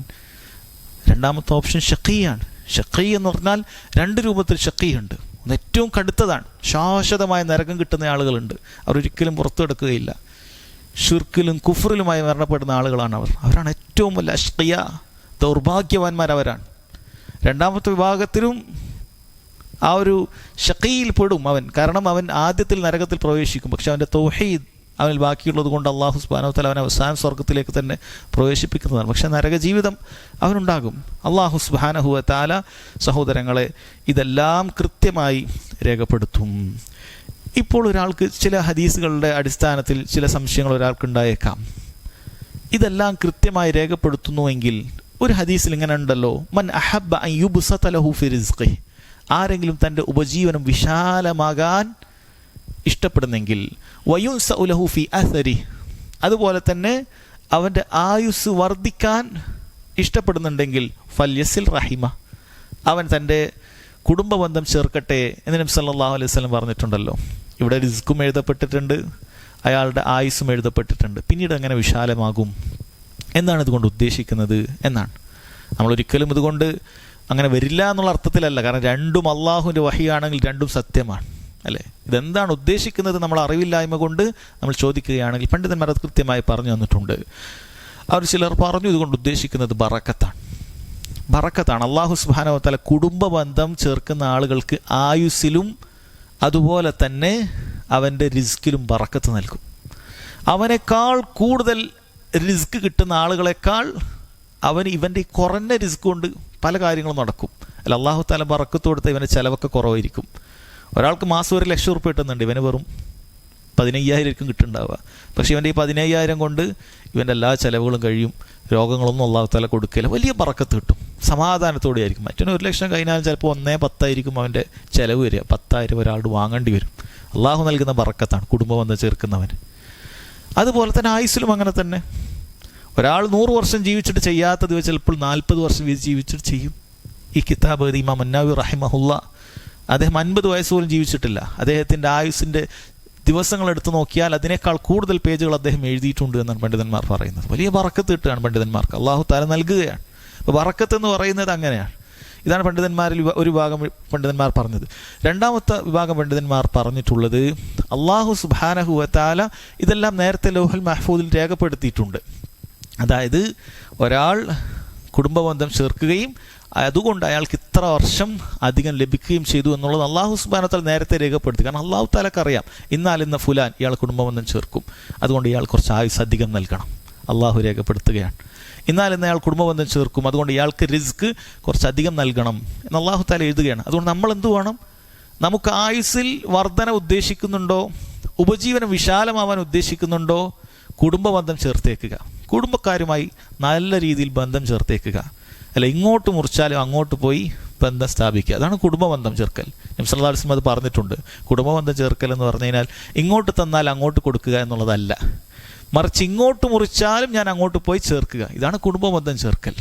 രണ്ടാമത്തെ ഓപ്ഷൻ ഷഖീയാണ്. ഷഖീ എന്ന് പറഞ്ഞാൽ 2 രൂപത്തിൽ ഷഖീയുണ്ട്. ഒന്ന് ഏറ്റവും കടുത്തതാണ്, ശാശ്വതമായ നരകം കിട്ടുന്ന ആളുകളുണ്ട്, അവരൊരിക്കലും പുറത്തു കിടക്കുകയില്ല. ഷിർക്കിലും കുഫറിലുമായി മരണപ്പെടുന്ന ആളുകളാണ് അവരാണ് ഏറ്റവും വലിയ അഷ്ഖിയ, ദൗർഭാഗ്യവാന്മാരവരാണ്. രണ്ടാമത്തെ വിഭാഗത്തിലും ആ ഒരു ഷഖീയിൽ പെടും അവൻ. കാരണം അവൻ ആദ്യത്തിൽ നരകത്തിൽ പ്രവേശിക്കും, പക്ഷെ അവൻ്റെ തൗഹീദ് അവനിൽ ബാക്കിയുള്ളത് കൊണ്ട് അള്ളാഹു സുബ്ഹാനഹു വ തആല അവനെ അവസാന സ്വർഗത്തിലേക്ക് തന്നെ പ്രവേശിപ്പിക്കുന്നതാണ്. പക്ഷെ നരകജീവിതം അവനുണ്ടാകും. അള്ളാഹു സുബ്ഹാനഹു വ തആല സഹോദരങ്ങളെ ഇതെല്ലാം കൃത്യമായി രേഖപ്പെടുത്തും. ഇപ്പോൾ ഒരാൾക്ക് ചില ഹദീസുകളുടെ അടിസ്ഥാനത്തിൽ ചില സംശയങ്ങൾ ഒരാൾക്കുണ്ടായേക്കാം. ഇതെല്ലാം കൃത്യമായി രേഖപ്പെടുത്തുന്നുവെങ്കിൽ ഒരു ഹദീസിൽ ഇങ്ങനെ ഉണ്ടല്ലോ, മൻ അഹബ്ബ അൻ യുബ്സത ലഹു ഫി റിസ്ഖിഹി, ആരെങ്കിലും തൻ്റെ ഉപജീവനം വിശാലമാകാൻ ഇഷ്ടപ്പെടുന്നെങ്കിൽ, വയുൻസഉ ലഹു ഫി അഥരിഹി, അതുപോലെ തന്നെ അവൻ്റെ ആയുസ് വർദ്ധിക്കാൻ ഇഷ്ടപ്പെടുന്നുണ്ടെങ്കിൽ, ഫല്യസിൽ റഹിമ, അവൻ തൻ്റെ കുടുംബബന്ധം ചേർക്കട്ടെ എന്ന് നബി സല്ലല്ലാഹു അലൈഹി വസല്ലം പറഞ്ഞിട്ടുണ്ടല്ലോ. ഇവിടെ റിസ്ക്കും എഴുതപ്പെട്ടിട്ടുണ്ട്, അയാളുടെ ആയുസ്സും എഴുതപ്പെട്ടിട്ടുണ്ട്. പിന്നീട് അങ്ങനെ വിശാലമാകും. എന്താണ് ഇതുകൊണ്ട് ഉദ്ദേശിക്കുന്നത് എന്നാണ്. നമ്മളൊരിക്കലും ഇതുകൊണ്ട് അങ്ങനെ വരില്ല എന്നുള്ള അർത്ഥത്തിലല്ല. കാരണം രണ്ടും അള്ളാഹുവിൻ്റെ വഹിയാണെങ്കിൽ രണ്ടും സത്യമാണ്, അല്ലേ? ഇതെന്താണ് ഉദ്ദേശിക്കുന്നത് നമ്മൾ അറിവില്ലായ്മ കൊണ്ട് നമ്മൾ ചോദിക്കുകയാണെങ്കിൽ പണ്ഡിതന്മാർ അത് കൃത്യമായി പറഞ്ഞു തന്നിട്ടുണ്ട്. അവർ ചിലർ പറഞ്ഞു ഇതുകൊണ്ട് ഉദ്ദേശിക്കുന്നത് ബറക്കത്താണ്. ബറക്കത്താണ്. അള്ളാഹു സുബ്ഹാനഹു വ തആല കുടുംബബന്ധം ചേർക്കുന്ന ആളുകൾക്ക് ആയുസ്സിലും അതുപോലെ തന്നെ അവൻ്റെ റിസ്കിലും ബറക്കത്ത് നൽകും. അവനേക്കാൾ കൂടുതൽ റിസ്ക് കിട്ടുന്ന ആളുകളെക്കാൾ അവന് ഇവൻ്റെ ഈ കുറഞ്ഞ റിസ്ക് കൊണ്ട് പല കാര്യങ്ങളും നടക്കും. അല്ല, അള്ളാഹു തആല ബറക്കത്ത് കൊടുത്ത ഇവൻ്റെ ചിലവൊക്കെ കുറവായിരിക്കും. ഒരാൾക്ക് മാസം 1,00,000 ഉറുപ്പിക കിട്ടുന്നുണ്ട്, ഇവന് വെറും 15,000 കിട്ടുന്നുണ്ടാവുക. പക്ഷേ ഇവൻ്റെ ഈ 15,000 കൊണ്ട് ഇവൻ്റെ എല്ലാ ചിലവുകളും കഴിയും. രോഗങ്ങളൊന്നും അള്ളാഹു തആല കൊടുക്കില്ല. വലിയ ബറക്കത്ത് കിട്ടും, സമാധാനത്തോടെ ആയിരിക്കും. മറ്റൊരു 1,00,000 കഴിഞ്ഞാൽ ചിലപ്പോൾ 1,10,000 അവൻ്റെ ചിലവ് വരിക. 10,000 ഒരാളുടെ വാങ്ങേണ്ടി വരും. അള്ളാഹു നൽകുന്ന ബറക്കത്താണ് കുടുംബബന്ധം ചേർക്കുന്നവന്. അതുപോലെ തന്നെ ആയുസ്സിലും അങ്ങനെ തന്നെ. ഒരാൾ 100 വർഷം ജീവിച്ചിട്ട് ചെയ്യാത്തത് ചിലപ്പോൾ 40 വർഷം ജീവിച്ചിട്ട് ചെയ്യും. ഈ കിതാബ് ഇമാം അന്നവി റഹിമഹുല്ലാ, അദ്ദേഹം 50 വയസ്സ് പോലും ജീവിച്ചിട്ടില്ല. അദ്ദേഹത്തിൻ്റെ ആയുസ്സിൻ്റെ ദിവസങ്ങൾ എടുത്തു നോക്കിയാൽ അതിനേക്കാൾ കൂടുതൽ പേജുകൾ അദ്ദേഹം എഴുതിയിട്ടുണ്ട് എന്നാണ് പണ്ഡിതന്മാർ പറയുന്നത്. വലിയ ബറക്കത്ത് കിട്ടുകയാണ് പണ്ഡിതന്മാർക്ക്, അള്ളാഹു തആല നൽകുകയാണ്. അപ്പോൾ ബറക്കത്ത് എന്ന് പറയുന്നത് അങ്ങനെയാണ്. ഇതാണ് പണ്ഡിതന്മാരിൽ ഒരു വിഭാഗം പണ്ഡിതന്മാർ പറഞ്ഞത്. രണ്ടാമത്തെ വിഭാഗം പണ്ഡിതന്മാർ പറഞ്ഞിട്ടുള്ളത്, അള്ളാഹു സുബ്ഹാനഹു വ തആല ഇതെല്ലാം നേരത്തെ ലൗഹുൽ മഹ്ഫൂദിൽ രേഖപ്പെടുത്തിയിട്ടുണ്ട്. അതായത് ഒരാൾ കുടുംബബന്ധം ചേർക്കുകയും അതുകൊണ്ട് അയാൾക്ക് ഇത്ര വർഷം അധികം ലഭിക്കുകയും ചെയ്തു എന്നുള്ളത് അള്ളാഹു സുബ്ഹാനഹു വ തആല നേരത്തെ രേഖപ്പെടുത്തി. കാരണം അള്ളാഹു തആലക്ക് അറിയാം ഇന്ന ഫുലാൻ ഇയാൾ കുടുംബബന്ധം ചേർക്കും, അതുകൊണ്ട് ഇയാൾ കുറച്ച് ആയുസ് അധികം നൽകണം. അള്ളാഹു രേഖപ്പെടുത്തുകയാണ്. ഇന്ന അയാൾ കുടുംബബന്ധം ചേർക്കും, അതുകൊണ്ട് ഇയാൾക്ക് റിസ്ക് കുറച്ചധികം നൽകണം എന്ന് അള്ളാഹു തആല എഴുതുകയാണ്. അതുകൊണ്ട് നമ്മൾ എന്ത് വേണം? നമുക്ക് ആയുസ്സിൽ വർധന ഉദ്ദേശിക്കുന്നുണ്ടോ, ഉപജീവനം വിശാലമാവാൻ ഉദ്ദേശിക്കുന്നുണ്ടോ, കുടുംബബന്ധം ചേർത്തേക്കുക. കുടുംബക്കാരുമായി നല്ല രീതിയിൽ ബന്ധം ചേർത്തേക്കുക. അല്ല, ഇങ്ങോട്ട് മുറിച്ചാലും അങ്ങോട്ട് പോയി ബന്ധം സ്ഥാപിക്കുക. അതാണ് കുടുംബബന്ധം ചേർക്കൽ. നബി സല്ലല്ലാഹു അലൈഹി വസല്ലം അത് പറഞ്ഞിട്ടുണ്ട്. കുടുംബബന്ധം ചേർക്കൽ എന്ന് പറഞ്ഞു കഴിഞ്ഞാൽ ഇങ്ങോട്ട് തന്നാൽ അങ്ങോട്ട് കൊടുക്കുക എന്നുള്ളതല്ല, മറിച്ച് ഇങ്ങോട്ട് മുറിച്ചാലും ഞാൻ അങ്ങോട്ട് പോയി ചേർക്കുക. ഇതാണ് കുടുംബബന്ധം ചേർക്കൽ.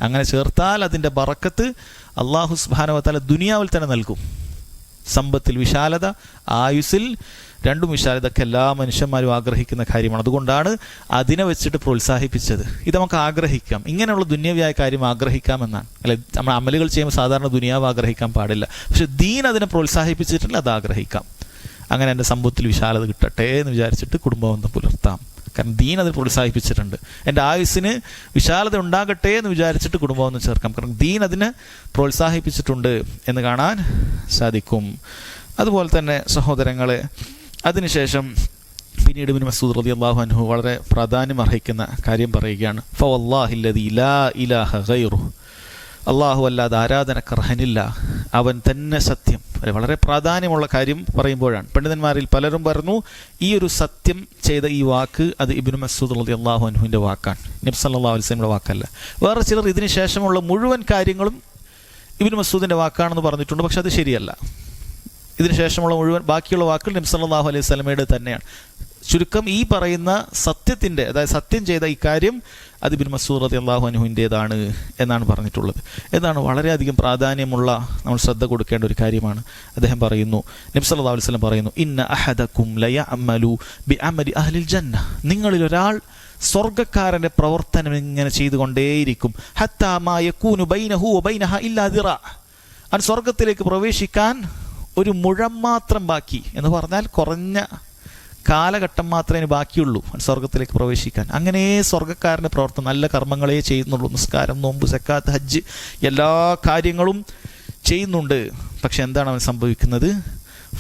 അങ്ങനെ ചേർത്താൽ അതിൻ്റെ ബറക്കത്ത് അള്ളാഹു സുബ്ഹാനഹു വ തആല ദുനിയാവിൽ തന്നെ നൽകും. സമ്പത്തിൽ വിശാലത, ആയുസ്സിൽ രണ്ടും വിശാലത, ഇതൊക്കെ എല്ലാ മനുഷ്യന്മാരും ആഗ്രഹിക്കുന്ന കാര്യമാണ്. അതുകൊണ്ടാണ് അതിനെ വെച്ചിട്ട് പ്രോത്സാഹിപ്പിച്ചത്. ഇത് നമുക്ക് ആഗ്രഹിക്കാം, ഇങ്ങനെയുള്ള ദുന്യവിയായ കാര്യം ആഗ്രഹിക്കാമെന്നാണ്. അല്ലെ, നമ്മൾ അമലുകൾ ചെയ്യുമ്പോൾ സാധാരണ ദുനിയാവ് ആഗ്രഹിക്കാൻ പാടില്ല. പക്ഷെ ദീൻ അതിനെ പ്രോത്സാഹിപ്പിച്ചിട്ടില്ല, അത് ആഗ്രഹിക്കാം. അങ്ങനെ എൻ്റെ സമ്പത്തിൽ വിശാലത കിട്ടട്ടെ എന്ന് വിചാരിച്ചിട്ട് കുടുംബബന്ധം പുലർത്താം. കാരണം ദീൻ അതിന് പ്രോത്സാഹിപ്പിച്ചിട്ടുണ്ട്. എൻ്റെ ആയുസ്സിന് വിശാലത ഉണ്ടാകട്ടെ എന്ന് വിചാരിച്ചിട്ട് കുടുംബബന്ധം ചേർക്കാം. കാരണം ദീൻ അതിനെ പ്രോത്സാഹിപ്പിച്ചിട്ടുണ്ട് എന്ന് കാണാൻ സാധിക്കും. അതുപോലെ തന്നെ സഹോദരങ്ങളെ, അതിനുശേഷം പിന്നീട് ഇബ്നു മസ്ഊദ് റളിയല്ലാഹു അൻഹു വളരെ പ്രാധാന്യം അർഹിക്കുന്ന കാര്യം പറയുകയാണ്. ഫവല്ലാഹില്ലദീ ലാ ഇലാഹ ഗൈറുഹു, അള്ളാഹു അല്ലാതെ ആരാധനക്കർഹനില്ല, അവൻ തന്നെ സത്യം. വളരെ പ്രാധാന്യമുള്ള കാര്യം പറയുമ്പോഴാണ് പണ്ഡിതന്മാരിൽ പലരും പറഞ്ഞു ഈ ഒരു സത്യം ചെയ്ത ഈ വാക്ക് അത് ഇബ്നു മസ്ഊദ് റളിയല്ലാഹു അൻഹുവിൻ്റെ വാക്കാണ്, നബി സല്ലല്ലാഹു അലൈഹി വസല്ലമയുടെ വാക്കല്ല. വേറെ ചിലർ ഇതിന് ശേഷമുള്ള മുഴുവൻ കാര്യങ്ങളും ഇബ്നു മസ്ഊദിൻ്റെ വാക്കാണെന്ന് പറഞ്ഞിട്ടുണ്ട്. പക്ഷെ അത് ശരിയല്ല. ഇതിനുശേഷമുള്ള മുഴുവൻ ബാക്കിയുള്ള വാക്കുകൾ നബി സല്ലല്ലാഹു അലൈഹി വസല്ലമയുടെ തന്നെയാണ്. ചുരുക്കം ഈ പറയുന്ന സത്യത്തിൻ്റെ, അതായത് സത്യം ചെയ്ത ഈ കാര്യം അത് ഇബ്നു മസ്ഊദ് റളിയല്ലാഹു അൻഹുവിൻ്റേതാണ് എന്നാണ് പറഞ്ഞിട്ടുള്ളത്. എന്നാണ് വളരെയധികം പ്രാധാന്യമുള്ള, നമ്മൾ ശ്രദ്ധ കൊടുക്കേണ്ട ഒരു കാര്യമാണ്. അദ്ദേഹം പറയുന്നു, നബി സല്ലല്ലാഹു അലൈഹി വസല്ലം പറയുന്നു, ഇന്ന അഹദക്കും ലയഅമലു ബിഅമലി അഹ്ലിൽ ജന്ന, നിങ്ങളിൽ ഒരാൾ സ്വർഗ്ഗക്കാരൻ്റെ പ്രവർത്തനം ഇങ്ങനെ ചെയ്തുകൊണ്ടേയിരിക്കും. ഹത്താ മാ യകൂനു ബൈനഹു വബൈനഹ ഇല്ലാ ദിറാ, അവൻ സ്വർഗ്ഗത്തിലേക്ക് പ്രവേശിക്കാൻ ഒരു മുഴം മാത്രം ബാക്കി എന്ന് പറഞ്ഞാൽ കുറഞ്ഞ കാലഘട്ടം മാത്രമേ ഇനി ബാക്കിയുള്ളൂ സ്വർഗത്തിലേക്ക് പ്രവേശിക്കാൻ. അങ്ങനെ സ്വർഗ്ഗക്കാരൻ്റെ പ്രവർത്തനം നല്ല കർമ്മങ്ങളെ ചെയ്യുന്നുള്ളൂ. നിസ്കാരം, നോമ്പ്, സക്കാത്ത്, ഹജ്ജ് എല്ലാ കാര്യങ്ങളും ചെയ്യുന്നുണ്ട്. പക്ഷെ എന്താണ് അവൻ സംഭവിക്കുന്നത്?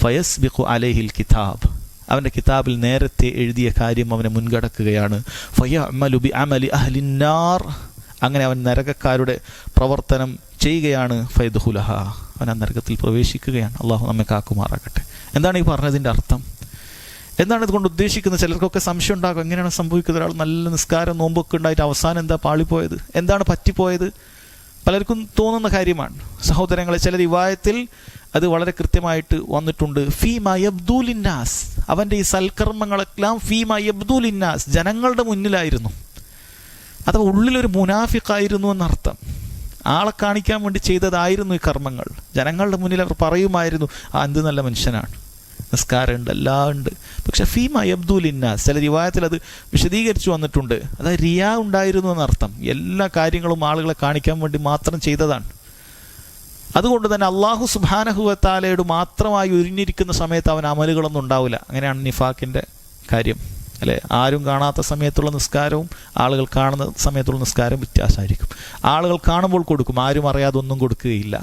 ഫയസ്ബിഖു അലൈഹിൽ കിതാബ്, അവൻ്റെ കിതാബിൽ നേരത്തെ എഴുതിയ കാര്യം അവനെ മുൻകടക്കുകയാണ്. ഫയഅമലു ബിഅമലി അഹ്ലിന്നാർ, അങ്ങനെ അവൻ നരകക്കാരുടെ പ്രവർത്തനം ചെയ്യുകയാണ്. ഫയദ്ഖുലഹ, അവൻ ആ നരകത്തിൽ പ്രവേശിക്കുകയാണ്. അള്ളാഹു നമ്മെ കാക്കുമാറാകട്ടെ. എന്താണ് ഈ പറഞ്ഞതിൻ്റെ അർത്ഥം? എന്താണ് ഇതുകൊണ്ട് ഉദ്ദേശിക്കുന്നത്? ചിലർക്കൊക്കെ സംശയം ഉണ്ടാകും, എങ്ങനെയാണ് സംഭവിക്കുന്നത്? ഒരാൾ നല്ല നിസ്കാരം, നോമ്പൊക്കെ ഉണ്ടായിട്ട് അവസാനം എന്താ പാളിപ്പോയത്, എന്താണ് പറ്റിപ്പോയത്? പലർക്കും തോന്നുന്ന കാര്യമാണ് സഹോദരങ്ങളെ. ചില റിവായത്തിൽ അത് വളരെ കൃത്യമായിട്ട് വന്നിട്ടുണ്ട്. ഫീമാ യബ്ദൂലിന്നാസ്, അവൻ്റെ ഈ സൽക്കർമ്മങ്ങളെല്ലാം ഫീമാ യബ്ദൂലിന്നാസ്, ജനങ്ങളുടെ മുന്നിലായിരുന്നു. അഥവാ ഉള്ളിലൊരു മുനാഫിഖായിരുന്നു എന്നർത്ഥം. ആളെ കാണിക്കാൻ വേണ്ടി ചെയ്തതായിരുന്നു ഈ കർമ്മങ്ങൾ. ജനങ്ങളുടെ മുന്നിൽ അവർ പറയുമായിരുന്നു, എന്ത് നല്ല മനുഷ്യനാണ്, നിസ്കാരമുണ്ട്, എല്ലാം ഉണ്ട്. പക്ഷെ ഫീമാ യബ്ദൂലിന്നാസ്, ചില റിവായത്തിൽ അത് വിശദീകരിച്ചു വന്നിട്ടുണ്ട്. അതായത് റിയാ ഉണ്ടായിരുന്നു എന്നർത്ഥം. എല്ലാ കാര്യങ്ങളും ആളുകളെ കാണിക്കാൻ വേണ്ടി മാത്രം ചെയ്തതാണ്. അതുകൊണ്ട് തന്നെ അള്ളാഹു സുബ്ഹാനഹു വ തആലയോട് മാത്രമായി ഉരിഞ്ഞിരിക്കുന്ന സമയത്ത് അവൻ അമലുകളൊന്നും ഉണ്ടാവില്ല. അങ്ങനെയാണ് നിഫാഖിൻ്റെ കാര്യം, അല്ലേ? ആരും കാണാത്ത സമയത്തുള്ള നിസ്കാരവും ആളുകൾ കാണുന്ന സമയത്തുള്ള നിസ്കാരവും വ്യത്യാസമായിരിക്കും. ആളുകൾ കാണുമ്പോൾ കൊടുക്കും, ആരും അറിയാതെ ഒന്നും കൊടുക്കുകയില്ല.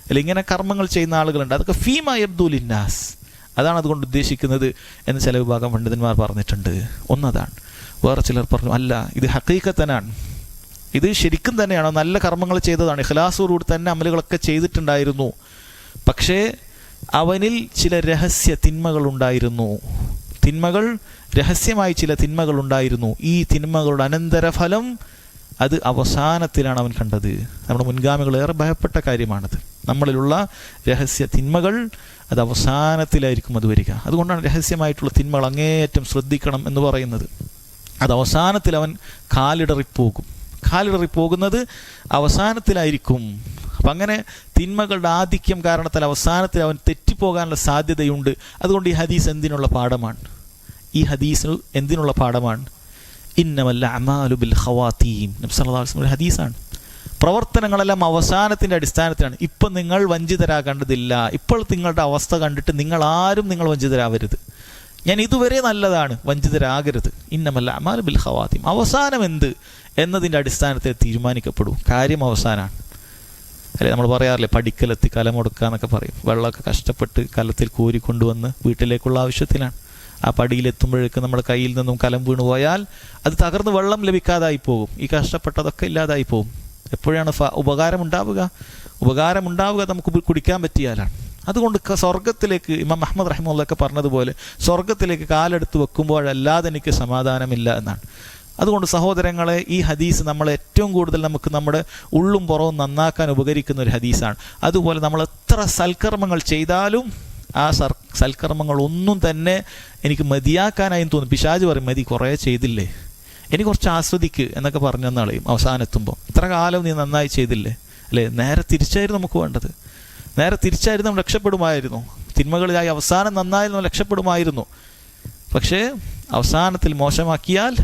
അല്ല, ഇങ്ങനെ കർമ്മങ്ങൾ ചെയ്യുന്ന ആളുകളുണ്ട്. അതൊക്കെ ഫീമാ യബ്ദൂലിന്നാസ്, അതാണ് അതുകൊണ്ട് ഉദ്ദേശിക്കുന്നത് എന്ന് ചില വിഭാഗം പണ്ഡിതന്മാർ പറഞ്ഞിട്ടുണ്ട്. ഒന്നതാണ്. വേറെ ചിലർ പറഞ്ഞു, അല്ല, ഇത് ഹഖീഖത്തനാണ്, ഇത് ശരിക്കും തന്നെയാണ്, നല്ല കർമ്മങ്ങൾ ചെയ്തതാണ്, ഇഖ്ലാസോടുകൂടി തന്നെ അമലുകളൊക്കെ ചെയ്തിട്ടുണ്ടായിരുന്നു. പക്ഷേ അവനിൽ ചില രഹസ്യ തിന്മകൾ ഉണ്ടായിരുന്നു. തിന്മകൾ, രഹസ്യമായി ചില തിന്മകൾ ഉണ്ടായിരുന്നു. ഈ തിന്മകളുടെ അനന്തരഫലം അത് അവസാനത്തിലാണ് അവൻ കണ്ടത്. നമ്മുടെ മുൻഗാമികൾ ഏറെ ഭയപ്പെട്ട കാര്യമാണത്. നമ്മളിലുള്ള രഹസ്യ തിന്മകൾ അത് അവസാനത്തിലായിരിക്കും അത് വരിക. അതുകൊണ്ടാണ് രഹസ്യമായിട്ടുള്ള തിന്മകൾ അങ്ങേയറ്റം ശ്രദ്ധിക്കണം എന്ന് പറയുന്നത്. അത് അവസാനത്തിൽ അവൻ കാലിടറിപ്പോകുന്നത് അവസാനത്തിലായിരിക്കും. അപ്പം അങ്ങനെ തിന്മകളുടെ ആധിക്യം കാരണത്താൽ അവസാനത്തിൽ അവൻ തെറ്റിപ്പോകാനുള്ള സാധ്യതയുണ്ട്. അതുകൊണ്ട് ഈ ഹദീസ് എന്തിനുള്ള പാഠമാണ്? ഈ ഹദീസ് എന്തിനുള്ള പാഠമാണ്? ഇന്നമൽ അഅ്മാലു ബിൽ ഖവാതീം, നബി സല്ലല്ലാഹു അലൈഹി വസല്ലം ഹദീസാണ്. പ്രവർത്തനങ്ങളെല്ലാം അവസാനത്തിൻ്റെ അടിസ്ഥാനത്തിലാണ്. ഇപ്പം നിങ്ങൾ വഞ്ചിതരാകേണ്ടതില്ല. ഇപ്പോൾ നിങ്ങളുടെ അവസ്ഥ കണ്ടിട്ട് നിങ്ങൾ വഞ്ചിതരാവരുത്. ഞാൻ ഇതുവരെ നല്ലതാണ്, വഞ്ചിതരാകരുത്. ഇന്നമൽ അഅ്മാലു ബിൽ ഖവാതീം, അവസാനം എന്ത് എന്നതിൻ്റെ അടിസ്ഥാനത്തിൽ തീരുമാനിക്കപ്പെടൂ. കാര്യം അവസാനമാണ്, അല്ലേ? നമ്മൾ പറയാറില്ലേ, പടിക്കലെത്തി കലമൊടുക്കുക എന്നൊക്കെ പറയും. വെള്ളമൊക്കെ കഷ്ടപ്പെട്ട് കലത്തിൽ കോരിക്കൊണ്ടുവന്ന് വീട്ടിലേക്കുള്ള ആവശ്യത്തിലാണ്. ആ പടിയിലെത്തുമ്പോഴേക്കും നമ്മുടെ കയ്യിൽ നിന്നും കലം വീണു പോയാൽ അത് തകർന്ന് വെള്ളം ലഭിക്കാതായി പോകും. ഈ കഷ്ടപ്പെട്ടതൊക്കെ ഇല്ലാതായി പോകും. എപ്പോഴാണ് ഉപകാരം ഉണ്ടാവുക നമുക്ക് കുടിക്കാൻ പറ്റിയാലാണ്. അതുകൊണ്ട് സ്വർഗത്തിലേക്ക് ഇമാം അഹ്മദ് റഹിമഹുള്ളാഹി പറഞ്ഞതുപോലെ സ്വർഗത്തിലേക്ക് കാലെടുത്ത് വെക്കുമ്പോഴല്ലാതെ എനിക്ക് സമാധാനമില്ല എന്നാണ്. അതുകൊണ്ട് സഹോദരങ്ങളെ, ഈ ഹദീസ് നമ്മളെ ഏറ്റവും കൂടുതൽ നമുക്ക് നമ്മുടെ ഉള്ളും പുറവും നന്നാക്കാൻ ഉപകരിക്കുന്ന ഒരു ഹദീസാണ്. അതുപോലെ നമ്മൾ എത്ര സൽക്കർമ്മങ്ങൾ ചെയ്താലും ആ സൽക്കർമ്മങ്ങളൊന്നും തന്നെ എനിക്ക് മതിയാക്കാനായി തോന്നും. പിശാച് പറയും, മതി, കുറേ ചെയ്തില്ലേ, എനിക്ക് കുറച്ച് ആസ്വദിക്ക് എന്നൊക്കെ പറഞ്ഞു തന്നാളെയും. അവസാനെത്തുമ്പോൾ ഇത്ര കാലം നീ നന്നായി ചെയ്തില്ലേ, അല്ലേ? നേരെ തിരിച്ചായിരുന്നു നമുക്ക് വേണ്ടത്. നേരെ തിരിച്ചായിരുന്നു നമ്മൾ രക്ഷപ്പെടുമായിരുന്നു. തിന്മകളിലായി അവസാനം നന്നായാലും നമ്മൾ രക്ഷപ്പെടുമായിരുന്നു. പക്ഷേ അവസാനത്തിൽ മോശമാക്കിയാൽ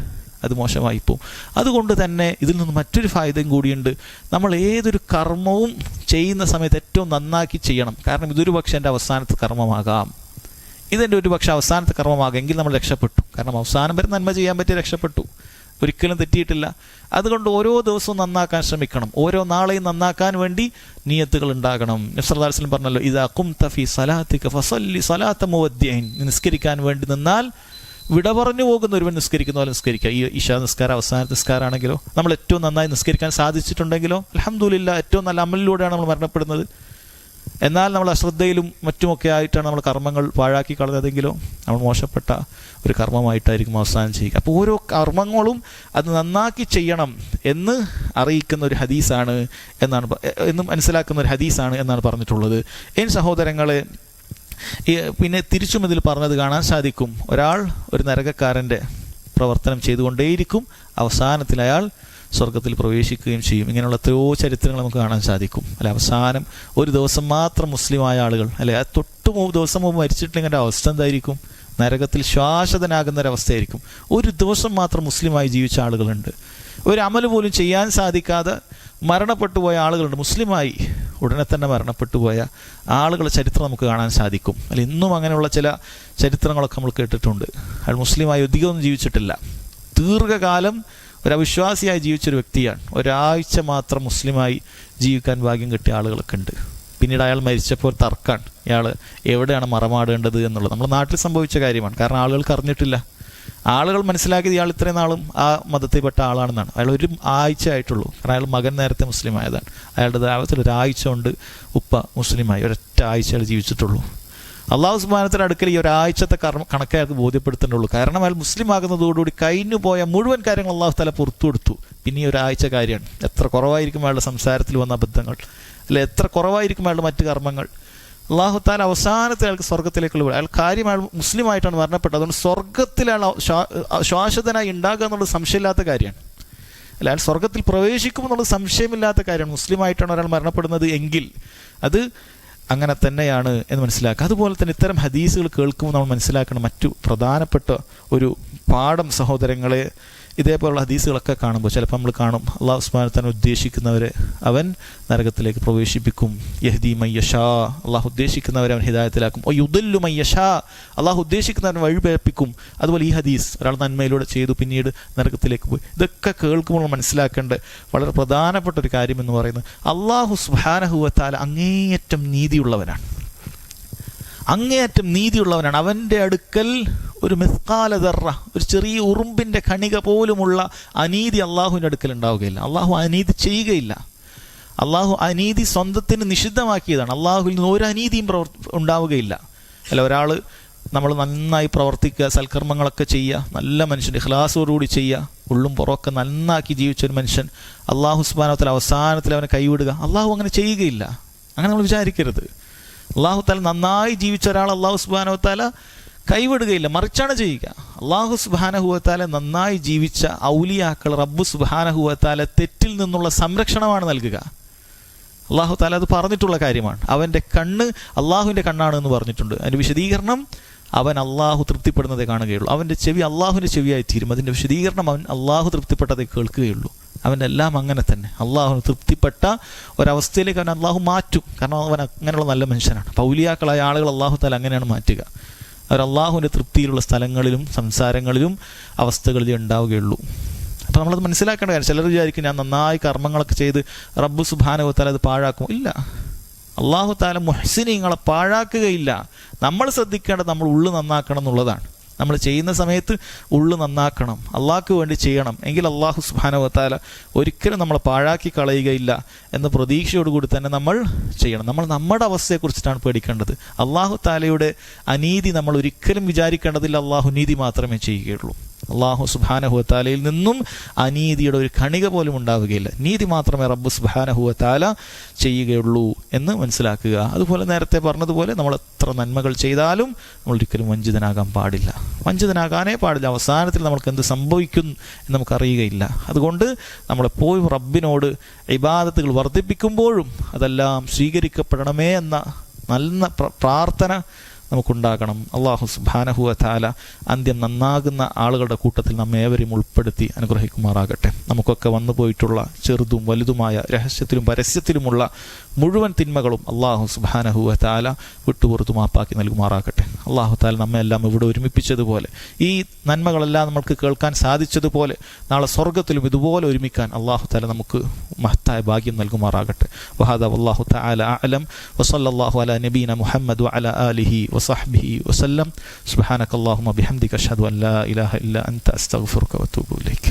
അത് മോശമായി പോവും. അതുകൊണ്ട് തന്നെ ഇതിൽ നിന്ന് മറ്റൊരു ഫായദയും കൂടിയുണ്ട്. നമ്മൾ ഏതൊരു കർമ്മവും ചെയ്യുന്ന സമയത്ത് ഏറ്റവും നന്നാക്കി ചെയ്യണം. കാരണം ഇതൊരു പക്ഷേ എൻ്റെ അവസാനത്തെ കർമ്മമാകാം, ഇതെൻ്റെ ഒരു പക്ഷേ അവസാനത്തെ കർമ്മമാകെങ്കിൽ നമ്മൾ രക്ഷപ്പെട്ടു. കാരണം അവസാനം വരെ നന്മ ചെയ്യാൻ പറ്റി രക്ഷപ്പെട്ടു, ഒരിക്കലും തെറ്റിയിട്ടില്ല. അതുകൊണ്ട് ഓരോ ദിവസവും നന്നാക്കാൻ ശ്രമിക്കണം. ഓരോ നാളെയും നന്നാക്കാൻ വേണ്ടി നിയത്തുകൾ ഉണ്ടാകണം. നബി സല്ലല്ലാഹു അലൈഹി വസല്ലം പറഞ്ഞല്ലോ, ഇദാ ഖുംത ഫീ സലാത്തിക ഫസല്ലി സലാത്ത മുവദ്ദിഇൻ, നിസ്കരിക്കാൻ വേണ്ടി നിന്നാൽ വിട പറഞ്ഞു പോകുന്ന ഒരുവൻ നിസ്കരിക്കുന്ന പോലെ നിസ്കരിക്കുക. ഈ ഇശാ നിസ്കാരം അവസാനത്തെ നിസ്കാരമാണെങ്കിലോ, നമ്മൾ ഏറ്റവും നന്നായി നിസ്കരിക്കാൻ സാധിച്ചിട്ടുണ്ടെങ്കിലോ അൽഹംദുലില്ലാഹ്, ഏറ്റവും നല്ല അമലിലൂടെയാണ് നമ്മൾ മരണപ്പെടുന്നത്. എന്നാൽ നമ്മൾ അശ്രദ്ധയിലും മറ്റുമൊക്കെ ആയിട്ടാണ് നമ്മൾ കർമ്മങ്ങൾ പാഴാക്കി കളഞ്ഞതെങ്കിലോ നമ്മൾ മോശപ്പെട്ട ഒരു കർമ്മമായിട്ടായിരിക്കും അവസാനം ചെയ്യുക. അപ്പോൾ ഓരോ കർമ്മങ്ങളും അത് നന്നാക്കി ചെയ്യണം എന്ന് അറിയിക്കുന്ന ഒരു ഹദീസാണ് എന്ന് മനസ്സിലാക്കുന്ന ഒരു ഹദീസാണ് എന്നാണ് പറഞ്ഞിട്ടുള്ളത്. എൻ സഹോദരങ്ങളെ, പിന്നെ തിരിച്ചും ഇതിൽ പറഞ്ഞത് കാണാൻ സാധിക്കും. ഒരാൾ ഒരു നരകക്കാരൻ്റെ പ്രവർത്തനം ചെയ്തുകൊണ്ടേയിരിക്കും, അവസാനത്തിൽ അയാൾ സ്വർഗത്തിൽ പ്രവേശിക്കുകയും ചെയ്യും. ഇങ്ങനെയുള്ള എത്രയോ ചരിത്രങ്ങൾ നമുക്ക് കാണാൻ സാധിക്കും, അല്ലെ? അവസാനം ഒരു ദിവസം മാത്രം മുസ്ലിമായ ആളുകൾ, അല്ലെ? ആ തൊട്ട് ദിവസം മുമ്പ് മരിച്ചിട്ടുണ്ടെങ്കിൽ അവസ്ഥ എന്തായിരിക്കും? നരകത്തിൽ ശ്വാസതനാകുന്ന ഒരവസ്ഥയായിരിക്കും. ഒരു ദിവസം മാത്രം മുസ്ലിമായി ജീവിച്ച ആളുകളുണ്ട്. ഒരു അമല് പോലും ചെയ്യാൻ സാധിക്കാതെ മരണപ്പെട്ടു പോയ ആളുകളുണ്ട്. മുസ്ലിമായി ഉടനെ തന്നെ മരണപ്പെട്ടു പോയ ആളുകളുടെ ചരിത്രം നമുക്ക് കാണാൻ സാധിക്കും. അല്ല, ഇന്നും അങ്ങനെയുള്ള ചില ചരിത്രങ്ങളൊക്കെ നമ്മൾ കേട്ടിട്ടുണ്ട്. അയാൾ മുസ്ലിമായി അധികമൊന്നും ജീവിച്ചിട്ടില്ല, ദീർഘകാലം ഒരവിശ്വാസിയായി ജീവിച്ചൊരു വ്യക്തിയാണ്. ഒരാഴ്ച മാത്രം മുസ്ലിമായി ജീവിക്കാൻ ഭാഗ്യം കിട്ടിയ ആളുകളൊക്കെ ഉണ്ട്. പിന്നീട് അയാൾ മരിച്ചപ്പോൾ തർക്കാണ് ഇയാൾ എവിടെയാണ് മറമാടേണ്ടത് എന്നുള്ളത്. നമ്മുടെ നാട്ടിൽ സംഭവിച്ച കാര്യമാണ്. കാരണം ആളുകൾക്ക് അറിഞ്ഞിട്ടില്ല, ആളുകൾ മനസ്സിലാക്കിയത് ഇയാൾ ഇത്രയും നാളും ആ മതത്തിൽപ്പെട്ട ആളാണെന്നാണ്. അയാൾ ഒരു ആഴ്ച ആയിട്ടുള്ളൂ. കാരണം അയാൾ മകൻ നേരത്തെ മുസ്ലിം ആയതാണ്. അയാളുടെ ദാവത്തിൽ ഒരാഴ്ച കൊണ്ട് ഉപ്പ മുസ്ലിമായി, ഒരൊറ്റ ആഴ്ച അയാൾ ജീവിച്ചിട്ടുള്ളൂ. അള്ളാഹു സുബ്ഹാനഹു അടുക്കൽ ഈ ഒരാഴ്ചത്തെ കണക്കെ അയാൾക്ക് ബോധ്യപ്പെടുത്തേണ്ടുള്ളൂ. കാരണം അയാൾ മുസ്ലിം ആകുന്നതോടുകൂടി കഴിഞ്ഞു പോയ മുഴുവൻ കാര്യങ്ങൾ അള്ളാഹു തആല പുറത്തു കൊടുത്തു. പിന്നെ ഈ ഒരാഴ്ച കാര്യമാണ്. എത്ര കുറവായിരിക്കും അയാളുടെ സംസാരത്തിൽ വന്ന അബദ്ധങ്ങൾ, അല്ലെ എത്ര കുറവായിരിക്കും അയാളുടെ മറ്റ് കർമ്മങ്ങൾ. അള്ളാഹു തആല അവസാനത്തെ അയാൾക്ക് സ്വർഗത്തിലേക്കുള്ള അയാൾ കാര്യം അയാൾ മുസ്ലിമായിട്ടാണ് മരണപ്പെട്ടത്. അതുകൊണ്ട് സ്വർഗത്തിൽ അയാൾ ശാശ്വതനായി ഉണ്ടാകുക എന്നുള്ളത് സംശയമില്ലാത്ത കാര്യമാണ്. അല്ല, അയാൾ സ്വർഗത്തിൽ പ്രവേശിക്കുമെന്നുള്ളത് സംശയമില്ലാത്ത കാര്യമാണ്. മുസ്ലിമായിട്ടാണ് ഒരാൾ മരണപ്പെടുന്നത് എങ്കിൽ അത് അങ്ങനെ തന്നെയാണ് എന്ന് മനസ്സിലാക്കുക. അതുപോലെ തന്നെ ഇത്തരം ഹദീസുകൾ കേൾക്കുമ്പോൾ നമ്മൾ മനസ്സിലാക്കണം മറ്റു പ്രധാനപ്പെട്ട ഒരു പാഠം സഹോദരങ്ങളെ. ഇതേപോലുള്ള ഹദീസുകളൊക്കെ കാണുമ്പോൾ ചിലപ്പോൾ നമ്മൾ കാണും അള്ളാഹു സുബ്ഹാനഹു വതആല ഉദ്ദേശിക്കുന്നവരെ അവൻ നരകത്തിലേക്ക് പ്രവേശിപ്പിക്കും. യഹ്ദി മയ്യഷാ, അള്ളാഹു ഉദ്ദേശിക്കുന്നവരെ അവൻ ഹിദായത്തിലാക്കും. ഓ യുദല്ലു മയ്യഷാ, അള്ളാഹു ഉദ്ദേശിക്കുന്നവരെ വഴിപിഴപ്പിക്കും. അതുപോലെ ഈ ഹദീസ് ഒരാൾ നന്മയിലൂടെ ചെയ്തു പിന്നീട് നരകത്തിലേക്ക് പോയി. ഇതൊക്കെ കേൾക്കുമ്പോൾ മനസ്സിലാക്കേണ്ട വളരെ പ്രധാനപ്പെട്ട ഒരു കാര്യം എന്ന് പറയുന്നത് അള്ളാഹു സുബ്ഹാനഹു വതആല അങ്ങേയറ്റം നീതിയുള്ളവനാണ്. അങ്ങേയറ്റം നീതിയുള്ളവനാണ്. അവൻ്റെ അടുക്കൽ ഒരു മിസ്കാല ദർറ, ഒരു ചെറിയ ഉറുമ്പിൻ്റെ കണിക പോലുമുള്ള അനീതി അള്ളാഹുവിൻ്റെ അടുക്കൽ ഉണ്ടാവുകയില്ല. അള്ളാഹു അനീതി ചെയ്യുകയില്ല. അള്ളാഹു അനീതി സ്വന്തത്തിന് നിഷിദ്ധമാക്കിയതാണ്. അള്ളാഹുവിൽ നിന്ന് ഒരു അനീതിയും ഉണ്ടാവുകയില്ല. അല്ല, ഒരാൾ നമ്മൾ നന്നായി പ്രവർത്തിക്കുക, സൽക്കർമ്മങ്ങളൊക്കെ ചെയ്യുക, നല്ല മനുഷ്യൻ ഇഖ്ലാസോടുകൂടി ചെയ്യുക, ഉള്ളും പുറമൊക്കെ നന്നാക്കി ജീവിച്ചൊരു മനുഷ്യൻ അള്ളാഹു സുബ്ഹാനഹു വതആല അവസാനത്തിൽ അവനെ കൈവിടുക, അള്ളാഹു അങ്ങനെ ചെയ്യുകയില്ല. അങ്ങനെ നമ്മൾ വിചാരിക്കരുത്. അള്ളാഹു തആല നന്നായി ജീവിച്ച ഒരാൾ അള്ളാഹു സുബ്ഹാനഹു വതആല കൈവിടുകയില്ല, മറിച്ചാണ് ചെയ്യുക. അള്ളാഹു സുബ്ഹാനഹു വതആല നന്നായി ജീവിച്ച ഔലിയാക്കൾ റബ്ബ് സുബ്ഹാനഹു വതആല തെറ്റിൽ നിന്നുള്ള സംരക്ഷണമാണ് നൽകുക. അള്ളാഹു തആല അത് പറഞ്ഞിട്ടുള്ള കാര്യമാണ്. അവൻ്റെ കണ്ണ് അള്ളാഹുവിൻ്റെ കണ്ണാണെന്ന് പറഞ്ഞിട്ടുണ്ട്. അതിൻ്റെ വിശദീകരണം അവൻ അള്ളാഹു തൃപ്തിപ്പെടുന്നതേ കാണുകയുള്ളൂ. അവൻ്റെ ചെവി അള്ളാഹുവിൻ്റെ ചെവിയായി തീരും. അതിൻ്റെ വിശദീകരണം അവൻ അള്ളാഹു തൃപ്തിപ്പെട്ടതേ കേൾക്കുകയുള്ളൂ. അവൻ്റെ എല്ലാം അങ്ങനെ തന്നെ. അള്ളാഹുവിന് തൃപ്തിപ്പെട്ട ഒരവസ്ഥയിലേക്ക് അവൻ അള്ളാഹു മാറ്റും. കാരണം അവൻ അങ്ങനെയുള്ള നല്ല മനുഷ്യനാണ്. ഔലിയാക്കളായ ആളുകൾ അള്ളാഹു തആല അങ്ങനെയാണ് മാറ്റുക. അവർ അള്ളാഹുവിൻ്റെ തൃപ്തിയിലുള്ള സ്ഥലങ്ങളിലും സംസാരങ്ങളിലും അവസ്ഥകളിലും ഉണ്ടാവുകയുള്ളൂ. അപ്പോൾ നമ്മളത് മനസ്സിലാക്കേണ്ട കാര്യം. ചിലർ വിചാരിക്കും ഞാൻ നന്നായി കർമ്മങ്ങളൊക്കെ ചെയ്ത് റബ്ബ് സുബ്ഹാനഹു വതആല അത് പാഴാക്കും. ഇല്ല, അള്ളാഹു തആല മുഹ്സിനീങ്ങളെ പാഴാക്കുകയില്ല. നമ്മൾ ശ്രദ്ധിക്കേണ്ടത് നമ്മൾ ഉള്ളു നന്നാക്കണം എന്നുള്ളതാണ്. നമ്മൾ ചെയ്യുന്ന സമയത്ത് ഉള്ളു നന്നാക്കണം, അള്ളാഹ്ക്ക് വേണ്ടി ചെയ്യണം. എങ്കിൽ അള്ളാഹു സുബ്ഹാനഹു വതആല ഒരിക്കലും നമ്മളെ പാഴാക്കി കളയുകയില്ല എന്ന പ്രതീക്ഷയോടുകൂടി തന്നെ നമ്മൾ ചെയ്യണം. നമ്മൾ നമ്മുടെ അവസ്ഥയെക്കുറിച്ചിട്ടാണ് പേടിക്കേണ്ടത്. അള്ളാഹു തആലയുടെ അനീതി നമ്മൾ ഒരിക്കലും വിചാരിക്കേണ്ടതില്ല. അള്ളാഹു നീതി മാത്രമേ ചെയ്യുകയുള്ളൂ. അള്ളാഹു സുബ്ഹാനഹു വതആലയിൽ നിന്നും അനീതിയുടെ ഒരു കണിക പോലും ഉണ്ടാവുകയില്ല. നീതി മാത്രമേ റബ്ബ് സുബ്ഹാനഹു വതആല ചെയ്യുകയുള്ളൂ എന്ന് മനസ്സിലാക്കുക. അതുപോലെ നേരത്തെ പറഞ്ഞതുപോലെ നമ്മൾ എത്ര നന്മകൾ ചെയ്താലും നമ്മൾ ഒരിക്കലും വഞ്ചിതനാകാൻ പാടില്ല. വഞ്ചിതനാകാനേ പാടില്ല. അവസാനത്തിൽ നമ്മൾക്ക് എന്ത് സംഭവിക്കും എന്ന് നമുക്കറിയുകയില്ല. അതുകൊണ്ട് നമ്മളെപ്പോഴും റബ്ബിനോട് ഇബാദത്തുകൾ വർദ്ധിപ്പിക്കുമ്പോഴും അതെല്ലാം സ്വീകരിക്കപ്പെടണമേ എന്ന നല്ല പ്രാർത്ഥന നമുക്കുണ്ടാകണം. അള്ളാഹു സുബ്ഹാനഹു വതആല അന്ത്യം നന്നാകുന്ന ആളുകളുടെ കൂട്ടത്തിൽ നമ്മേവരെയും ഉൾപ്പെടുത്തി അനുഗ്രഹിക്കുമാറാകട്ടെ. നമുക്കൊക്കെ വന്നു പോയിട്ടുള്ള ചെറുതും വലുതുമായ രഹസ്യത്തിലും പരസ്യത്തിലുമുള്ള മുഴുവൻ തിന്മകളും അള്ളാഹു സുബ്ഹാനഹു വതആല വിട്ടുപുറത്തു മാപ്പാക്കി നൽകുമാറാകട്ടെ. അള്ളാഹു തആല നമ്മെ എല്ലാം ഇവിടെ ഒരുമിപ്പിച്ചതുപോലെ ഈ നന്മകളെല്ലാം നമുക്ക് കേൾക്കാൻ സാധിച്ചതുപോലെ നാളെ സ്വർഗത്തിലും ഇതുപോലെ ഒരുമിക്കാൻ അള്ളാഹു തആല നമുക്ക് മഹത്തായ ഭാഗ്യം നൽകുമാറാകട്ടെ. വഹദാ വല്ലാഹു തആല അഅലം വസല്ലല്ലാഹു അലാ നബീന മുഹമ്മദ് വഅലാ ആലിഹി വസഹ്ബിഹി വസല്ലം. സുബ്ഹാനകല്ലാഹുമ്മ ബിഹംദിക അഷ്ഹദു അൻ ലാ ഇലാഹ ഇല്ലാ അൻത അസ്തഗ്ഫിറുക വഅതൂബു ഇലൈക്.